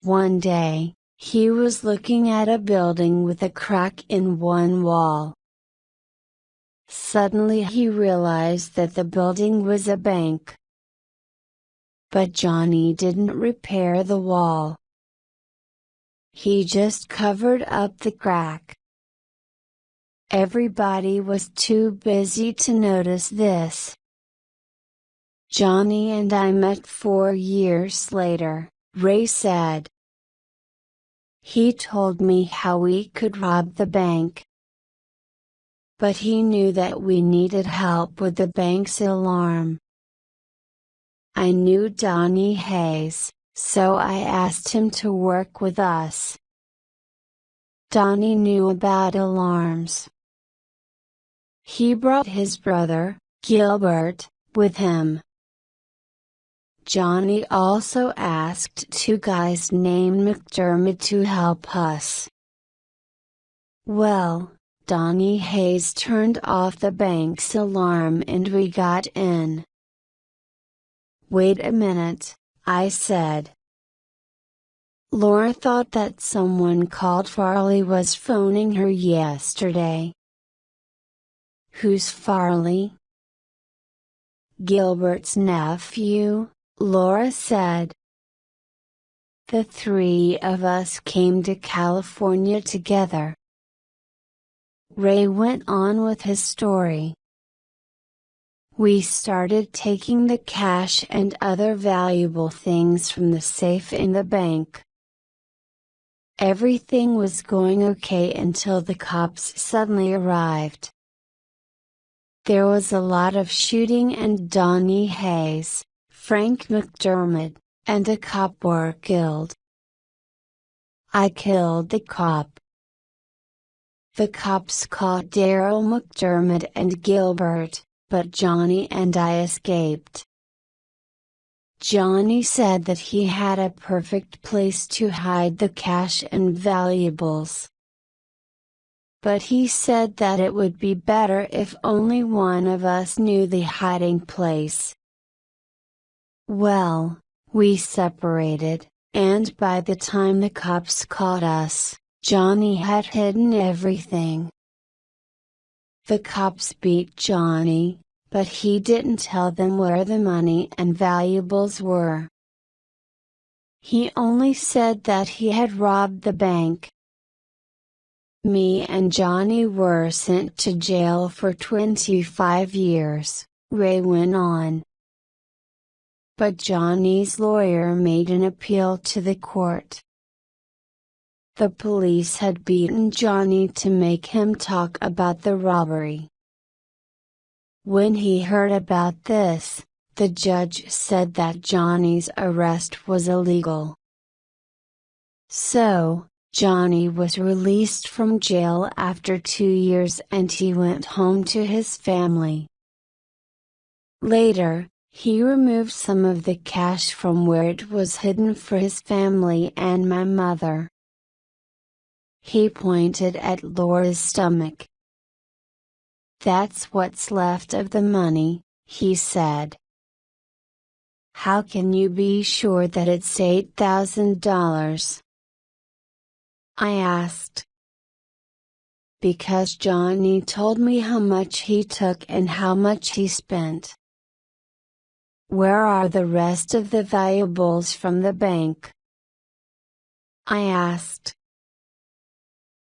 One day, he was looking at a building with a crack in one wall. Suddenly he realized that the building was a bank. But Johnny didn't repair the wall. He just covered up the crack. Everybody was too busy to notice this. Johnny and I met 4 years later, Ray said. He told me how we could rob the bank. But he knew that we needed help with the bank's alarm. I knew Donnie Hayes, so I asked him to work with us. Donnie knew about alarms. He brought his brother, Gilbert, with him. Johnny also asked 2 guys named McDermott to help us. Well, Donnie Hayes turned off the bank's alarm and we got in. Wait a minute, I said. Laura thought that someone called Farley was phoning her yesterday. Who's Farley? Gilbert's nephew, Laura said. The 3 of us came to California together. Ray went on with his story. We started taking the cash and other valuable things from the safe in the bank. Everything was going okay until the cops suddenly arrived. There was a lot of shooting and Donnie Hayes, Frank McDermott, and a cop were killed. I killed the cop. The cops caught Daryl McDermott and Gilbert, but Johnny and I escaped. Johnny said that he had a perfect place to hide the cash and valuables. But he said that it would be better if only one of us knew the hiding place. Well, we separated, and by the time the cops caught us, Johnny had hidden everything. The cops beat Johnny, but he didn't tell them where the money and valuables were. He only said that he had robbed the bank. Me and Johnny were sent to jail for 25 years, Ray went on. But Johnny's lawyer made an appeal to the court. The police had beaten Johnny to make him talk about the robbery. When he heard about this, the judge said that Johnny's arrest was illegal. So, Johnny was released from jail after 2 years and he went home to his family. Later, he removed some of the cash from where it was hidden for his family and my mother. He pointed at Laura's stomach. "That's what's left of the money," he said. "How can you be sure that it's $8,000? I asked. "Because Johnny told me how much he took and how much he spent." "Where are the rest of the valuables from the bank?" I asked.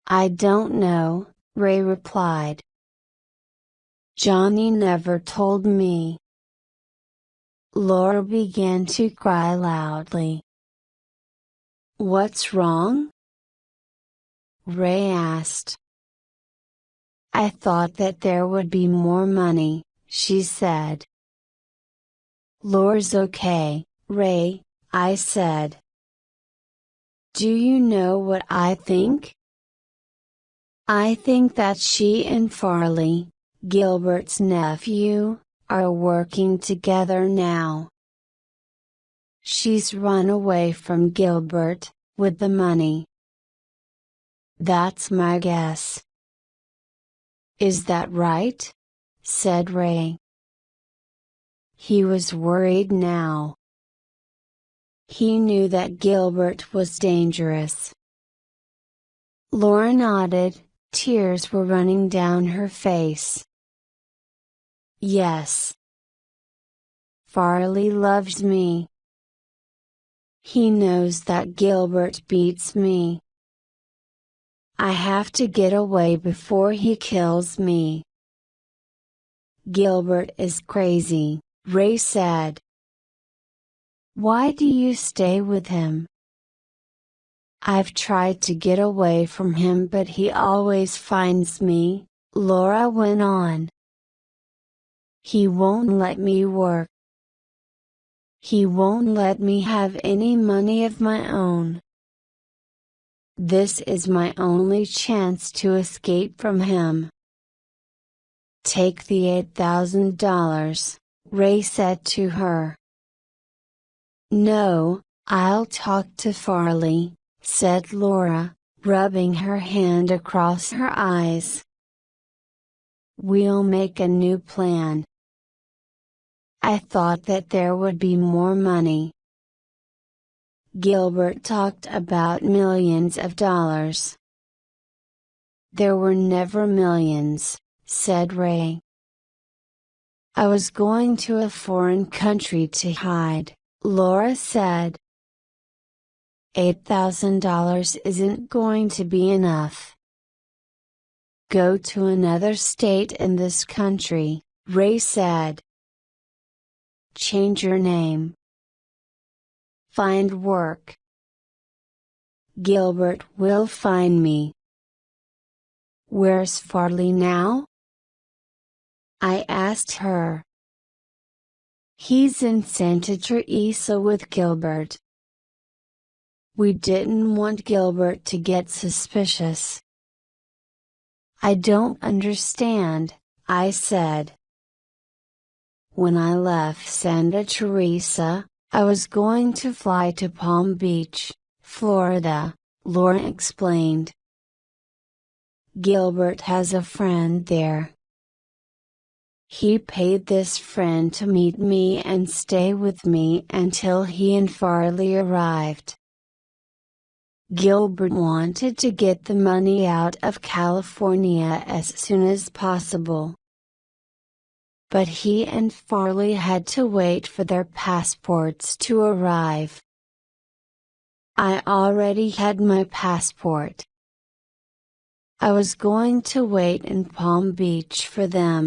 "I don't know," Ray replied. "Johnny never told me." Laura began to cry loudly. "What's wrong?" Ray asked. "I thought that there would be more money," she said. "Laura's okay, Ray," I said. "Do you know what I think? I think that she and Farley, Gilbert's nephew, are working together now. She's run away from Gilbert, with the money. That's my guess." "Is that right?" said Ray. He was worried now. He knew that Gilbert was dangerous. Laura nodded, tears were running down her face. "Yes. Farley loves me. He knows that Gilbert beats me. I have to get away before he kills me." "Gilbert is crazy," Ray said. "Why do you stay with him?" "I've tried to get away from him but he always finds me," Laura went on. "He won't let me work. He won't let me have any money of my own. This is my only chance to escape from him." "Take the $8,000, Ray said to her. "No, I'll talk to Farley," said Laura, rubbing her hand across her eyes. "We'll make a new plan. I thought that there would be more money. Gilbert talked about millions of dollars." "There were never millions," said Ray. "I was going to a foreign country to hide," Laura said. $8,000 isn't going to be enough. "Go to another state in this country," Ray said. "Change your name. Find work. Gilbert will find me." "Where's Farley now?" I asked her. "He's in Santa Teresa with Gilbert. We didn't want Gilbert to get suspicious." "I don't understand," I said. "When I left Santa Teresa, I was going to fly to Palm Beach, Florida," Laura explained. "Gilbert has a friend there. He paid this friend to meet me and stay with me until he and Farley arrived. Gilbert wanted to get the money out of California as soon as possible. But he and Farley had to wait for their passports to arrive. I already had my passport. I was going to wait in Palm Beach for them,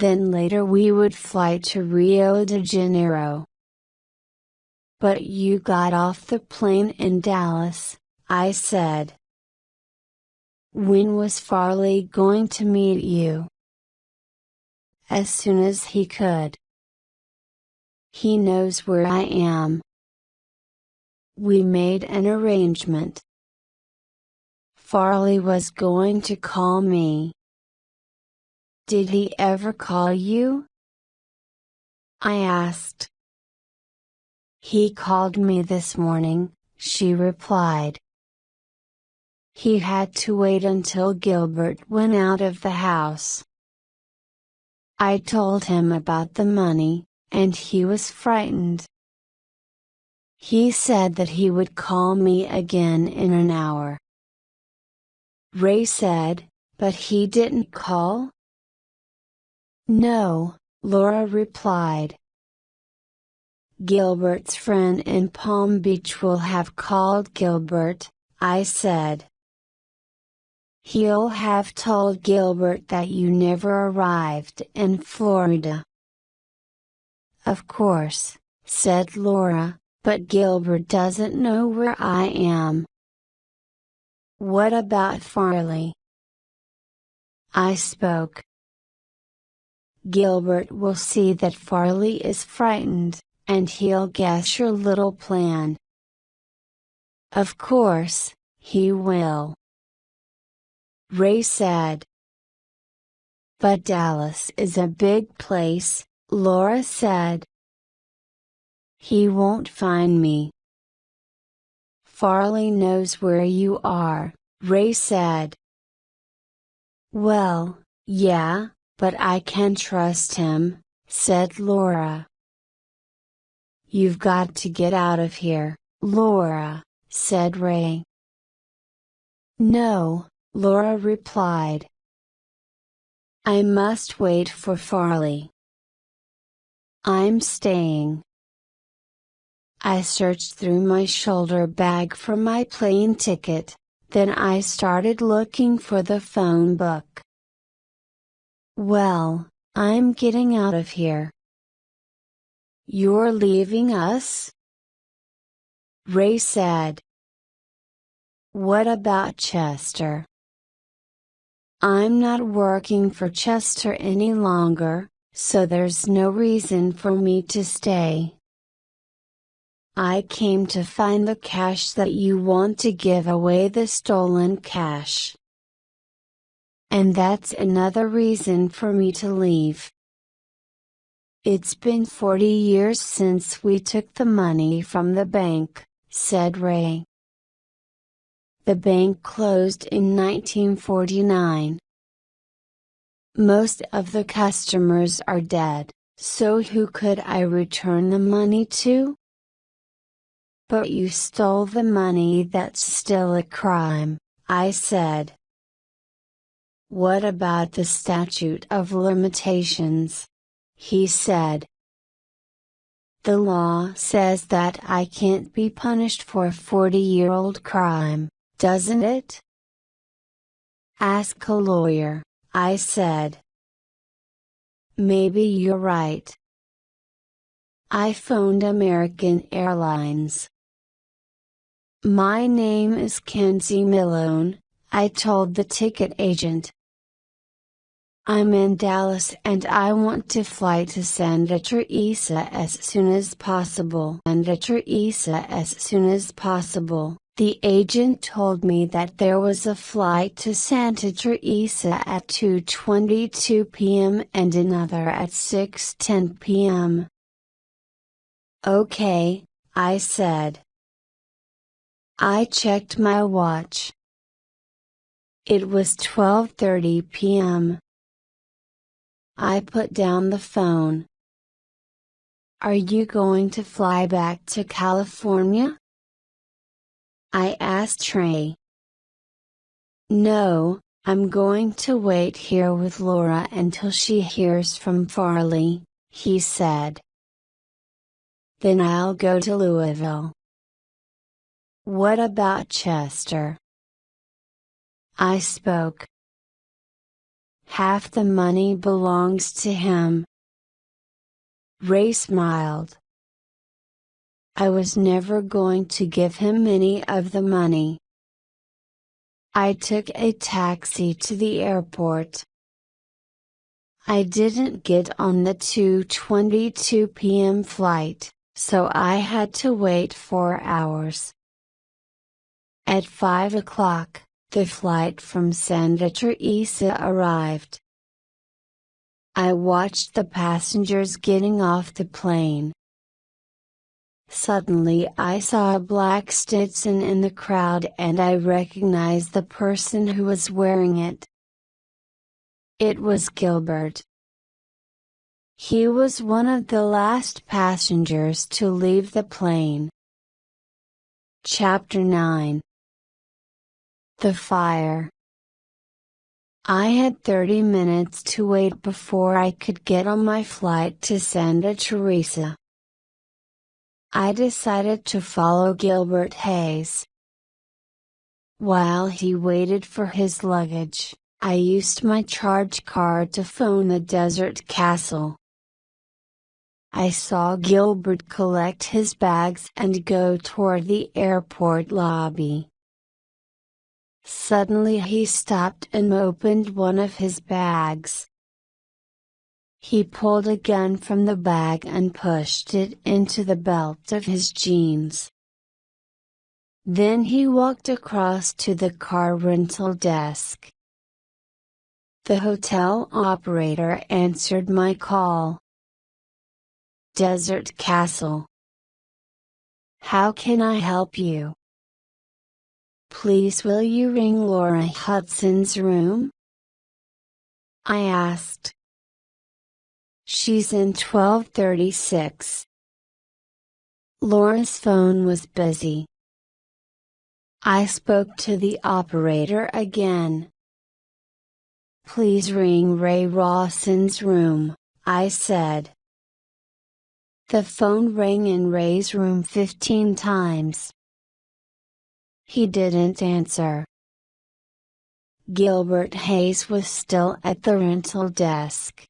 then later we would fly to Rio de Janeiro." "But you got off the plane in Dallas," I said. When was Farley going to meet you? As soon as he could. He knows where I am. We made an arrangement. Farley was going to call me. Did he ever call you? I asked. He called me this morning, she replied. He had to wait until Gilbert went out of the house. I told him about the money, and he was frightened. He said that he would call me again in an hour. Ray said, but he didn't call? No, Laura replied. Gilbert's friend in Palm Beach will have called Gilbert, I said. He'll have told Gilbert that you never arrived in Florida. Of course, said Laura, but Gilbert doesn't know where I am. What about Farley? I spoke. Gilbert will see that Farley is frightened, and he'll guess your little plan. Of course, he will. Ray said. But Dallas is a big place, Laura said. He won't find me. Farley knows where you are, Ray said. Well, yeah, but I can trust him, said Laura. You've got to get out of here, Laura, said Ray. No, Laura replied. I must wait for Farley. I'm staying. I searched through my shoulder bag for my plane ticket, then I started looking for the phone book. Well, I'm getting out of here. You're leaving us? Ray said. What about Chester? I'm not working for Chester any longer, so there's no reason for me to stay. I came to find the cash that you want to give away, the stolen cash. And that's another reason for me to leave. It's been 40 years since we took the money from the bank, said Ray. The bank closed in 1949. Most of the customers are dead, so who could I return the money to? But you stole the money, that's still a crime, I said. What about the statute of limitations? He said. The law says that I can't be punished for a 40-year-old crime, doesn't it? Ask a lawyer, I said. Maybe you're right. I phoned American Airlines. My name is Kenzie Milone, I told the ticket agent. I'm in Dallas and I want to fly to Santa Teresa as soon as possible. The agent told me that there was a flight to Santa Teresa at 2:22 p.m. and another at 6:10 p.m. Okay, I said. I checked my watch. It was 12:30 p.m. I put down the phone. Are you going to fly back to California? I asked Trey. No, I'm going to wait here with Laura until she hears from Farley, he said. Then I'll go to Louisville. What about Chester? I spoke. Half the money belongs to him. Ray smiled. I was never going to give him any of the money. I took a taxi to the airport. I didn't get on the 2:22 p.m. flight, so I had to wait 4 hours. At 5 o'clock, the flight from Santa Teresa arrived. I watched the passengers getting off the plane. Suddenly I saw a black Stetson in the crowd and I recognized the person who was wearing it. It was Gilbert. He was one of the last passengers to leave the plane. Chapter 9. The Fire. I had 30 minutes to wait before I could get on my flight to Santa Teresa. I decided to follow Gilbert Hayes. While he waited for his luggage, I used my charge card to phone the desert castle. I saw Gilbert collect his bags and go toward the airport lobby. Suddenly he stopped and opened one of his bags. He pulled a gun from the bag and pushed it into the belt of his jeans. Then he walked across to the car rental desk. The hotel operator answered my call. Desert Castle. How can I help you? Please will you ring Laura Hudson's room? I asked. She's in 1236. Laura's phone was busy. I spoke to the operator again. Please ring Ray Rossen's room, I said. The phone rang in Ray's room 15 times. He didn't answer. Gilbert Hayes was still at the rental desk.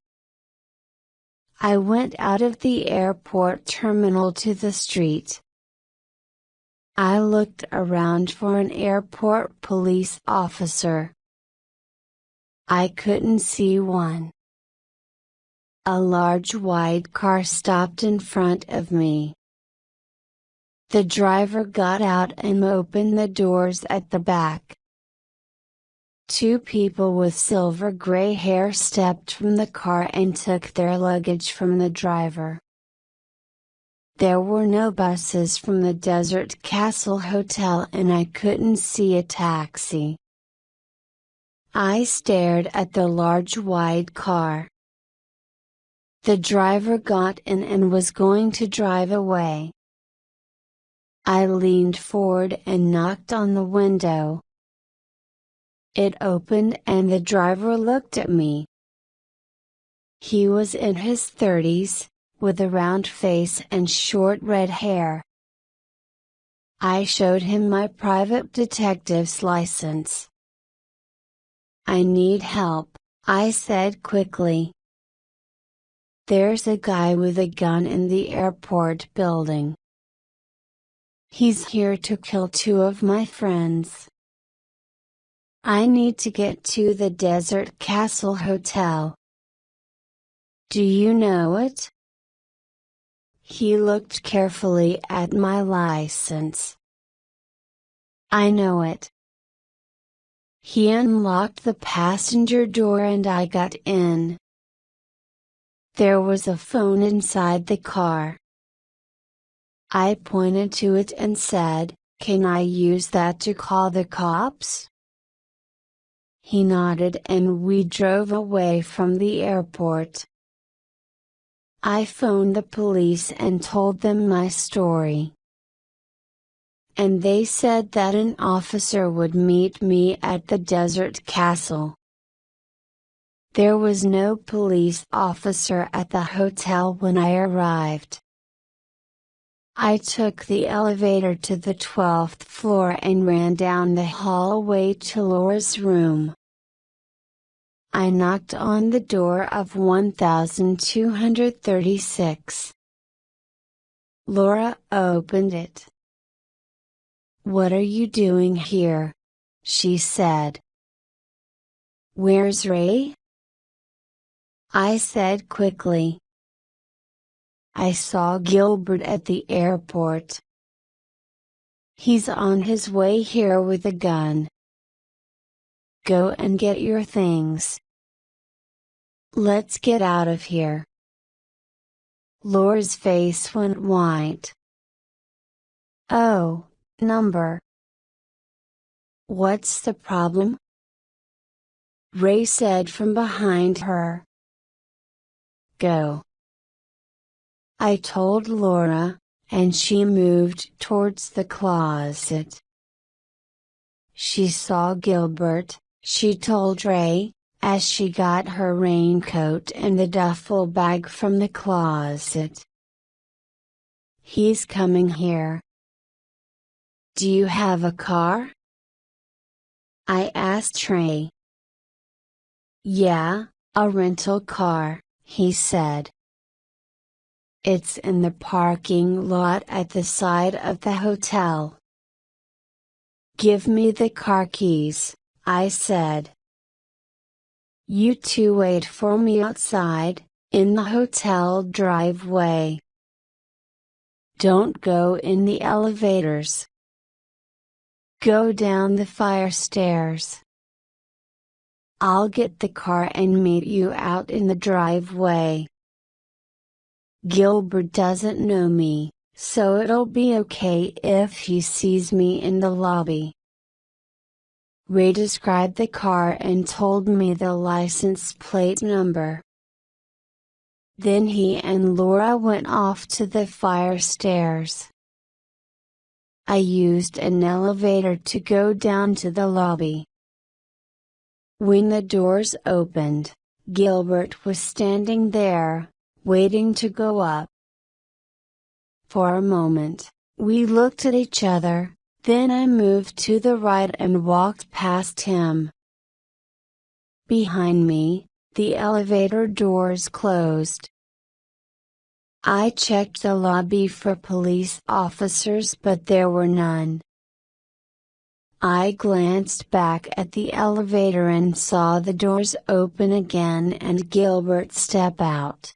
I went out of the airport terminal to the street. I looked around for an airport police officer. I couldn't see one. A large white car stopped in front of me. The driver got out and opened the doors at the back. Two people with silver gray hair stepped from the car and took their luggage from the driver. There were no buses from the Desert Castle Hotel and I couldn't see a taxi. I stared at the large white car. The driver got in and was going to drive away. I leaned forward and knocked on the window. It opened and the driver looked at me. He was in his 30s, with a round face and short red hair. I showed him my private detective's license. I need help, I said quickly. There's a guy with a gun in the airport building. He's here to kill 2 of my friends. I need to get to the Desert Castle Hotel. Do you know it? He looked carefully at my license. I know it. He unlocked the passenger door and I got in. There was a phone inside the car. I pointed to it and said, "Can I use that to call the cops?" He nodded and we drove away from the airport. I phoned the police and told them my story. And they said that an officer would meet me at the Desert Castle. There was no police officer at the hotel when I arrived. I took the elevator to the 12th floor and ran down the hallway to Laura's room. I knocked on the door of 1236. Laura opened it. "What are you doing here?" she said. "Where's Ray?" I said quickly. "I saw Gilbert at the airport. He's on his way here with a gun. Go and get your things. Let's get out of here." Laura's face went white. "Oh, number. What's the problem?" Ray said from behind her. "Go," I told Laura, and she moved towards the closet. She saw Gilbert, she told Ray, as she got her raincoat and the duffel bag from the closet. "He's coming here." "Do you have a car?" I asked Ray. "Yeah, a rental car," he said. "It's in the parking lot at the side of the hotel." "Give me the car keys," I said. "You two wait for me outside, in the hotel driveway. Don't go in the elevators. Go down the fire stairs. I'll get the car and meet you out in the driveway. Gilbert doesn't know me, so it'll be okay if he sees me in the lobby." Ray described the car and told me the license plate number. Then he and Laura went off to the fire stairs. I used an elevator to go down to the lobby. When the doors opened, Gilbert was standing there, waiting to go up. For a moment, we looked at each other, then I moved to the right and walked past him. Behind me, the elevator doors closed. I checked the lobby for police officers but there were none. I glanced back at the elevator and saw the doors open again and Gilbert step out.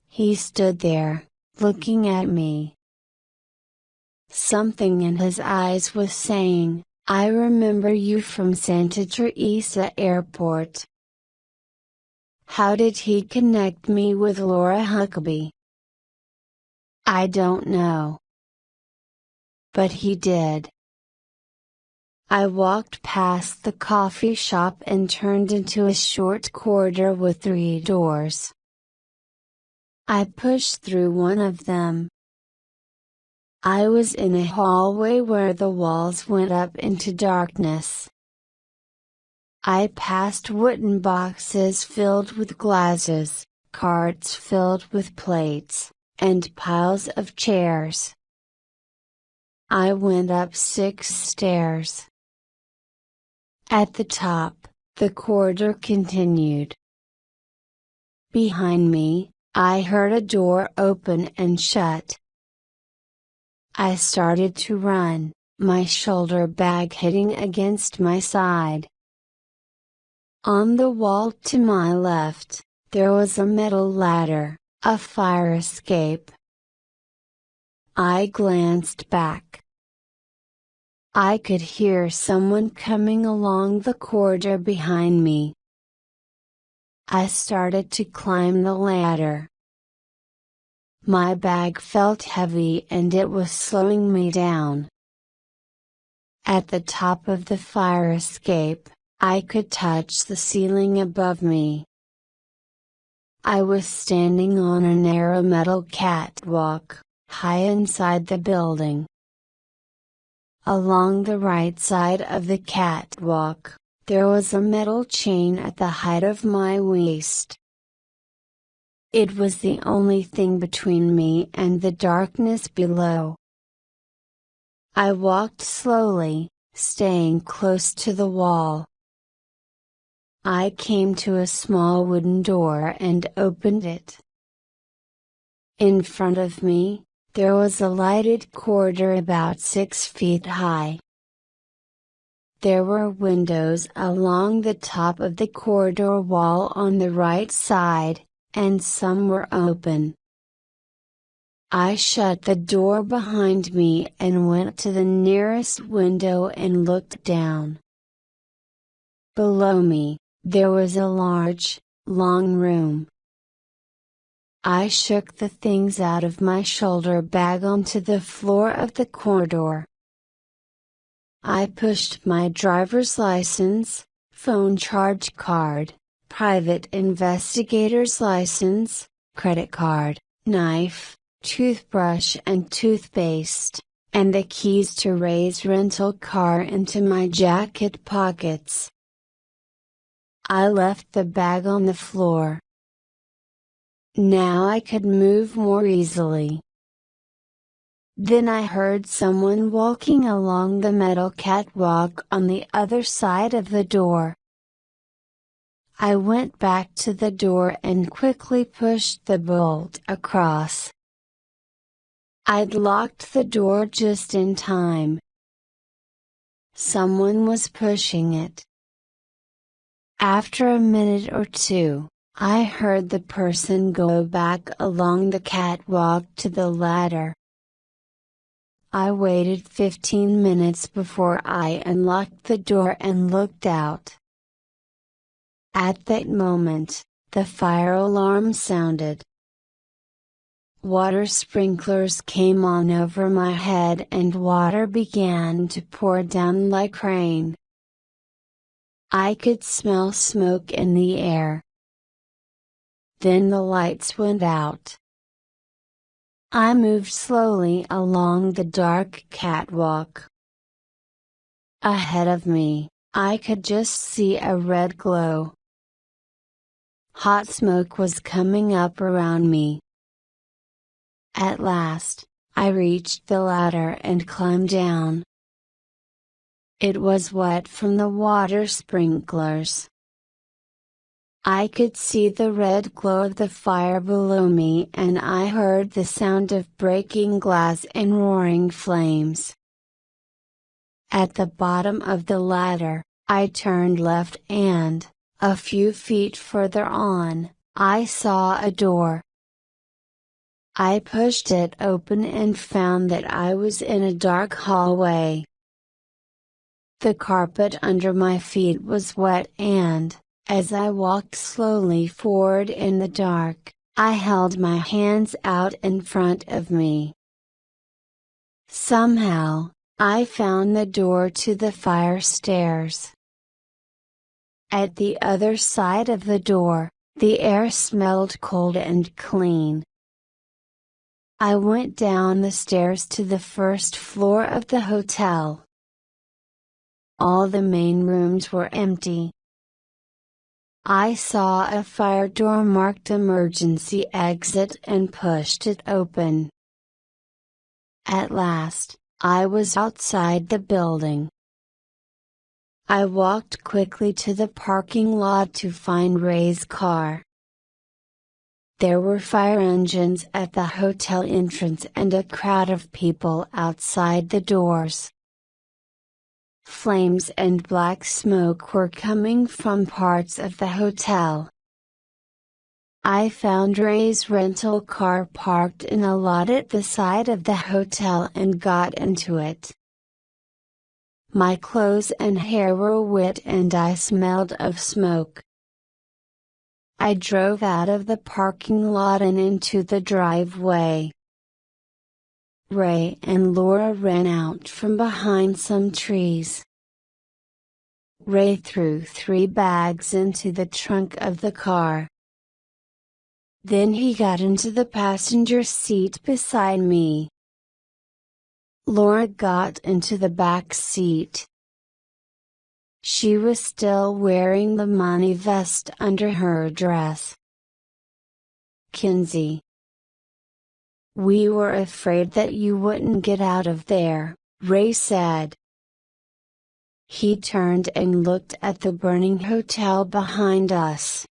He stood there, looking at me. Something in his eyes was saying, "I remember you from Santa Teresa Airport." How did he connect me with Laura Huckabee? I don't know. But he did. I walked past the coffee shop and turned into a short corridor with 3 doors. I pushed through one of them. I was in a hallway where the walls went up into darkness. I passed wooden boxes filled with glasses, carts filled with plates, and piles of chairs. I went up 6 stairs. At the top, the corridor continued. Behind me, I heard a door open and shut. I started to run, my shoulder bag hitting against my side. On the wall to my left, there was a metal ladder, a fire escape. I glanced back. I could hear someone coming along the corridor behind me. I started to climb the ladder. My bag felt heavy and it was slowing me down. At the top of the fire escape, I could touch the ceiling above me. I was standing on a narrow metal catwalk, high inside the building. Along the right side of the catwalk, there was a metal chain at the height of my waist. It was the only thing between me and the darkness below. I walked slowly, staying close to the wall. I came to a small wooden door and opened it. In front of me, there was a lighted corridor about 6 feet high. There were windows along the top of the corridor wall on the right side, and some were open. I shut the door behind me and went to the nearest window and looked down. Below me, there was a large, long room. I shook the things out of my shoulder bag onto the floor of the corridor. I pushed my driver's license, phone charge card, private investigator's license, credit card, knife, toothbrush and toothpaste, and the keys to Ray's rental car into my jacket pockets. I left the bag on the floor. Now I could move more easily. Then I heard someone walking along the metal catwalk on the other side of the door. I went back to the door and quickly pushed the bolt across. I'd locked the door just in time. Someone was pushing it. After a minute or two, I heard the person go back along the catwalk to the ladder. I waited 15 minutes before I unlocked the door and looked out. At that moment, the fire alarm sounded. Water sprinklers came on over my head and water began to pour down like rain. I could smell smoke in the air. Then the lights went out. I moved slowly along the dark catwalk. Ahead of me, I could just see a red glow. Hot smoke was coming up around me. At last, I reached the ladder and climbed down. It was wet from the water sprinklers. I could see the red glow of the fire below me and I heard the sound of breaking glass and roaring flames. At the bottom of the ladder, I turned left and, a few feet further on, I saw a door. I pushed it open and found that I was in a dark hallway. The carpet under my feet was wet and, as I walked slowly forward in the dark, I held my hands out in front of me. Somehow, I found the door to the fire stairs. At the other side of the door, the air smelled cold and clean. I went down the stairs to the first floor of the hotel. All the main rooms were empty. I saw a fire door marked emergency exit and pushed it open. At last, I was outside the building. I walked quickly to the parking lot to find Ray's car. There were fire engines at the hotel entrance and a crowd of people outside the doors. Flames and black smoke were coming from parts of the hotel. I found Ray's rental car parked in a lot at the side of the hotel and got into it. My clothes and hair were wet and I smelled of smoke. I drove out of the parking lot and into the driveway. Ray and Laura ran out from behind some trees. Ray threw 3 bags into the trunk of the car. Then he got into the passenger seat beside me. Laura got into the back seat. She was still wearing the money vest under her dress. Kinsey. We were afraid that you wouldn't get out of there, Ray said. He turned and looked at the burning hotel behind us.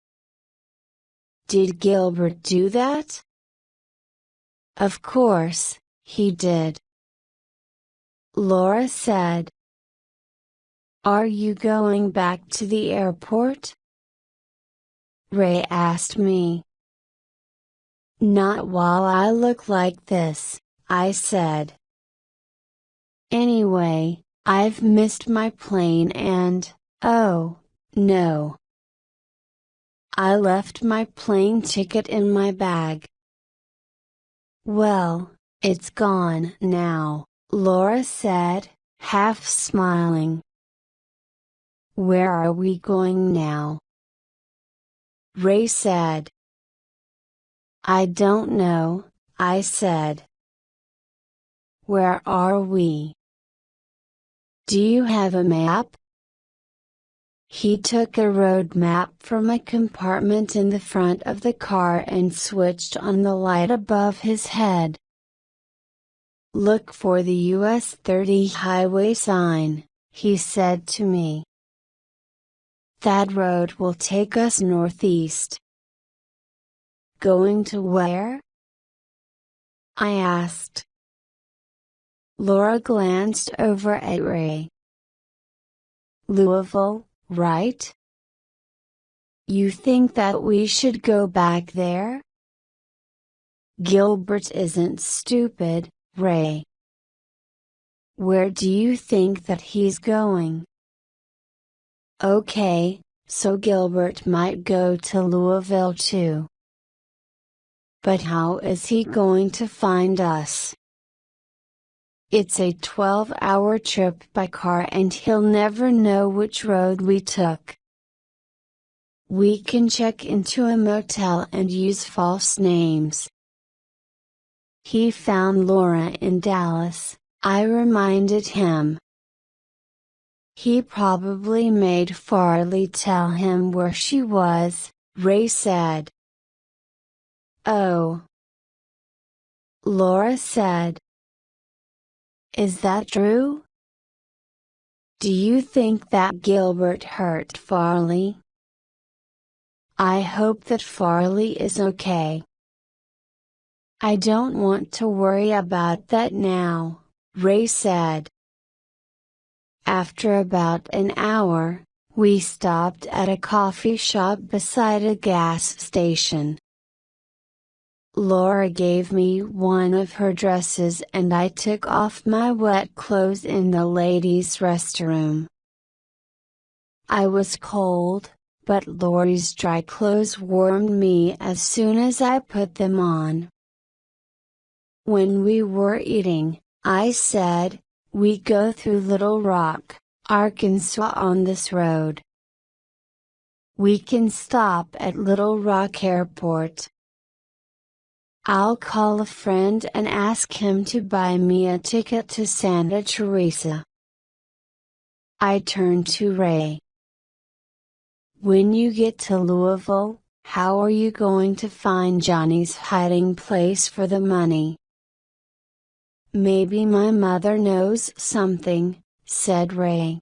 Did Gilbert do that? Of course, he did. Laura said. Are you going back to the airport? Ray asked me. Not while I look like this, I said. Anyway, I've missed my plane and, oh, no. I left my plane ticket in my bag. Well, it's gone now, Laura said, half smiling. Where are we going now? Ray said. I don't know, I said. Where are we? Do you have a map? He took a road map from a compartment in the front of the car and switched on the light above his head. Look for the US 30 highway sign, he said to me. That road will take us northeast. Going to where? I asked. Laura glanced over at Ray. Louisville, right? You think that we should go back there? Gilbert isn't stupid, Ray. Where do you think that he's going? Okay, so Gilbert might go to Louisville too. But how is he going to find us? It's a 12-hour trip by car and he'll never know which road we took. We can check into a motel and use false names. He found Laura in Dallas, I reminded him. He probably made Farley tell him where she was, Ray said. Oh. Laura said. Is that true? Do you think that Gilbert hurt Farley? I hope that Farley is okay. I don't want to worry about that now, Ray said. After about an hour, we stopped at a coffee shop beside a gas station. Laura gave me one of her dresses and I took off my wet clothes in the ladies' restroom. I was cold, but Laura's dry clothes warmed me as soon as I put them on. When we were eating, I said, we go through Little Rock, Arkansas on this road. We can stop at Little Rock Airport. I'll call a friend and ask him to buy me a ticket to Santa Teresa. I turned to Ray. When you get to Louisville, how are you going to find Johnny's hiding place for the money? Maybe my mother knows something, said Ray.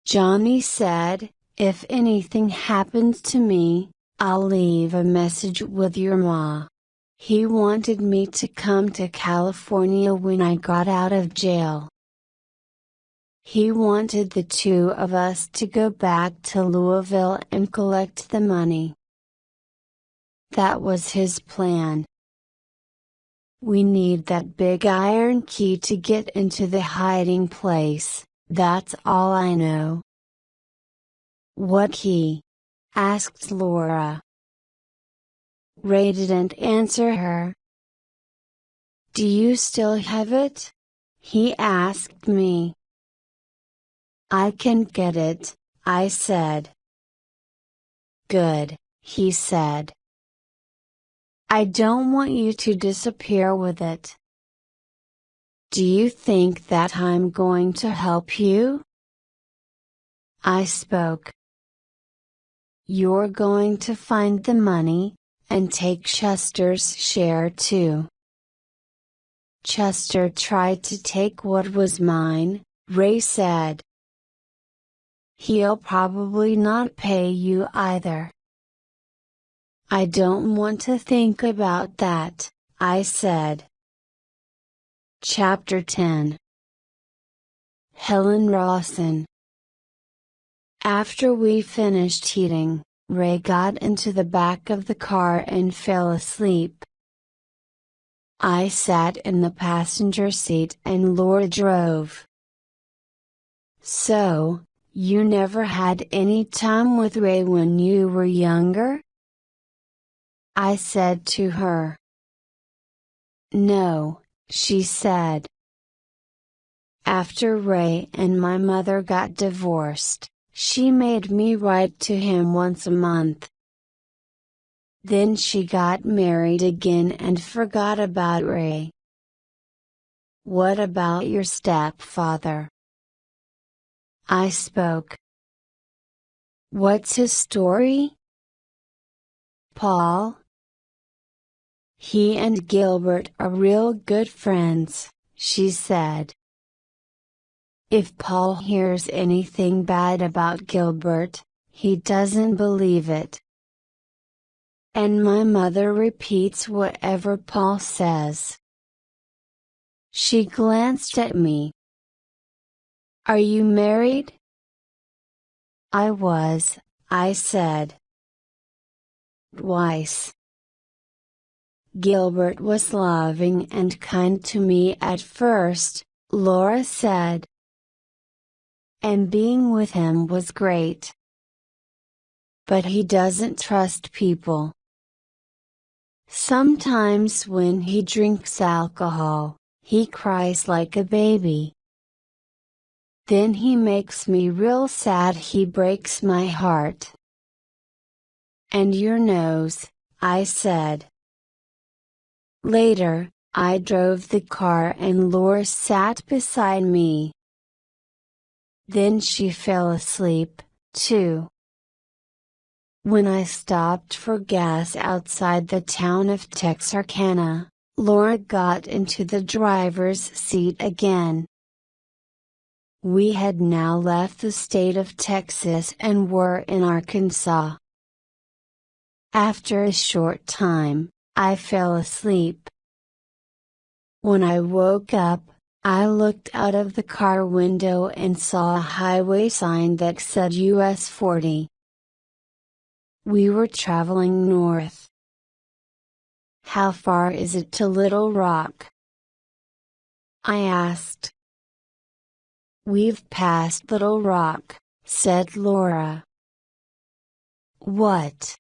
Johnny said, if anything happens to me, I'll leave a message with your ma. He wanted me to come to California when I got out of jail. He wanted the two of us to go back to Louisville and collect the money. That was his plan. We need that big iron key to get into the hiding place, that's all I know. What key? Asked Laura. Ray didn't answer her. Do you still have it? He asked me. I can get it, I said. Good, he said. I don't want you to disappear with it. Do you think that I'm going to help you? I spoke. You're going to find the money, and take Chester's share too. Chester tried to take what was mine, Ray said. He'll probably not pay you either. I don't want to think about that, I said. Chapter 10. Helen Rossen. After we finished eating, Ray got into the back of the car and fell asleep. I sat in the passenger seat and Laura drove. So, you never had any time with Ray when you were younger? I said to her. No, she said. After Ray and my mother got divorced, she made me write to him once a month. Then she got married again and forgot about Ray. What about your stepfather? I spoke. What's his story? Paul? He and Gilbert are real good friends, she said. If Paul hears anything bad about Gilbert, he doesn't believe it. And my mother repeats whatever Paul says. She glanced at me. Are you married? I was, I said. Twice. Gilbert was loving and kind to me at first, Laura said. And being with him was great. But he doesn't trust people. Sometimes when he drinks alcohol, he cries like a baby. Then he makes me real sad. He breaks my heart. And your nose, I said. Later, I drove the car and Laura sat beside me. Then she fell asleep, too. When I stopped for gas outside the town of Texarkana, Laura got into the driver's seat again. We had now left the state of Texas and were in Arkansas. After a short time, I fell asleep. When I woke up, I looked out of the car window and saw a highway sign that said US 40. We were traveling north. How far is it to Little Rock? I asked. We've passed Little Rock, said Laura. What?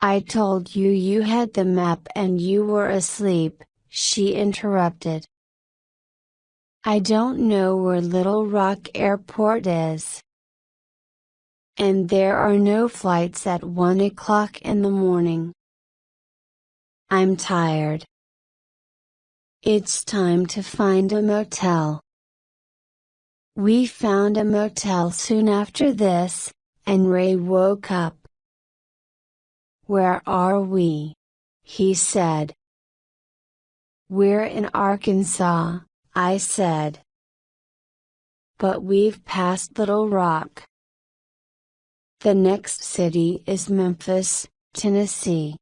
I told you you had the map and you were asleep, she interrupted. I don't know where Little Rock Airport is. And there are no flights at 1 o'clock in the morning. I'm tired. It's time to find a motel. We found a motel soon after this, and Ray woke up. Where are we? He said. We're in Arkansas, I said. But we've passed Little Rock. The next city is Memphis, Tennessee.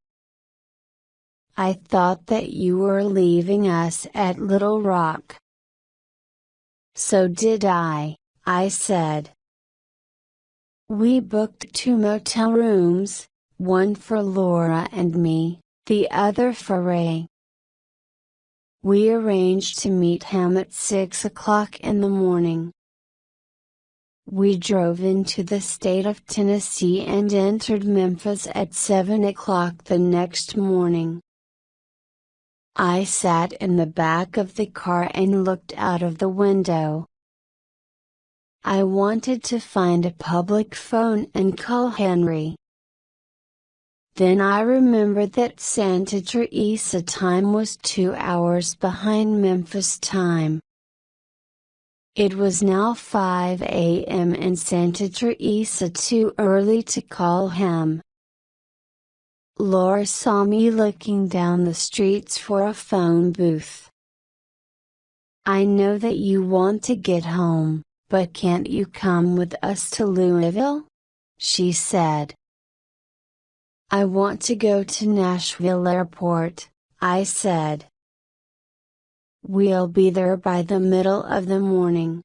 I thought that you were leaving us at Little Rock. So did I said. We booked 2 motel rooms, one for Laura and me, the other for Ray. We arranged to meet him at 6 o'clock in the morning. We drove into the state of Tennessee and entered Memphis at 7 o'clock the next morning. I sat in the back of the car and looked out of the window. I wanted to find a public phone and call Henry. Then I remembered that Santa Teresa time was 2 hours behind Memphis time. It was now 5 a.m. in Santa Teresa, too early to call him. Laura saw me looking down the streets for a phone booth. I know that you want to get home, but can't you come with us to Louisville? She said. I want to go to Nashville Airport, I said. We'll be there by the middle of the morning.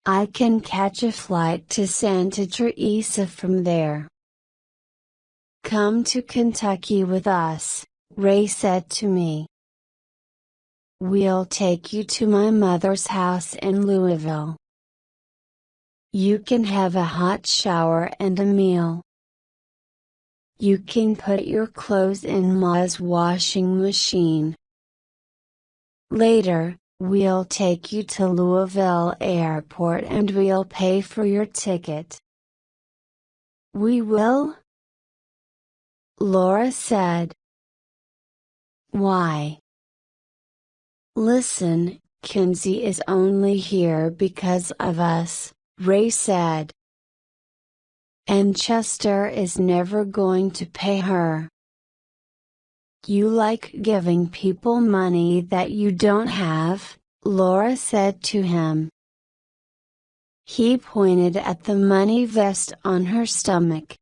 I can catch a flight to Santa Teresa from there. Come to Kentucky with us, Ray said to me. We'll take you to my mother's house in Louisville. You can have a hot shower and a meal. You can put your clothes in Ma's washing machine. Later, we'll take you to Louisville Airport and we'll pay for your ticket. We will? Laura said. Why? Listen, Kinsey is only here because of us, Ray said. And Chester is never going to pay her. You like giving people money that you don't have, Laura said to him. He pointed at the money vest on her stomach.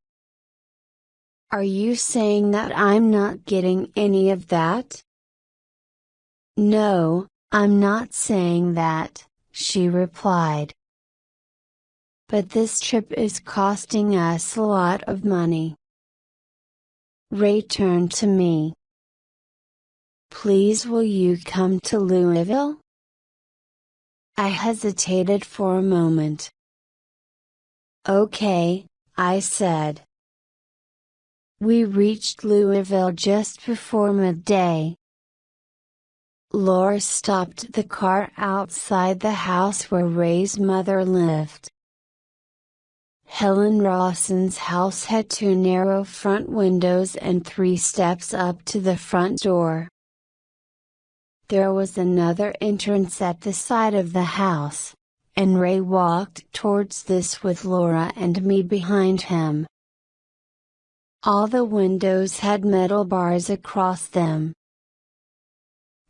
Are you saying that I'm not getting any of that? No, I'm not saying that, she replied. But this trip is costing us a lot of money. Ray turned to me. Please, will you come to Louisville? I hesitated for a moment. Okay, I said. We reached Louisville just before midday. Laura stopped the car outside the house where Ray's mother lived. Helen Rossen's house had 2 narrow front windows and 3 steps up to the front door. There was another entrance at the side of the house, and Ray walked towards this with Laura and me behind him. All the windows had metal bars across them.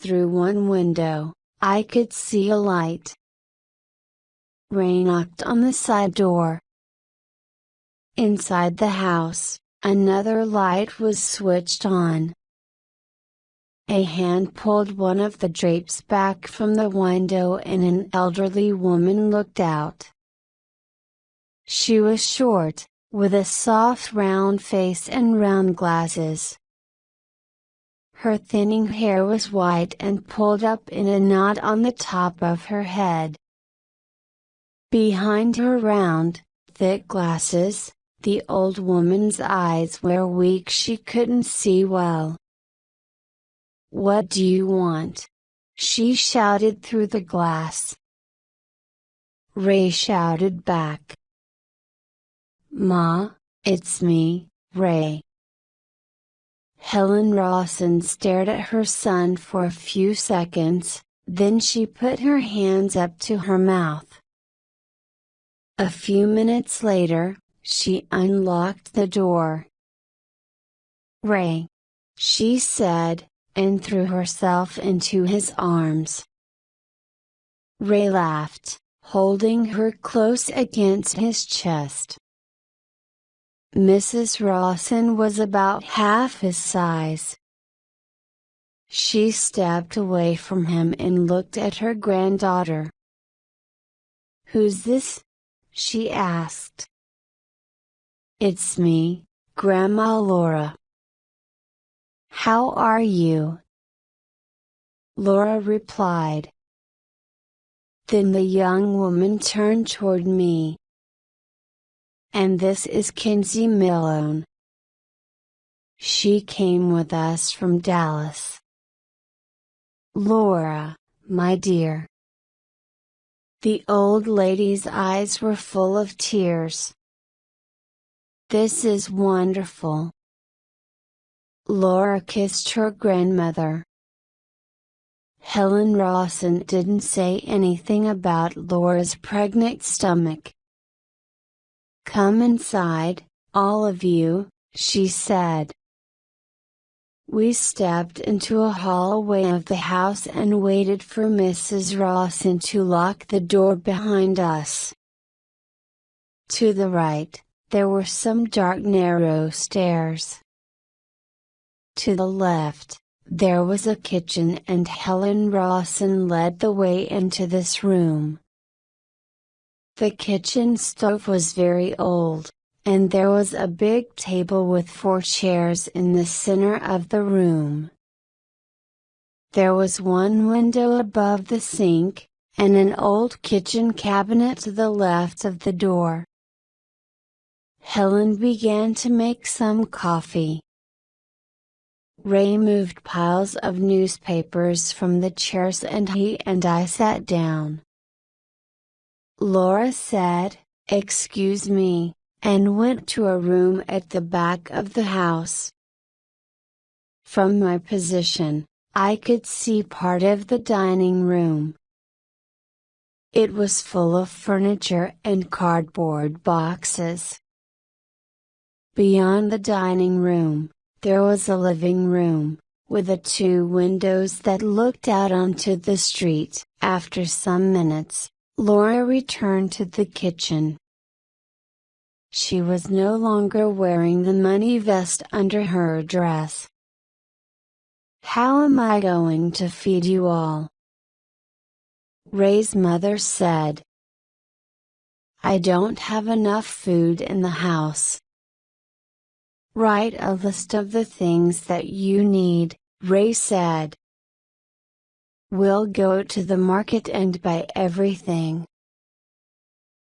Through one window, I could see a light. Ray knocked on the side door. Inside the house, another light was switched on. A hand pulled one of the drapes back from the window and an elderly woman looked out. She was short, with a soft round face and round glasses. Her thinning hair was white and pulled up in a knot on the top of her head. Behind her round, thick glasses, the old woman's eyes were weak, she couldn't see well. What do you want? She shouted through the glass. Ray shouted back. Ma, it's me, Ray. Helen Rossen stared at her son for a few seconds, then she put her hands up to her mouth. A few minutes later, she unlocked the door. Ray, she said, and threw herself into his arms. Ray laughed, holding her close against his chest. Mrs. Rossen was about half his size. She stepped away from him and looked at her granddaughter. Who's this? She asked. It's me, Grandma Laura. How are you? Laura replied. Then the young woman turned toward me. And this is Kinsey Milone. She came with us from Dallas. Laura, my dear. The old lady's eyes were full of tears. This is wonderful. Laura kissed her grandmother. Helen Rossen didn't say anything about Laura's pregnant stomach. Come inside, all of you, she said. We stepped into a hallway of the house and waited for Mrs. Rossen to lock the door behind us. To the right, there were some dark narrow stairs. To the left, There was a kitchen and Helen Rossen led the way into this room. The kitchen stove was very old, and there was a big table with 4 chairs in the center of the room. There was one window above the sink, and an old kitchen cabinet to the left of the door. Helen began to make some coffee. Ray moved piles of newspapers from the chairs and he and I sat down. Laura said, "Excuse me," and went to a room at the back of the house. From my position, I could see part of the dining room. It was full of furniture and cardboard boxes. Beyond the dining room, there was a living room, with 2 windows that looked out onto the street. After some minutes, Laura returned to the kitchen. She was no longer wearing the money vest under her dress. "How am I going to feed you all?" Ray's mother said. "I don't have enough food in the house." "Write a list of the things that you need," Ray said. "We'll go to the market and buy everything.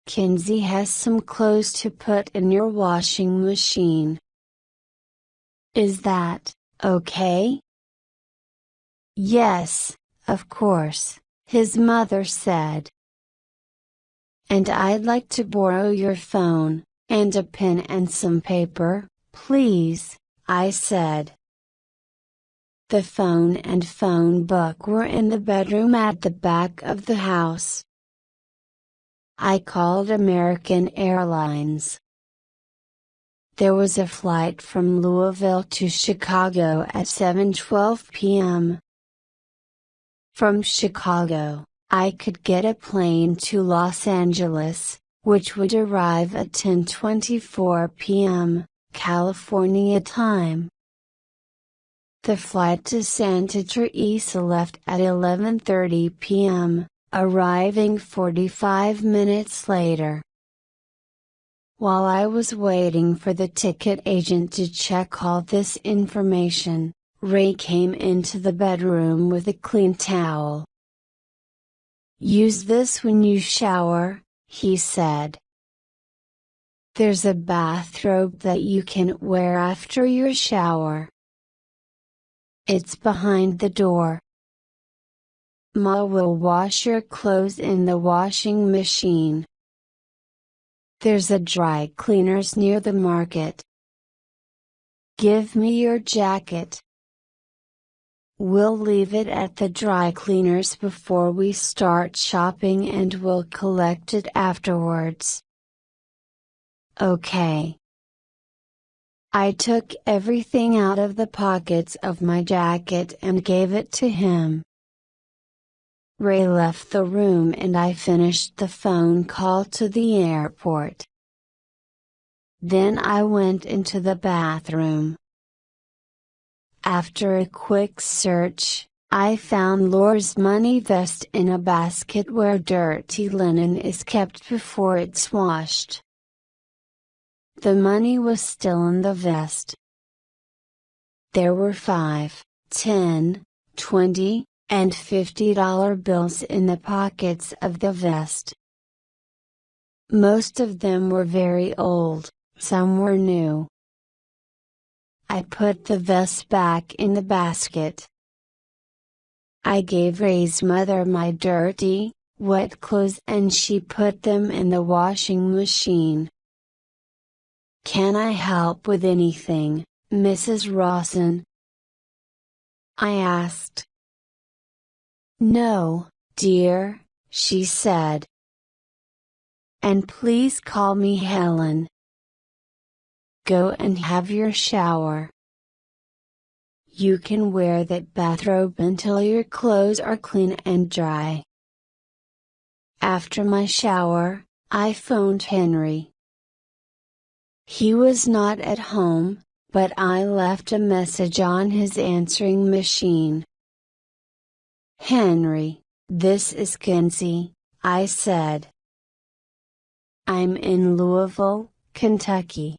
Kinsey has some clothes to put in your washing machine. Is that okay?" "Yes, of course," his mother said. "And I'd like to borrow your phone, and a pen and some paper, please," I said. The phone and phone book were in the bedroom at the back of the house. I called American Airlines. There was a flight from Louisville to Chicago at 7:12 p.m. From Chicago, I could get a plane to Los Angeles, which would arrive at 10:24 p.m., California time. The flight to Santa Teresa left at 11:30 p.m., arriving 45 minutes later. While I was waiting for the ticket agent to check all this information, Ray came into the bedroom with a clean towel. "Use this when you shower," he said. "There's a bathrobe that you can wear after your shower. It's behind the door. Ma will wash your clothes in the washing machine. There's a dry cleaners near the market. Give me your jacket. We'll leave it at the dry cleaners before we start shopping and we'll collect it afterwards." "Okay." I took everything out of the pockets of my jacket and gave it to him. Ray left the room and I finished the phone call to the airport. Then I went into the bathroom. After a quick search, I found Laura's money vest in a basket where dirty linen is kept before it's washed. The money was still in the vest. There were $5, $10, $20, and $50 bills in the pockets of the vest. Most of them were very old, some were new. I put the vest back in the basket. I gave Ray's mother my dirty, wet clothes and she put them in the washing machine. "Can I help with anything, Mrs. Rossen?" I asked. "No, dear," she said. "And please call me Helen. Go and have your shower. You can wear that bathrobe until your clothes are clean and dry." After my shower, I phoned Henry. He was not at home, but I left a message on his answering machine. "Henry, this is Kinsey," I said. "I'm in Louisville, Kentucky.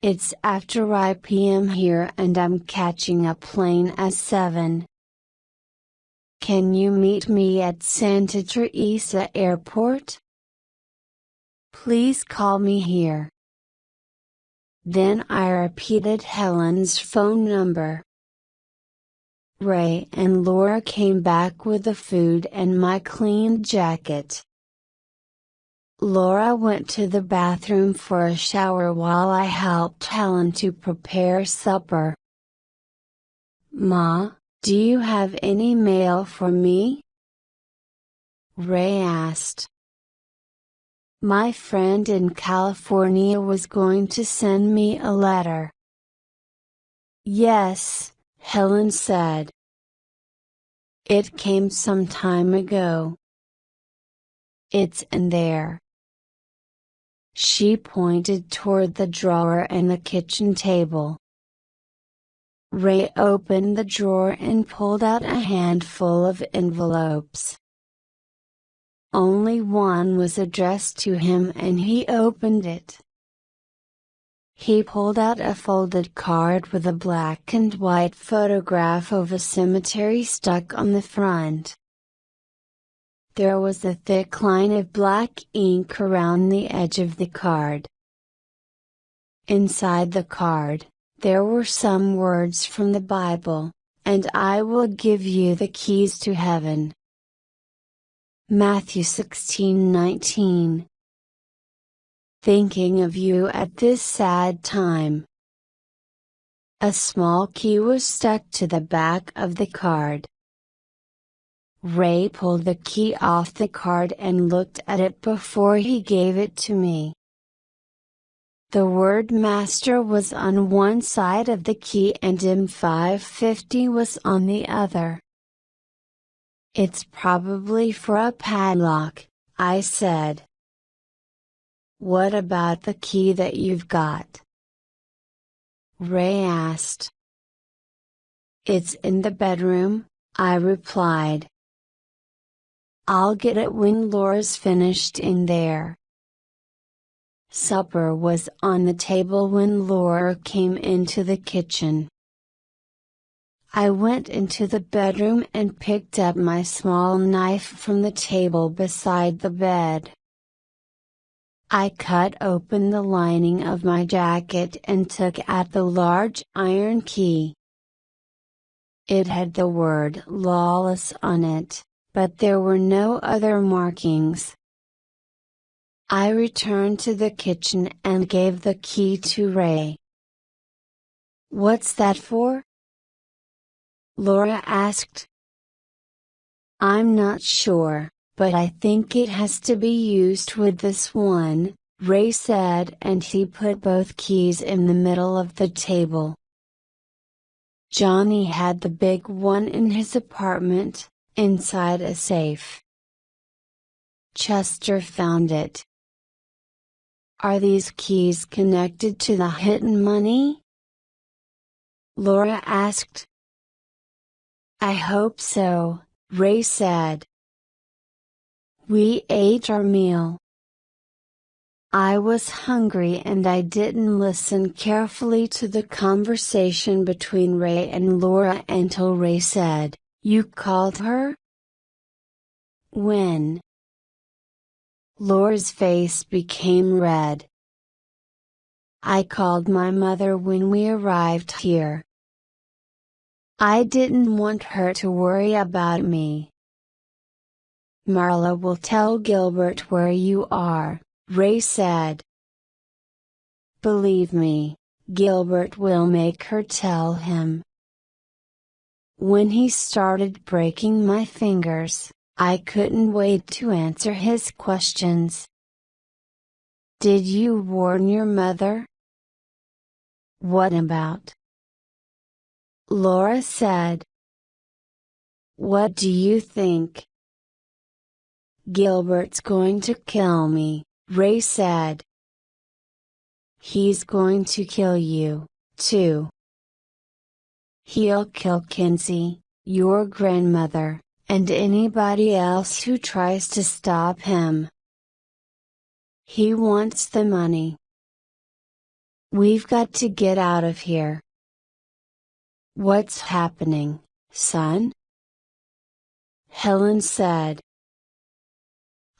It's after 5 p.m. here and I'm catching a plane at 7. Can you meet me at Santa Teresa Airport? Please call me here." Then I repeated Helen's phone number. Ray and Laura came back with the food and my cleaned jacket. Laura went to the bathroom for a shower while I helped Helen to prepare supper. "Ma, do you have any mail for me?" Ray asked. My friend in California was going to send me a letter. "Yes," Helen said. "It came some time ago. It's in there." She pointed toward the drawer in the kitchen table. Ray opened the drawer and pulled out a handful of envelopes. Only one was addressed to him and he opened it. He pulled out a folded card with a black and white photograph of a cemetery stuck on the front. There was a thick line of black ink around the edge of the card. Inside the card, there were some words from the Bible, "And I will give you the keys to heaven." Matthew 16:19. Thinking of you at this sad time. A small key was stuck to the back of the card. Ray pulled the key off the card and looked at it before he gave it to me. The word Master was on one side of the key and M550 was on the other. "It's probably for a padlock," I said. "What about the key that you've got?" Ray asked. "It's in the bedroom," I replied. "I'll get it when Laura's finished in there." Supper was on the table when Laura came into the kitchen. I went into the bedroom and picked up my small knife from the table beside the bed. I cut open the lining of my jacket and took out the large iron key. It had the word Lawless on it, but there were no other markings. I returned to the kitchen and gave the key to Ray. "What's that for?" Laura asked. "I'm not sure, but I think it has to be used with this one," Ray said, and he put both keys in the middle of the table. Johnny had the big one in his apartment, inside a safe. Chester found it. "Are these keys connected to the hidden money?" Laura asked. "I hope so," Ray said. We ate our meal. I was hungry and I didn't listen carefully to the conversation between Ray and Laura until Ray said, "You called her?" "When?" Laura's face became red. "I called my mother when we arrived here. I didn't want her to worry about me." "Marla will tell Gilbert where you are," Ray said. "Believe me, Gilbert will make her tell him." When he started breaking my fingers, I couldn't wait to answer his questions. "Did you warn your mother?" "What about?" Laura said. "What do you think?" "Gilbert's going to kill me," Ray said. He's going to kill you, too. He'll kill Kinsey, your grandmother, and anybody else who tries to stop him. He wants the money. We've got to get out of here. What's happening, son? Helen said.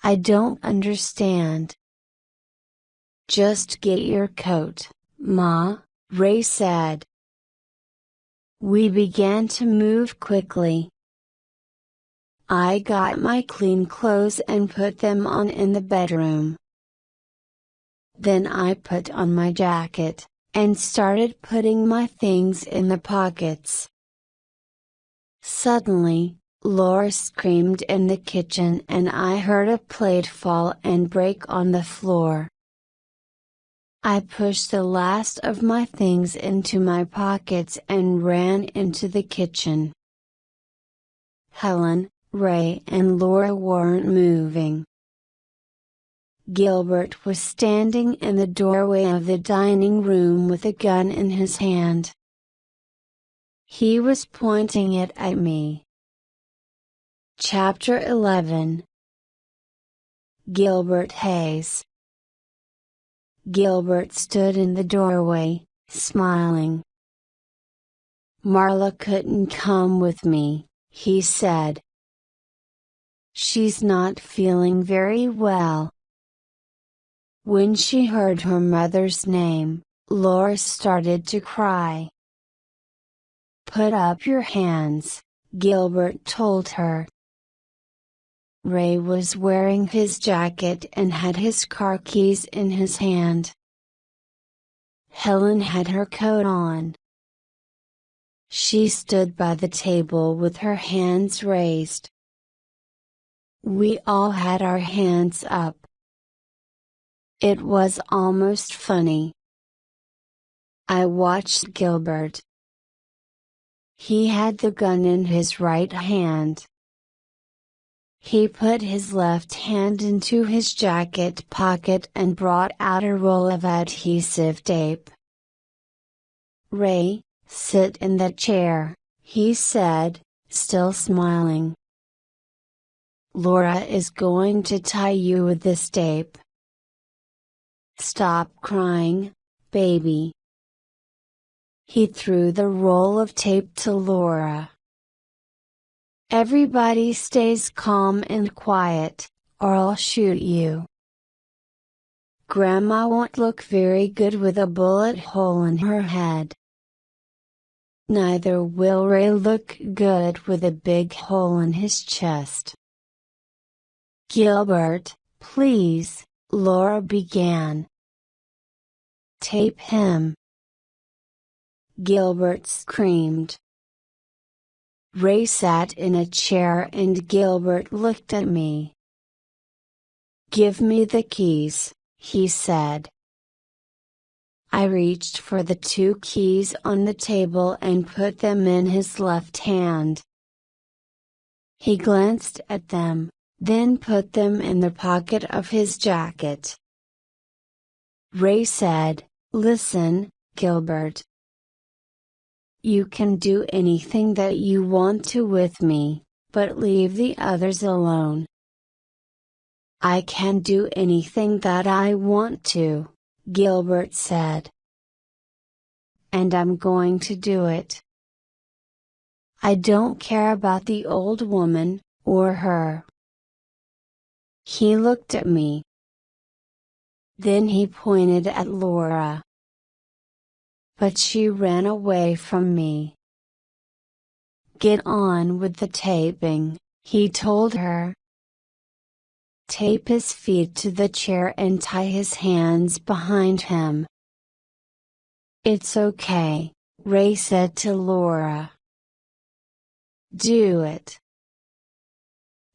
I don't understand. Just get your coat, Ma, Ray said. We began to move quickly. I got my clean clothes and put them on in the bedroom. Then I put on my jacket, and started putting my things in the pockets. Suddenly, Laura screamed in the kitchen and I heard a plate fall and break on the floor. I pushed the last of my things into my pockets and ran into the kitchen. Helen, Ray and Laura weren't moving. Gilbert was standing in the doorway of the dining room with a gun in his hand. He was pointing it at me. Chapter 11. Gilbert Hayes. Gilbert stood in the doorway, smiling. Marla couldn't come with me, he said. She's not feeling very well. When she heard her mother's name, Laura started to cry. Put up your hands, Gilbert told her. Ray was wearing his jacket and had his car keys in his hand. Helen had her coat on. She stood by the table with her hands raised. We all had our hands up. It was almost funny. I watched Gilbert. He had the gun in his right hand. He put his left hand into his jacket pocket and brought out a roll of adhesive tape. Ray, sit in that chair, he said, still smiling. Laura is going to tie you with this tape. Stop crying, baby. He threw the roll of tape to Laura. Everybody stays calm and quiet, or I'll shoot you. Grandma won't look very good with a bullet hole in her head. Neither will Ray look good with a big hole in his chest. Gilbert, please, Laura began. Tape him. Gilbert screamed. Ray sat in a chair and Gilbert looked at me. Give me the keys, he said. I reached for the 2 keys on the table and put them in his left hand. He glanced at them, then put them in the pocket of his jacket. Ray said, Listen, Gilbert. You can do anything that you want to with me, but leave the others alone. I can do anything that I want to, Gilbert said. And I'm going to do it. I don't care about the old woman, or her. He looked at me. Then he pointed at Laura. But she ran away from me. Get on with the taping, he told her. Tape his feet to the chair and tie his hands behind him. It's okay, Ray said to Laura. Do it.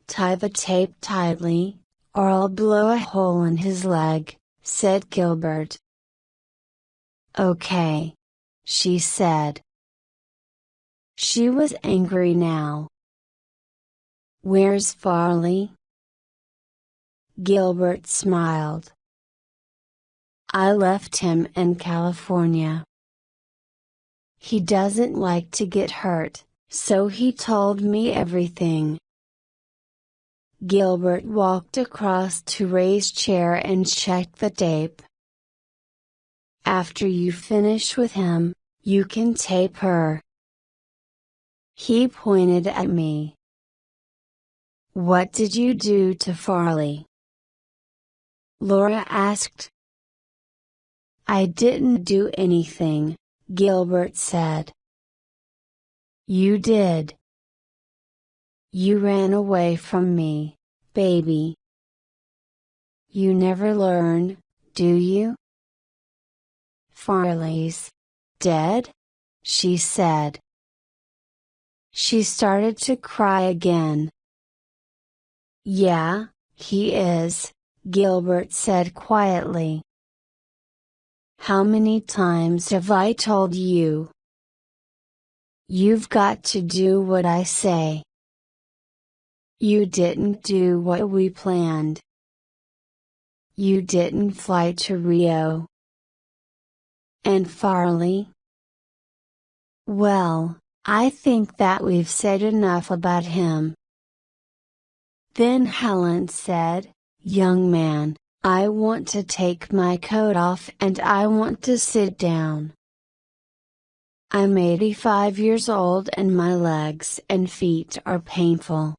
Tie the tape tightly, or I'll blow a hole in his leg, said Gilbert. Okay. She said. She was angry now. Where's Farley? Gilbert smiled. I left him in California. He doesn't like to get hurt, so he told me everything. Gilbert walked across to Ray's chair and checked the tape. After you finish with him, you can tape her. He pointed at me. What did you do to Farley? Laura asked. I didn't do anything, Gilbert said. You did. You ran away from me, baby. You never learn, do you? Farley's dead? She said. She started to cry again. Yeah, he is, Gilbert said quietly. How many times have I told you? You've got to do what I say. You didn't do what we planned. You didn't fly to Rio. And Farley? Well, I think that we've said enough about him. Then Helen said, Young man, I want to take my coat off and I want to sit down. I'm 85 years old and my legs and feet are painful.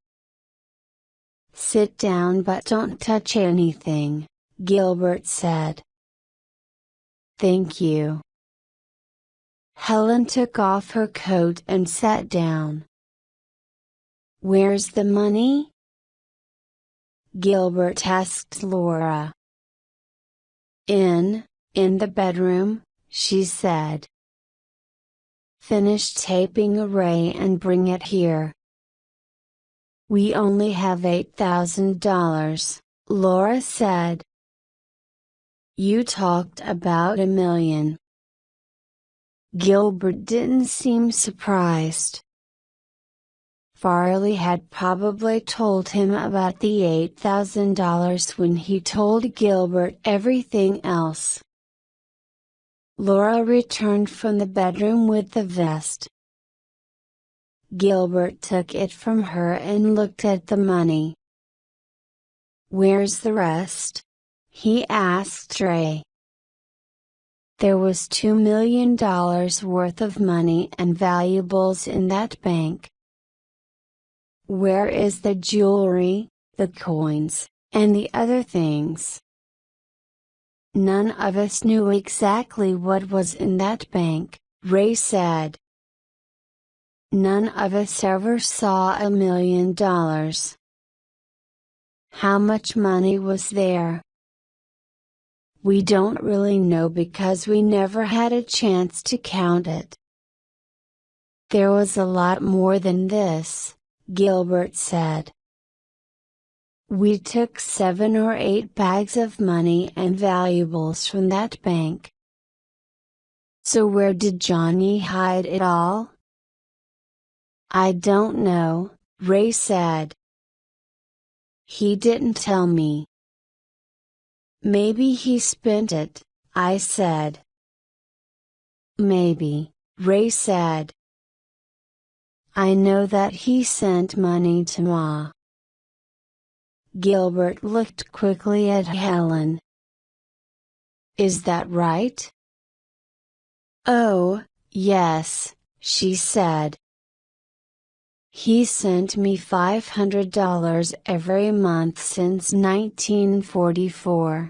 Sit down but don't touch anything, Gilbert said. Thank you. Helen took off her coat and sat down. Where's the money? Gilbert asked Laura. In the bedroom, she said. Finish taping a Ray and bring it here. We only have $8,000, Laura said. You talked about $1 million. Gilbert didn't seem surprised. Farley had probably told him about the $8,000 when he told Gilbert everything else. Laura returned from the bedroom with the vest. Gilbert took it from her and looked at the money. Where's the rest? He asked Ray. There was $2 million worth of money and valuables in that bank. Where is the jewelry, the coins, and the other things? None of us knew exactly what was in that bank, Ray said. None of us ever saw $1 million. How much money was there? We don't really know because we never had a chance to count it. There was a lot more than this, Gilbert said. We took 7 or 8 bags of money and valuables from that bank. So where did Johnny hide it all? I don't know, Ray said. He didn't tell me. Maybe he spent it, I said. Maybe, Ray said. I know that he sent money to Ma. Gilbert looked quickly at Helen. Is that right? Oh, yes, she said. He sent me $500 every month since 1944.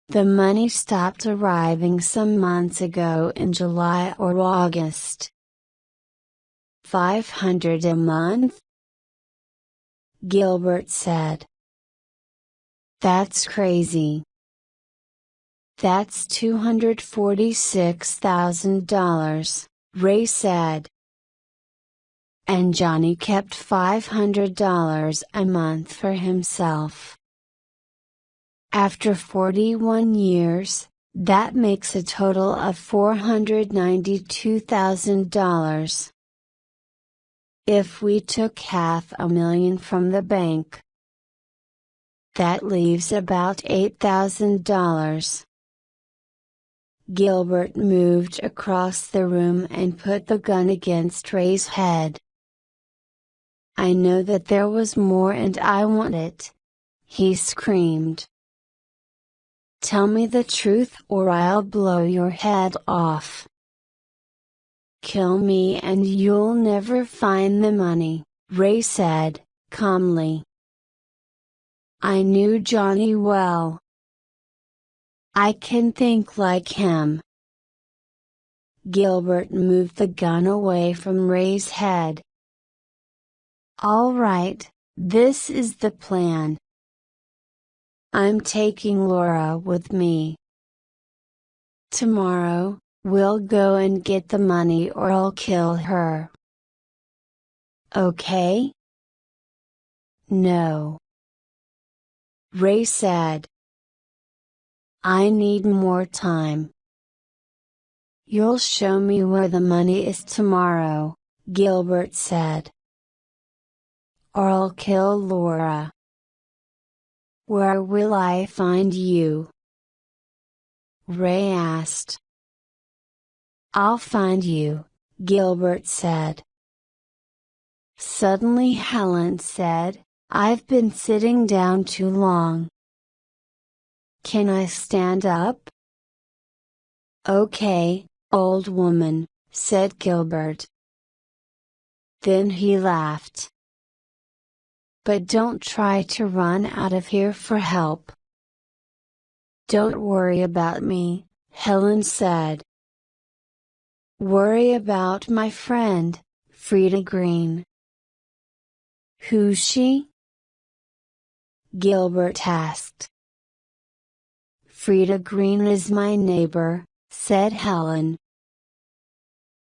The money stopped arriving some months ago in July or August. $500 a month? Gilbert said. That's crazy. That's $246,000, Ray said. And Johnny kept $500 a month for himself. After 41 years, that makes a total of $492,000. If we took $500,000 from the bank, That leaves about $8,000. Gilbert moved across the room and put the gun against Ray's head. I know that there was more and I want it, he screamed. Tell me the truth or I'll blow your head off. Kill me and you'll never find the money, Ray said, calmly. I knew Johnny well. I can think like him. Gilbert moved the gun away from Ray's head. All right, this is the plan. I'm taking Laura with me. Tomorrow, we'll go and get the money or I'll kill her. Okay? No. Ray said. I need more time. You'll show me where the money is tomorrow, Gilbert said. Or I'll kill Laura. Where will I find you? Ray asked. I'll find you, Gilbert said. Suddenly Helen said, I've been sitting down too long. Can I stand up? Okay, old woman, said Gilbert. Then he laughed. But don't try to run out of here for help. Don't worry about me, Helen said. Worry about my friend, Frida Green. Who's she? Gilbert asked. Frida Green is my neighbor, said Helen.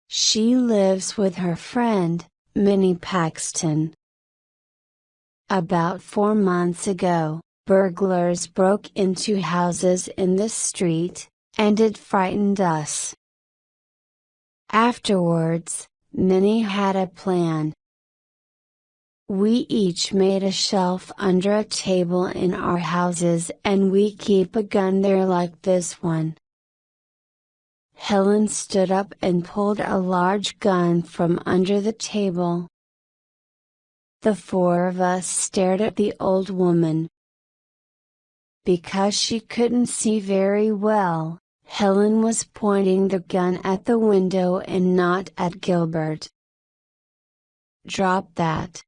She lives with her friend, Minnie Paxton. About 4 months ago, burglars broke into houses in this street, and it frightened us. Afterwards, Minnie had a plan. We each made a shelf under a table in our houses and we keep a gun there like this one. Helen stood up and pulled a large gun from under the table. The 4 of us stared at the old woman. Because she couldn't see very well, Helen was pointing the gun at the window and not at Gilbert. Drop that,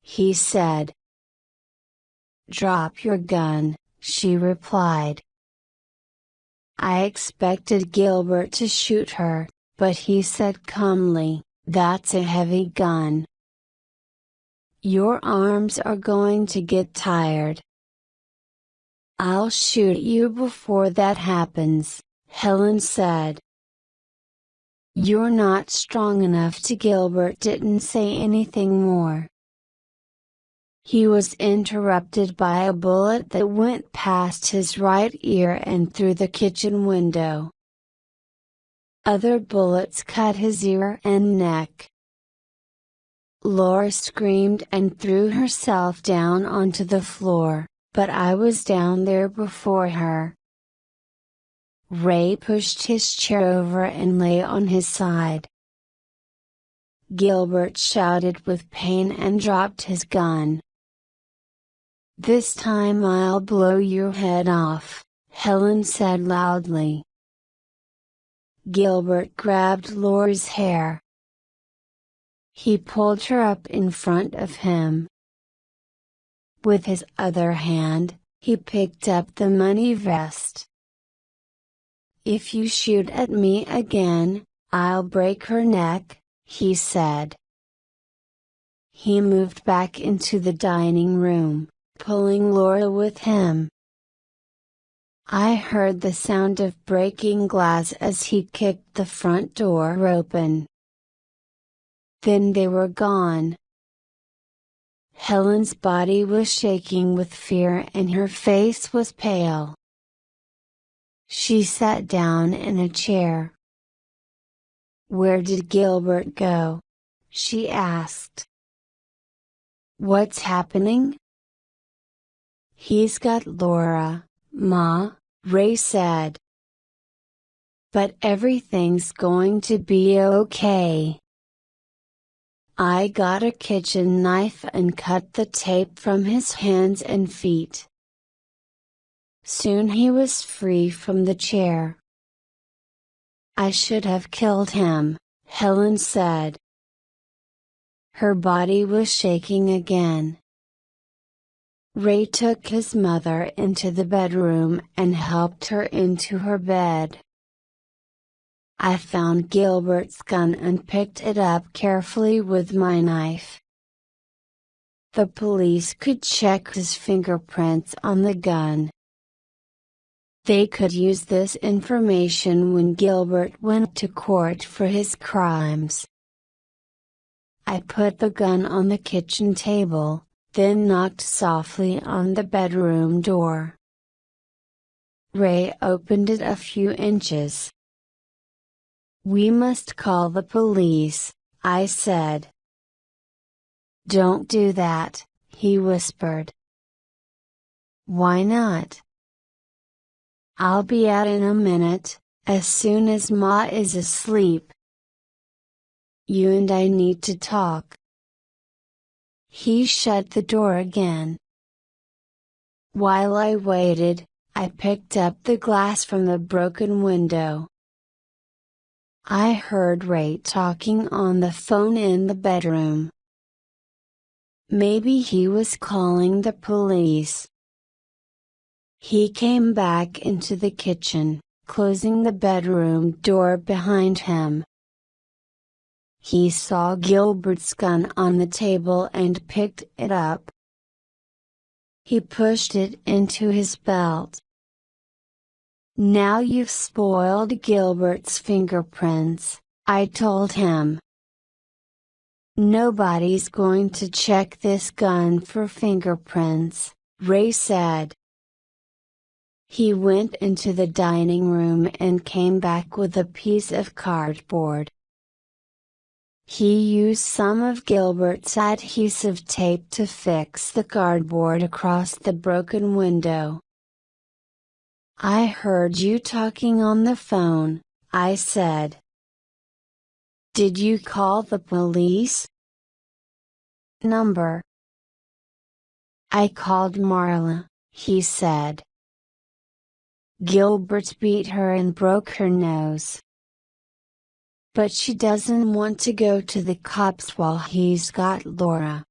he said. Drop your gun, she replied. I expected Gilbert to shoot her, but he said calmly, that's a heavy gun. Your arms are going to get tired. I'll shoot you before that happens, Helen said. You're not strong enough to. Gilbert didn't say anything more. He was interrupted by a bullet that went past his right ear and through the kitchen window. Other bullets cut his ear and neck. Laura screamed and threw herself down onto the floor, but I was down there before her. Ray pushed his chair over and lay on his side. Gilbert shouted with pain and dropped his gun. This time I'll blow your head off, Helen said loudly. Gilbert grabbed Laura's hair. He pulled her up in front of him. With his other hand, he picked up the money vest. If you shoot at me again, I'll break her neck, he said. He moved back into the dining room, pulling Laura with him. I heard the sound of breaking glass as he kicked the front door open. Then they were gone. Helen's body was shaking with fear and her face was pale. She sat down in a chair. Where did Gilbert go? She asked. What's happening? He's got Laura, Ma, Ray said. But everything's going to be okay. I got a kitchen knife and cut the tape from his hands and feet. Soon he was free from the chair. I should have killed him, Helen said. Her body was shaking again. Ray took his mother into the bedroom and helped her into her bed. I found Gilbert's gun and picked it up carefully with my knife. The police could check his fingerprints on the gun. They could use this information when Gilbert went to court for his crimes. I put the gun on the kitchen table, then knocked softly on the bedroom door. Ray opened it a few inches. "We must call the police," I said. "Don't do that," he whispered. "Why not?" "I'll be out in a minute, as soon as Ma is asleep. You and I need to talk." He shut the door again. While I waited, I picked up the glass from the broken window. I heard Ray talking on the phone in the bedroom. Maybe he was calling the police. He came back into the kitchen, closing the bedroom door behind him. He saw Gilbert's gun on the table and picked it up. He pushed it into his belt. "Now you've spoiled Gilbert's fingerprints," I told him. "Nobody's going to check this gun for fingerprints," Ray said. He went into the dining room and came back with a piece of cardboard. He used some of Gilbert's adhesive tape to fix the cardboard across the broken window. "I heard you talking on the phone," I said. "Did you call the police?" "Number?" "I called Marla," he said. "Gilbert beat her and broke her nose. But she doesn't want to go to the cops while he's got Laura."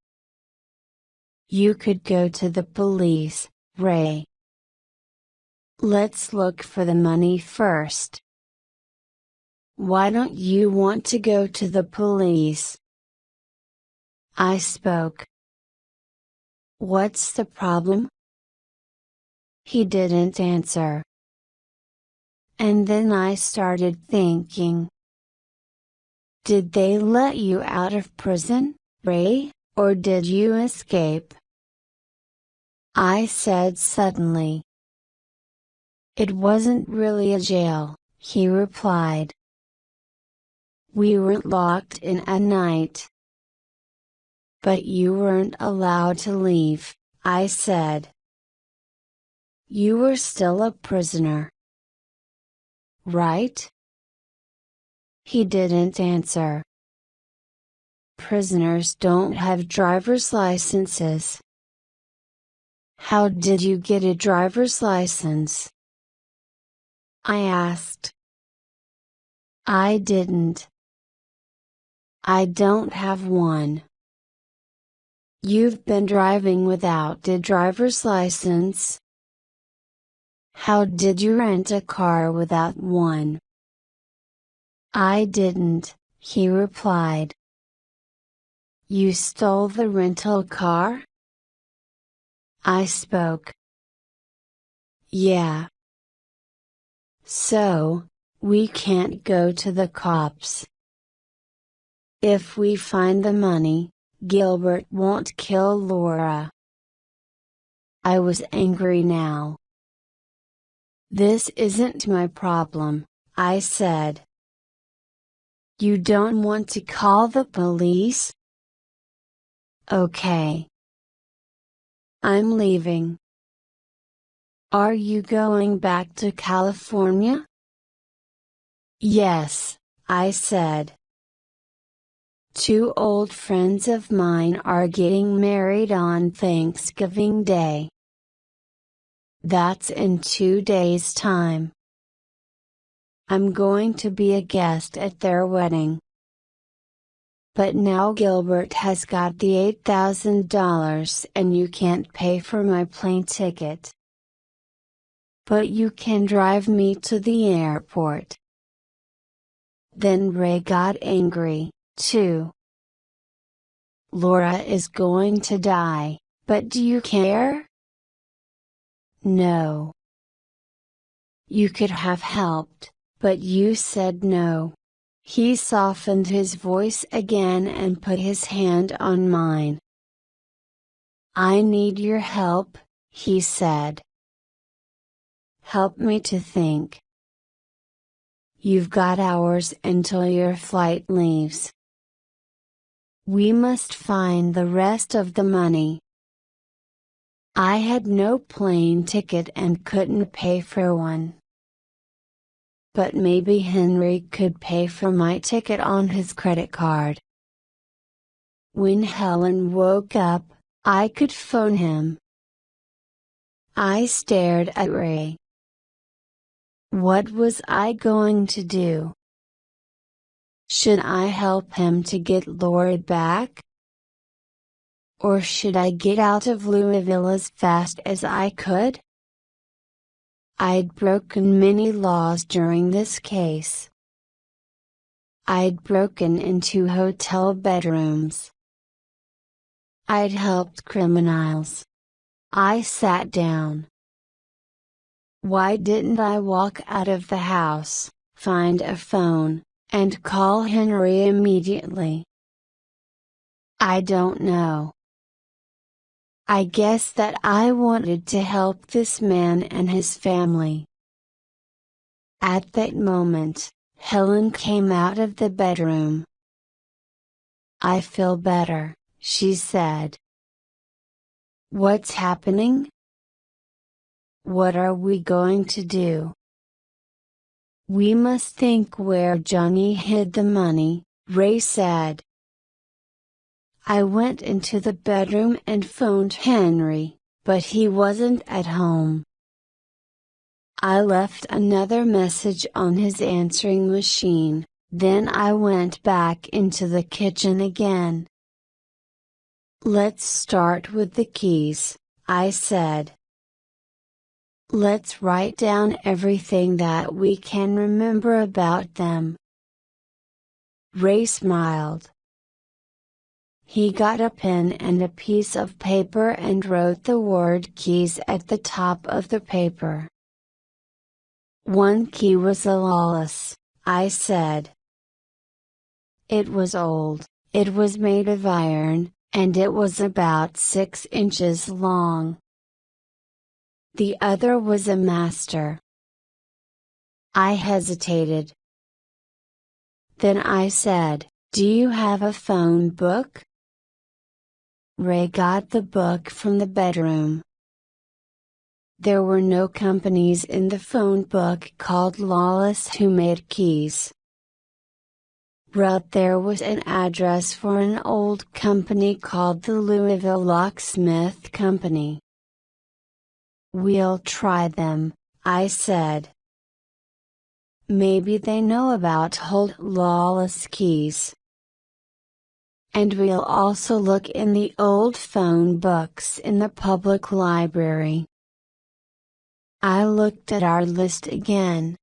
"You could go to the police, Ray. Let's look for the money first." "Why don't you want to go to the police?" I spoke. "What's the problem?" He didn't answer. And then I started thinking. "Did they let you out of prison, Ray, or did you escape?" I said suddenly. "It wasn't really a jail," he replied. "We weren't locked in at night." "But you weren't allowed to leave," I said. "You were still a prisoner. Right?" He didn't answer. "Prisoners don't have driver's licenses." "How did you get a driver's license?" I asked. "I didn't. I don't have one." "You've been driving without a driver's license?" "How did you rent a car without one?" "I didn't," he replied. "You stole the rental car?" I spoke. "Yeah. So, we can't go to the cops. If we find the money, Gilbert won't kill Laura." I was angry now. "This isn't my problem," I said. "You don't want to call the police? Okay. I'm leaving." Are you going back to California? Yes, I said. 2 old friends of mine are getting married on Thanksgiving Day. That's in 2 days' time. I'm going to be a guest at their wedding. But now Gilbert has got the $8,000 and you can't pay for my plane ticket. But you can drive me to the airport. Then Ray got angry, too. Laura is going to die, but do you care? No. You could have helped, but you said no. He softened his voice again and put his hand on mine. I need your help, he said. Help me to think. You've got hours until your flight leaves. We must find the rest of the money. I had no plane ticket and couldn't pay for one. But maybe Henry could pay for my ticket on his credit card. When Helen woke up, I could phone him. I stared at Ray. What was I going to do? Should I help him to get Laura back? Or should I get out of Louisville as fast as I could? I'd broken many laws during this case. I'd broken into hotel bedrooms. I'd helped criminals. I sat down. Why didn't I walk out of the house, find a phone, and call Henry immediately? I don't know. I guess that I wanted to help this man and his family. At that moment, Helen came out of the bedroom. I feel better, she said. What's happening? What are we going to do? We must think where Johnny hid the money, Ray said. I went into the bedroom and phoned Henry, but he wasn't at home. I left another message on his answering machine, then I went back into the kitchen again. Let's start with the keys, I said. Let's write down everything that we can remember about them. Ray smiled. He got a pen and a piece of paper and wrote the word keys at the top of the paper. One key was a Lawless, I said. It was old, it was made of iron, and it was about 6 inches long. The other was a master. I hesitated. Then I said, Do you have a phone book? Ray got the book from the bedroom. There were no companies in the phone book called Lawless who made keys. But there was an address for an old company called the Louisville Locksmith Company. We'll try them, I said. Maybe they know about old Lawless keys. And we'll also look in the old phone books in the public library. I looked at our list again.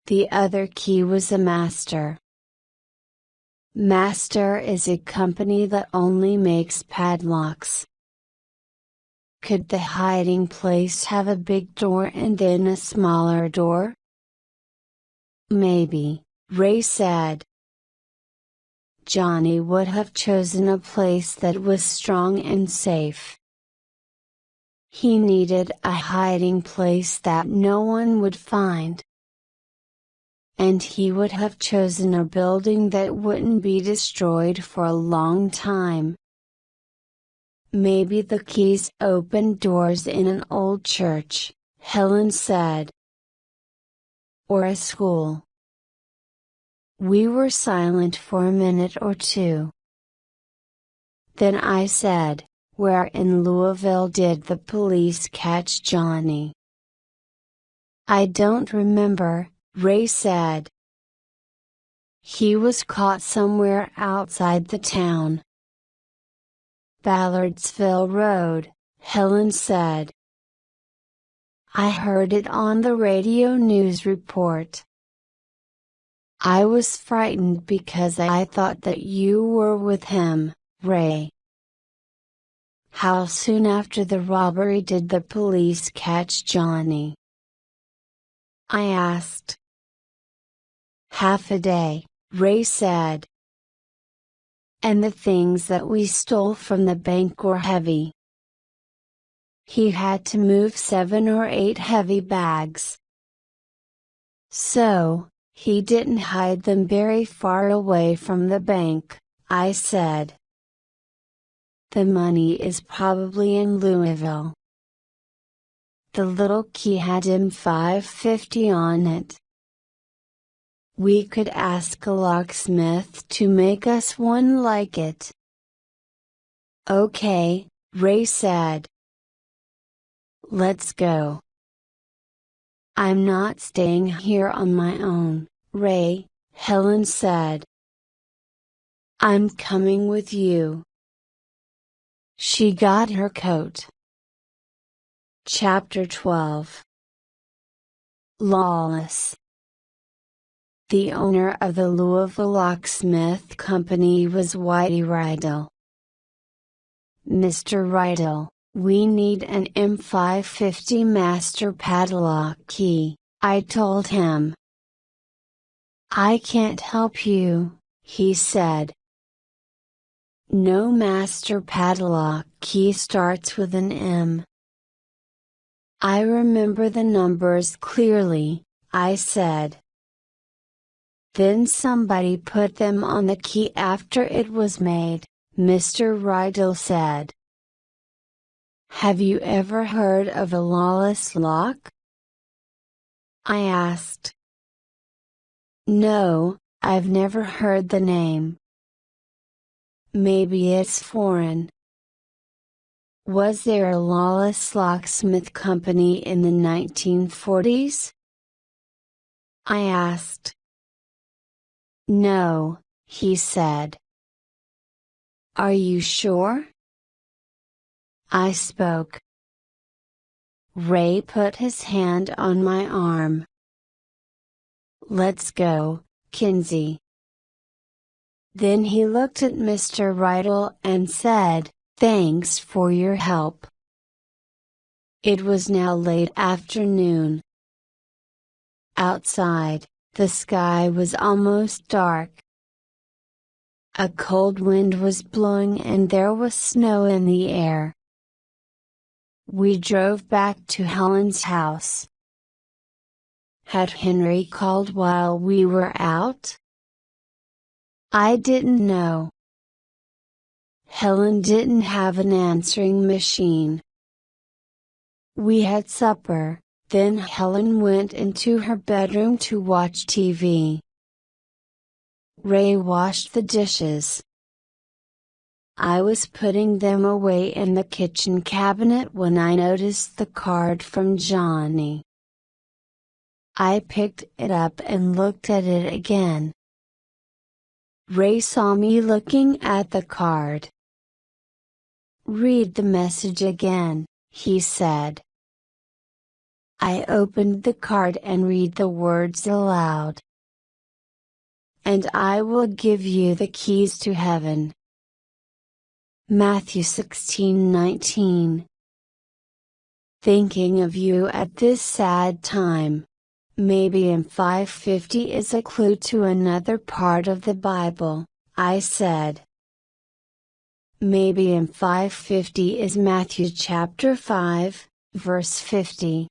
The other key was a master. Master is a company that only makes padlocks. Could the hiding place have a big door and then a smaller door? Maybe, Ray said. Johnny would have chosen a place that was strong and safe. He needed a hiding place that no one would find. And he would have chosen a building that wouldn't be destroyed for a long time. Maybe the keys open doors in an old church, Helen said. Or a school. We were silent for a minute or two. Then I said, where in Louisville did the police catch Johnny? I don't remember, Ray said. He was caught somewhere outside the town. Ballardsville Road, Helen said. I heard it on the radio news report. I was frightened because I thought that you were with him, Ray. How soon after the robbery did the police catch Johnny? I asked. Half a day, Ray said. And the things that we stole from the bank were heavy. He had to move 7 or 8 heavy bags. So, he didn't hide them very far away from the bank, I said. The money is probably in Louisville. The little key had M550 on it. We could ask a locksmith to make us one like it. Okay, Ray said. Let's go. I'm not staying here on my own, Ray, Helen said. I'm coming with you. She got her coat. Chapter 12. Lawless. The owner of the Louisville Locksmith Company was Whitey Rydell. Mr. Rydell, we need an M550 master padlock key, I told him. I can't help you, he said. No master padlock key starts with an M. I remember the numbers clearly, I said. Then somebody put them on the key after it was made, Mr. Rydell said. Have you ever heard of a Lawless lock? I asked. No, I've never heard the name. Maybe it's foreign. Was there a Lawless locksmith company in the 1940s? I asked. No, he said. Are you sure? I spoke. Ray put his hand on my arm. Let's go, Kinsey. Then he looked at Mr. Rydell and said, thanks for your help. It was now late afternoon. Outside, the sky was almost dark. A cold wind was blowing and there was snow in the air. We drove back to Helen's house. Had Henry called while we were out? I didn't know. Helen didn't have an answering machine. We had supper, then Helen went into her bedroom to watch TV. Ray washed the dishes. I was putting them away in the kitchen cabinet when I noticed the card from Johnny. I picked it up and looked at it again. Ray saw me looking at the card. Read the message again, he said. I opened the card and read the words aloud. And I will give you the keys to heaven. Matthew 16:19. Thinking of you at this sad time. Maybe M550 is a clue to another part of the Bible, I said. Maybe M550 is Matthew chapter 5, verse 50.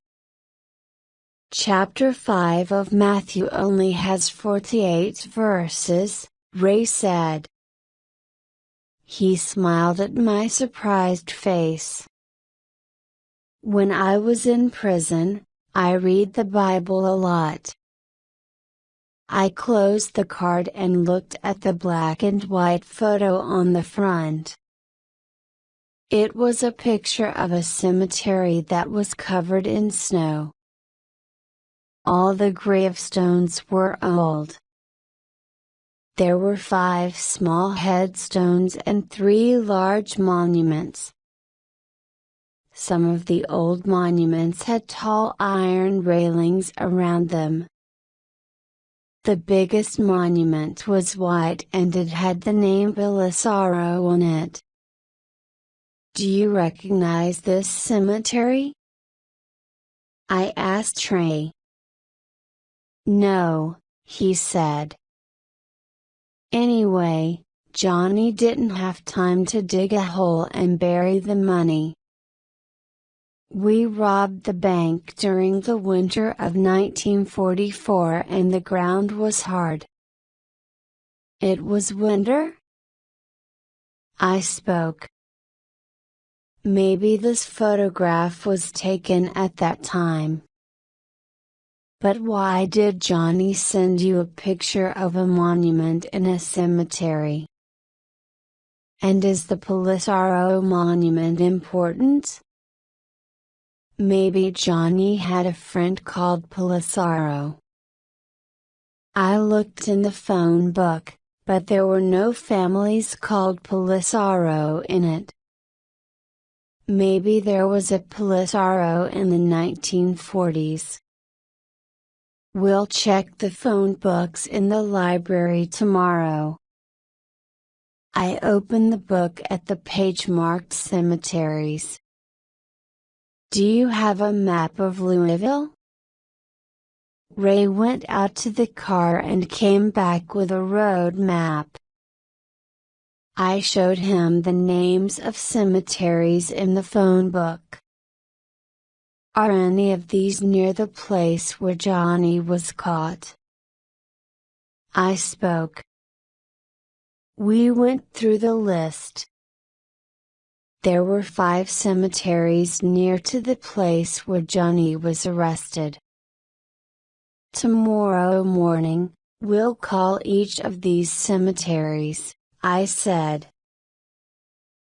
Chapter 5 of Matthew only has 48 verses, Ray said. He smiled at my surprised face. When I was in prison, I read the Bible a lot. I closed the card and looked at the black and white photo on the front. It was a picture of a cemetery that was covered in snow. All the gravestones were old. There were 5 small headstones and 3 large monuments. Some of the old monuments had tall iron railings around them. The biggest monument was white and it had the name Belisaro on it. Do you recognize this cemetery? I asked Trey. No, he said. Anyway, Johnny didn't have time to dig a hole and bury the money. We robbed the bank during the winter of 1944 and the ground was hard. It was winter? I spoke. Maybe this photograph was taken at that time. But why did Johnny send you a picture of a monument in a cemetery? And is the Belisaro monument important? Maybe Johnny had a friend called Belisaro. I looked in the phone book, but there were no families called Belisaro in it. Maybe there was a Belisaro in the 1940s. We'll check the phone books in the library tomorrow. I opened the book at the page marked cemeteries. Do you have a map of Louisville? Ray went out to the car and came back with a road map. I showed him the names of cemeteries in the phone book. Are any of these near the place where Johnny was caught? I spoke. We went through the list. There were 5 cemeteries near to the place where Johnny was arrested. Tomorrow morning, we'll call each of these cemeteries, I said.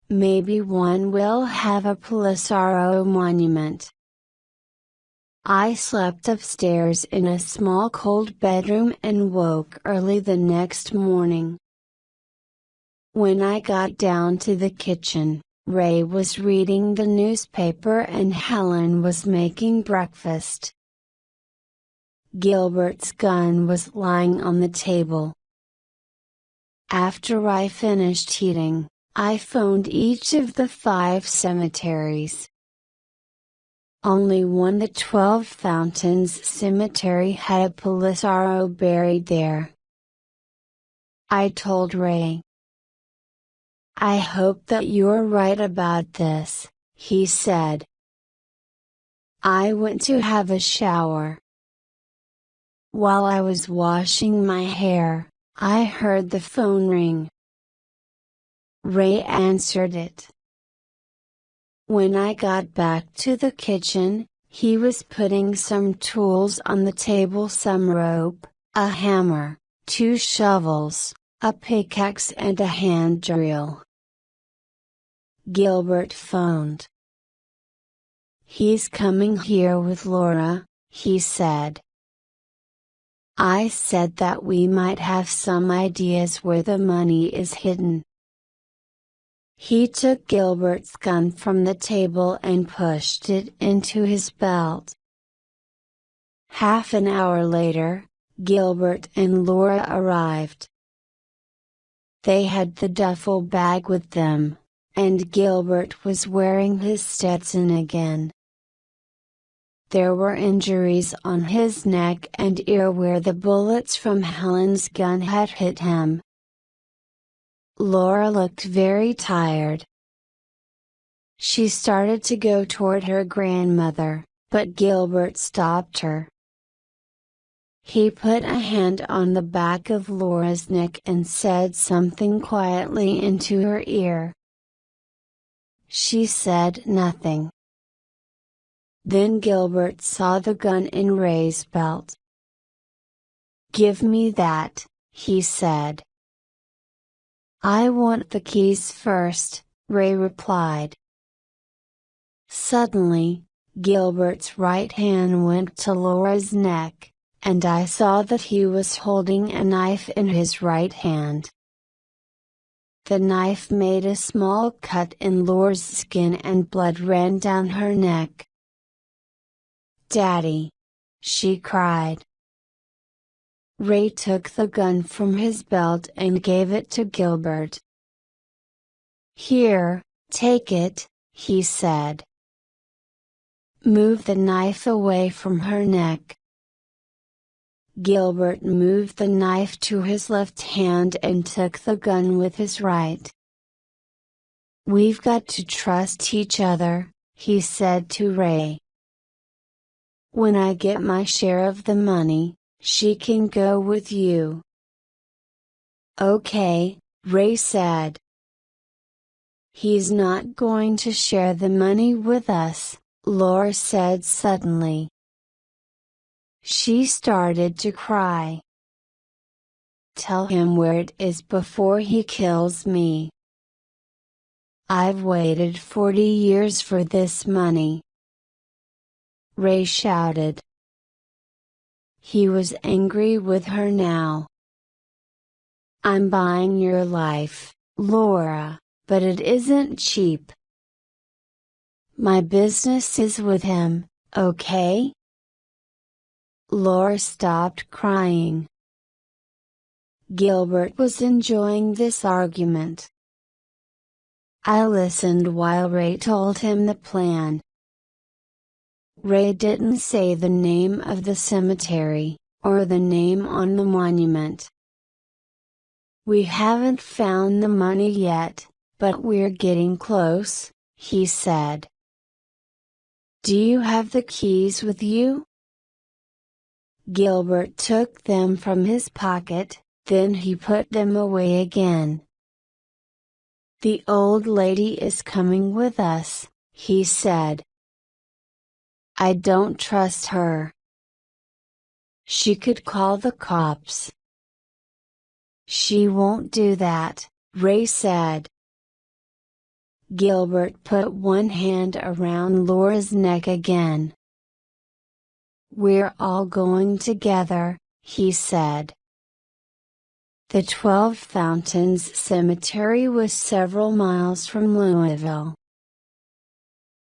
Maybe one will have a Belisaro monument. I slept upstairs in a small cold bedroom and woke early the next morning. When I got down to the kitchen, Ray was reading the newspaper and Helen was making breakfast. Gilbert's gun was lying on the table. After I finished eating, I phoned each of the 5 cemeteries. Only one, the 12 Fountains Cemetery, had a Belisaro buried there. I told Ray. I hope that you're right about this, he said. I went to have a shower. While I was washing my hair, I heard the phone ring. Ray answered it. When I got back to the kitchen, he was putting some tools on the table, some rope, a hammer, 2 shovels, a pickaxe and a hand drill. Gilbert phoned. He's coming here with Laura, he said. I said that we might have some ideas where the money is hidden. He took Gilbert's gun from the table and pushed it into his belt. Half an hour later, Gilbert and Laura arrived. They had the duffel bag with them, and Gilbert was wearing his Stetson again. There were injuries on his neck and ear where the bullets from Helen's gun had hit him. Laura looked very tired. She started to go toward her grandmother, but Gilbert stopped her. He put a hand on the back of Laura's neck and said something quietly into her ear. She said nothing. Then Gilbert saw the gun in Ray's belt. "Give me that," he said. "I want the keys first," Ray replied. Suddenly, Gilbert's right hand went to Laura's neck, and I saw that he was holding a knife in his right hand. The knife made a small cut in Laura's skin and blood ran down her neck. "Daddy!" she cried. Ray took the gun from his belt and gave it to Gilbert. "Here, take it," he said. "Move the knife away from her neck." Gilbert moved the knife to his left hand and took the gun with his right. "We've got to trust each other," he said to Ray. "When I get my share of the money, she can go with you." "Okay," Ray said. "He's not going to share the money with us," Laura said suddenly. She started to cry. "Tell him where it is before he kills me. I've waited 40 years for this money," Ray shouted. He was angry with her now. "I'm buying your life, Laura, but it isn't cheap. My business is with him, okay?" Laura stopped crying. Gilbert was enjoying this argument. I listened while Ray told him the plan. Ray didn't say the name of the cemetery, or the name on the monument. "We haven't found the money yet, but we're getting close," he said. "Do you have the keys with you?" Gilbert took them from his pocket, then he put them away again. "The old lady is coming with us," he said. "I don't trust her. She could call the cops." "She won't do that," Ray said. Gilbert put one hand around Laura's neck again. "We're all going together," he said. The 12 Fountains Cemetery was several miles from Louisville.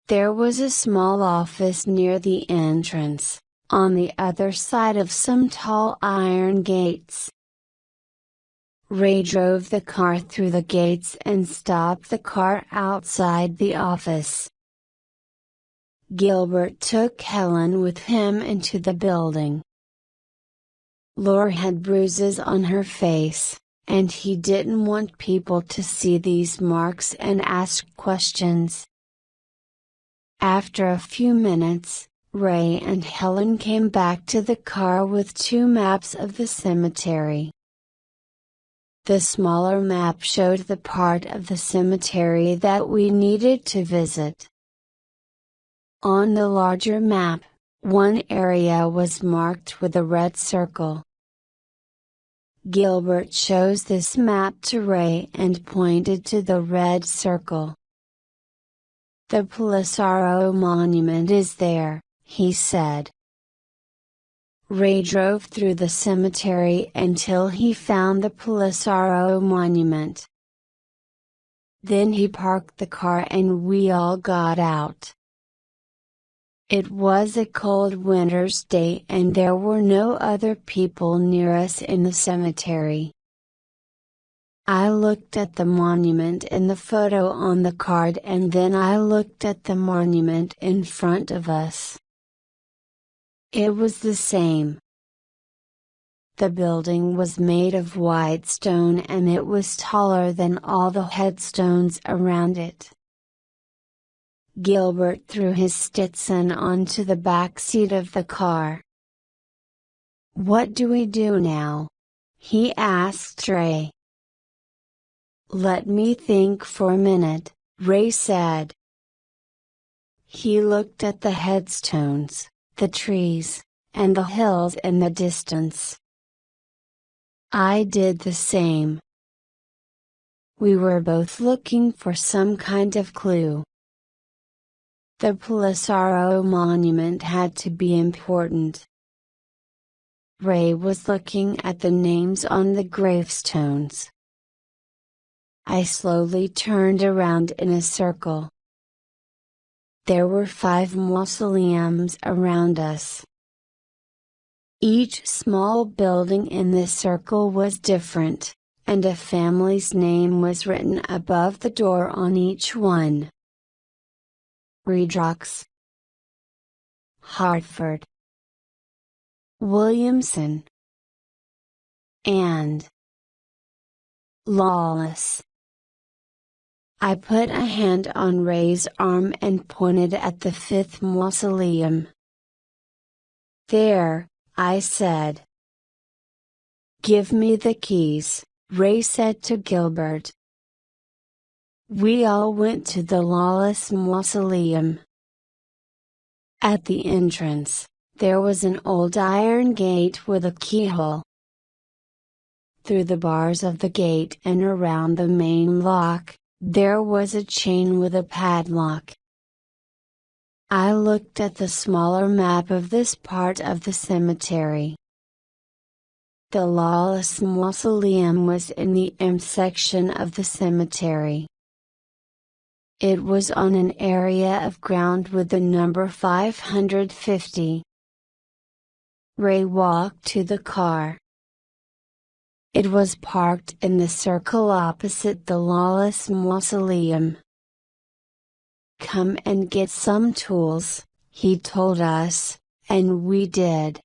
There was a small office near the entrance, on the other side of some tall iron gates. Ray drove the car through the gates and stopped the car outside the office. Gilbert took Helen with him into the building. Laura had bruises on her face, and he didn't want people to see these marks and ask questions. After a few minutes, Ray and Helen came back to the car with 2 maps of the cemetery. The smaller map showed the part of the cemetery that we needed to visit. On the larger map, one area was marked with a red circle. Gilbert shows this map to Ray and pointed to the red circle. "The Polisaro Monument is there," he said. Ray drove through the cemetery until he found the Polisaro Monument. Then he parked the car and we all got out. It was a cold winter's day and there were no other people near us in the cemetery. I looked at the monument in the photo on the card and then I looked at the monument in front of us. It was the same. The building was made of white stone and it was taller than all the headstones around it. Gilbert threw his Stetson onto the back seat of the car. "What do we do now?" he asked Ray. "Let me think for a minute," Ray said. He looked at the headstones, the trees, and the hills in the distance. I did the same. We were both looking for some kind of clue. The Polisario monument had to be important. Ray was looking at the names on the gravestones. I slowly turned around in a circle. There were 5 mausoleums around us. Each small building in this circle was different, and a family's name was written above the door on each one. Redrox, Hartford, Williamson, and Lawless. I put a hand on Ray's arm and pointed at the 5th mausoleum. "There," I said. "Give me the keys," Ray said to Gilbert. We all went to the Lawless mausoleum. At the entrance, there was an old iron gate with a keyhole. Through the bars of the gate and around the main lock, there was a chain with a padlock. I looked at the smaller map of this part of the cemetery. The Lawless mausoleum was in the M section of the cemetery. It was on an area of ground with the number 550. Ray walked to the car. It was parked in the circle opposite the Lawless mausoleum. "Come and get some tools," he told us, and we did.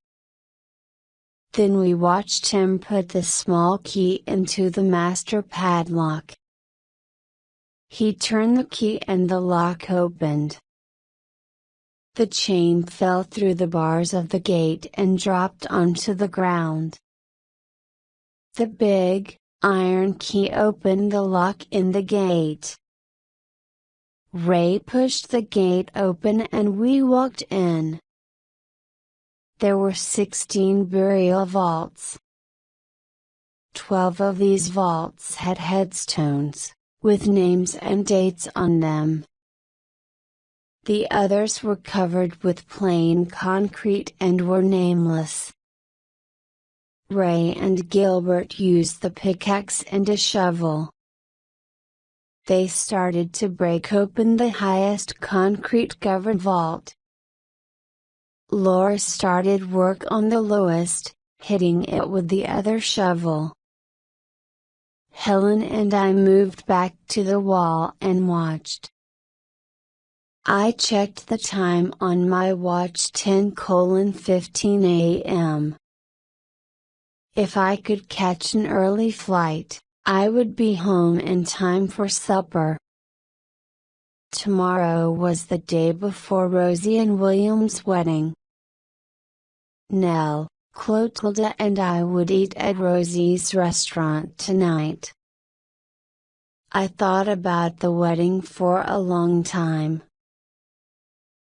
Then we watched him put the small key into the master padlock. He turned the key and the lock opened. The chain fell through the bars of the gate and dropped onto the ground. The big, iron key opened the lock in the gate. Ray pushed the gate open and we walked in. There were 16 burial vaults. 12 of these vaults had headstones, with names and dates on them. The others were covered with plain concrete and were nameless. Ray and Gilbert used the pickaxe and a shovel. They started to break open the highest concrete-covered vault. Laura started work on the lowest, hitting it with the other shovel. Helen and I moved back to the wall and watched. I checked the time on my watch 10:15 a.m. If I could catch an early flight, I would be home in time for supper. Tomorrow was the day before Rosie and William's wedding. Nell, Clotilde and I would eat at Rosie's restaurant tonight. I thought about the wedding for a long time.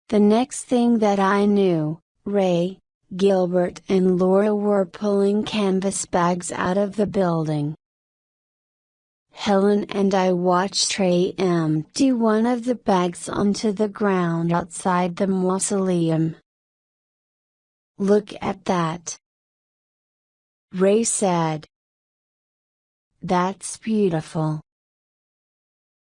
The next thing that I knew, Ray, Gilbert and Laura were pulling canvas bags out of the building. Helen and I watched Ray empty one of the bags onto the ground outside the mausoleum. "Look at that," Ray said. "That's beautiful."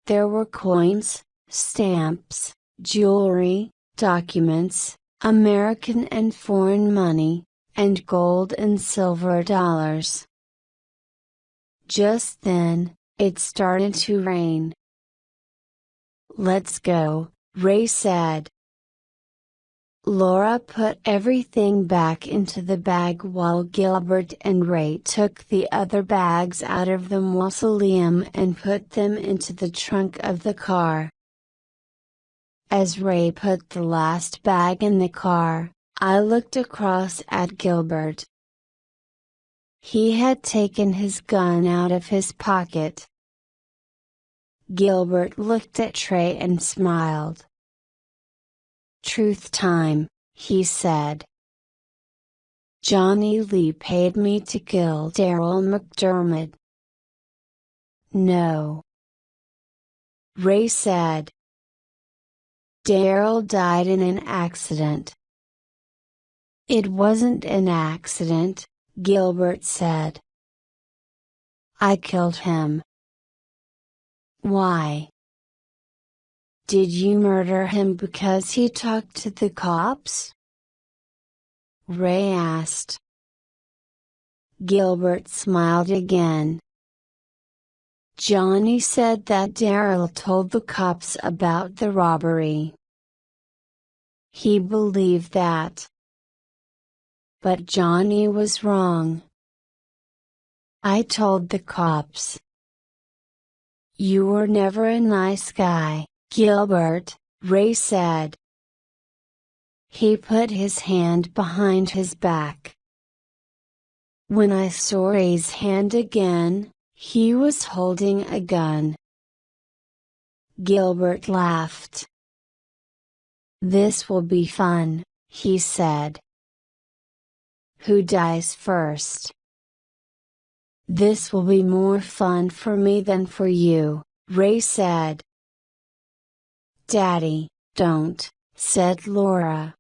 There were coins, stamps, jewelry, documents, American and foreign money, and gold and silver dollars. Just then, it started to rain. "Let's go," Ray said. Laura put everything back into the bag while Gilbert and Ray took the other bags out of the mausoleum and put them into the trunk of the car. As Ray put the last bag in the car, I looked across at Gilbert. He had taken his gun out of his pocket. Gilbert looked at Ray and smiled. "Truth time," he said. "Johnny Lee paid me to kill Darryl McDermott." "No," Ray said. "Darryl died in an accident." "It wasn't an accident," Gilbert said. "I killed him." "Why? Did you murder him because he talked to the cops?" Ray asked. Gilbert smiled again. "Johnny said that Darryl told the cops about the robbery. He believed that. But Johnny was wrong. I told the cops." "You were never a nice guy, Gilbert," Ray said. He put his hand behind his back. When I saw Ray's hand again, he was holding a gun. Gilbert laughed. "This will be fun," he said. "Who dies first?" "This will be more fun for me than for you," Ray said. "Daddy, don't," said Laura.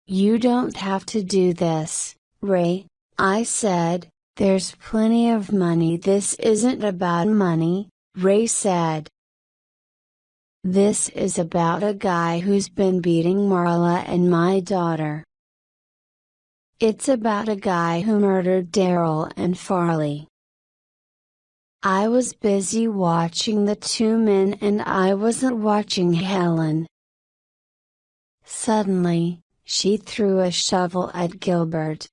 "You don't have to do this, Ray," I said. "There's plenty of money." "This isn't about money," Ray said. "This is about a guy who's been beating Marla and my daughter. It's about a guy who murdered Darryl and Farley." I was busy watching the two men and I wasn't watching Helen. Suddenly, she threw a shovel at Gilbert.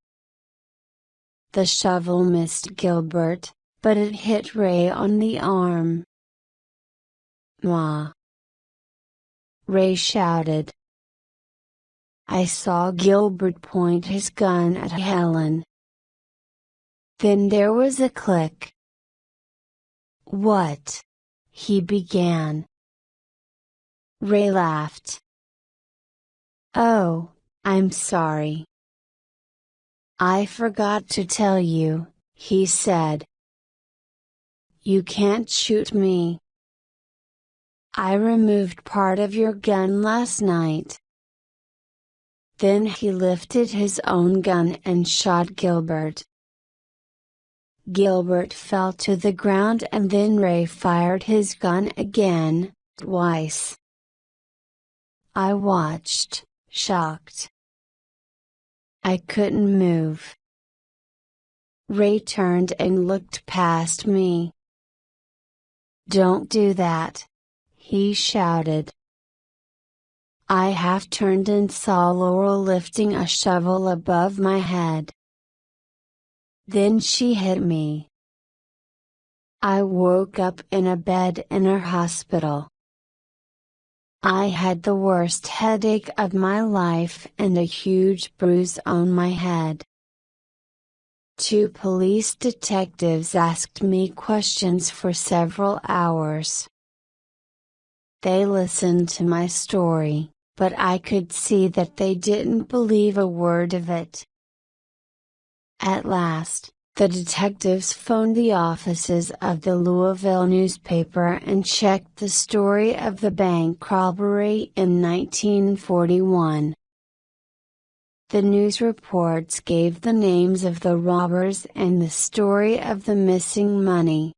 The shovel missed Gilbert, but it hit Ray on the arm. "Ma!" Ray shouted. I saw Gilbert point his gun at Helen. Then there was a click. "What?" he began. Ray laughed. "Oh, I'm sorry. I forgot to tell you," he said. "You can't shoot me. I removed part of your gun last night." Then he lifted his own gun and shot Gilbert. Gilbert fell to the ground and then Ray fired his gun again, twice. I watched, shocked. I couldn't move. Ray turned and looked past me. "Don't do that," he shouted. I half turned and saw Laurel lifting a shovel above my head. Then she hit me. I woke up in a bed in a hospital. I had the worst headache of my life and a huge bruise on my head. Two police detectives asked me questions for several hours. They listened to my story, but I could see that they didn't believe a word of it. At last, the detectives phoned the offices of the Louisville newspaper and checked the story of the bank robbery in 1941. The news reports gave the names of the robbers and the story of the missing money.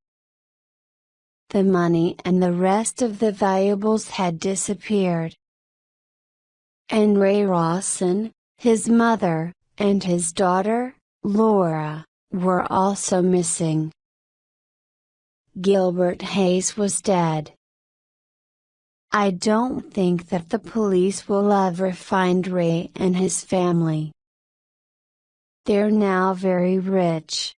The money and the rest of the valuables had disappeared. And Ray Rossen, his mother, and his daughter, Laura, were also missing. Gilbert Hayes was dead. I don't think that the police will ever find Ray and his family. They're now very rich.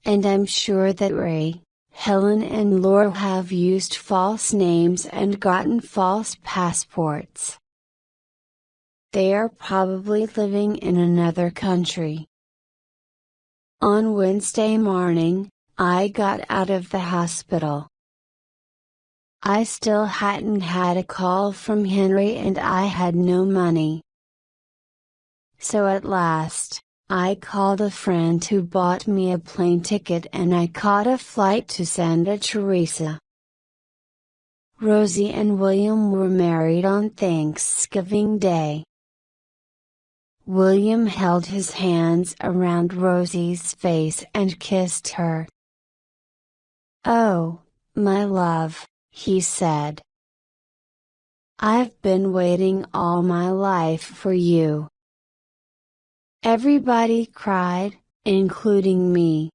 And I'm sure that Ray, Helen and Laura have used false names and gotten false passports. They are probably living in another country. On Wednesday morning, I got out of the hospital. I still hadn't had a call from Henry and I had no money. So at last, I called a friend who bought me a plane ticket and I caught a flight to Santa Teresa. Rosie and William were married on Thanksgiving Day. William held his hands around Rosie's face and kissed her. "Oh, my love," he said. "I've been waiting all my life for you." Everybody cried, including me.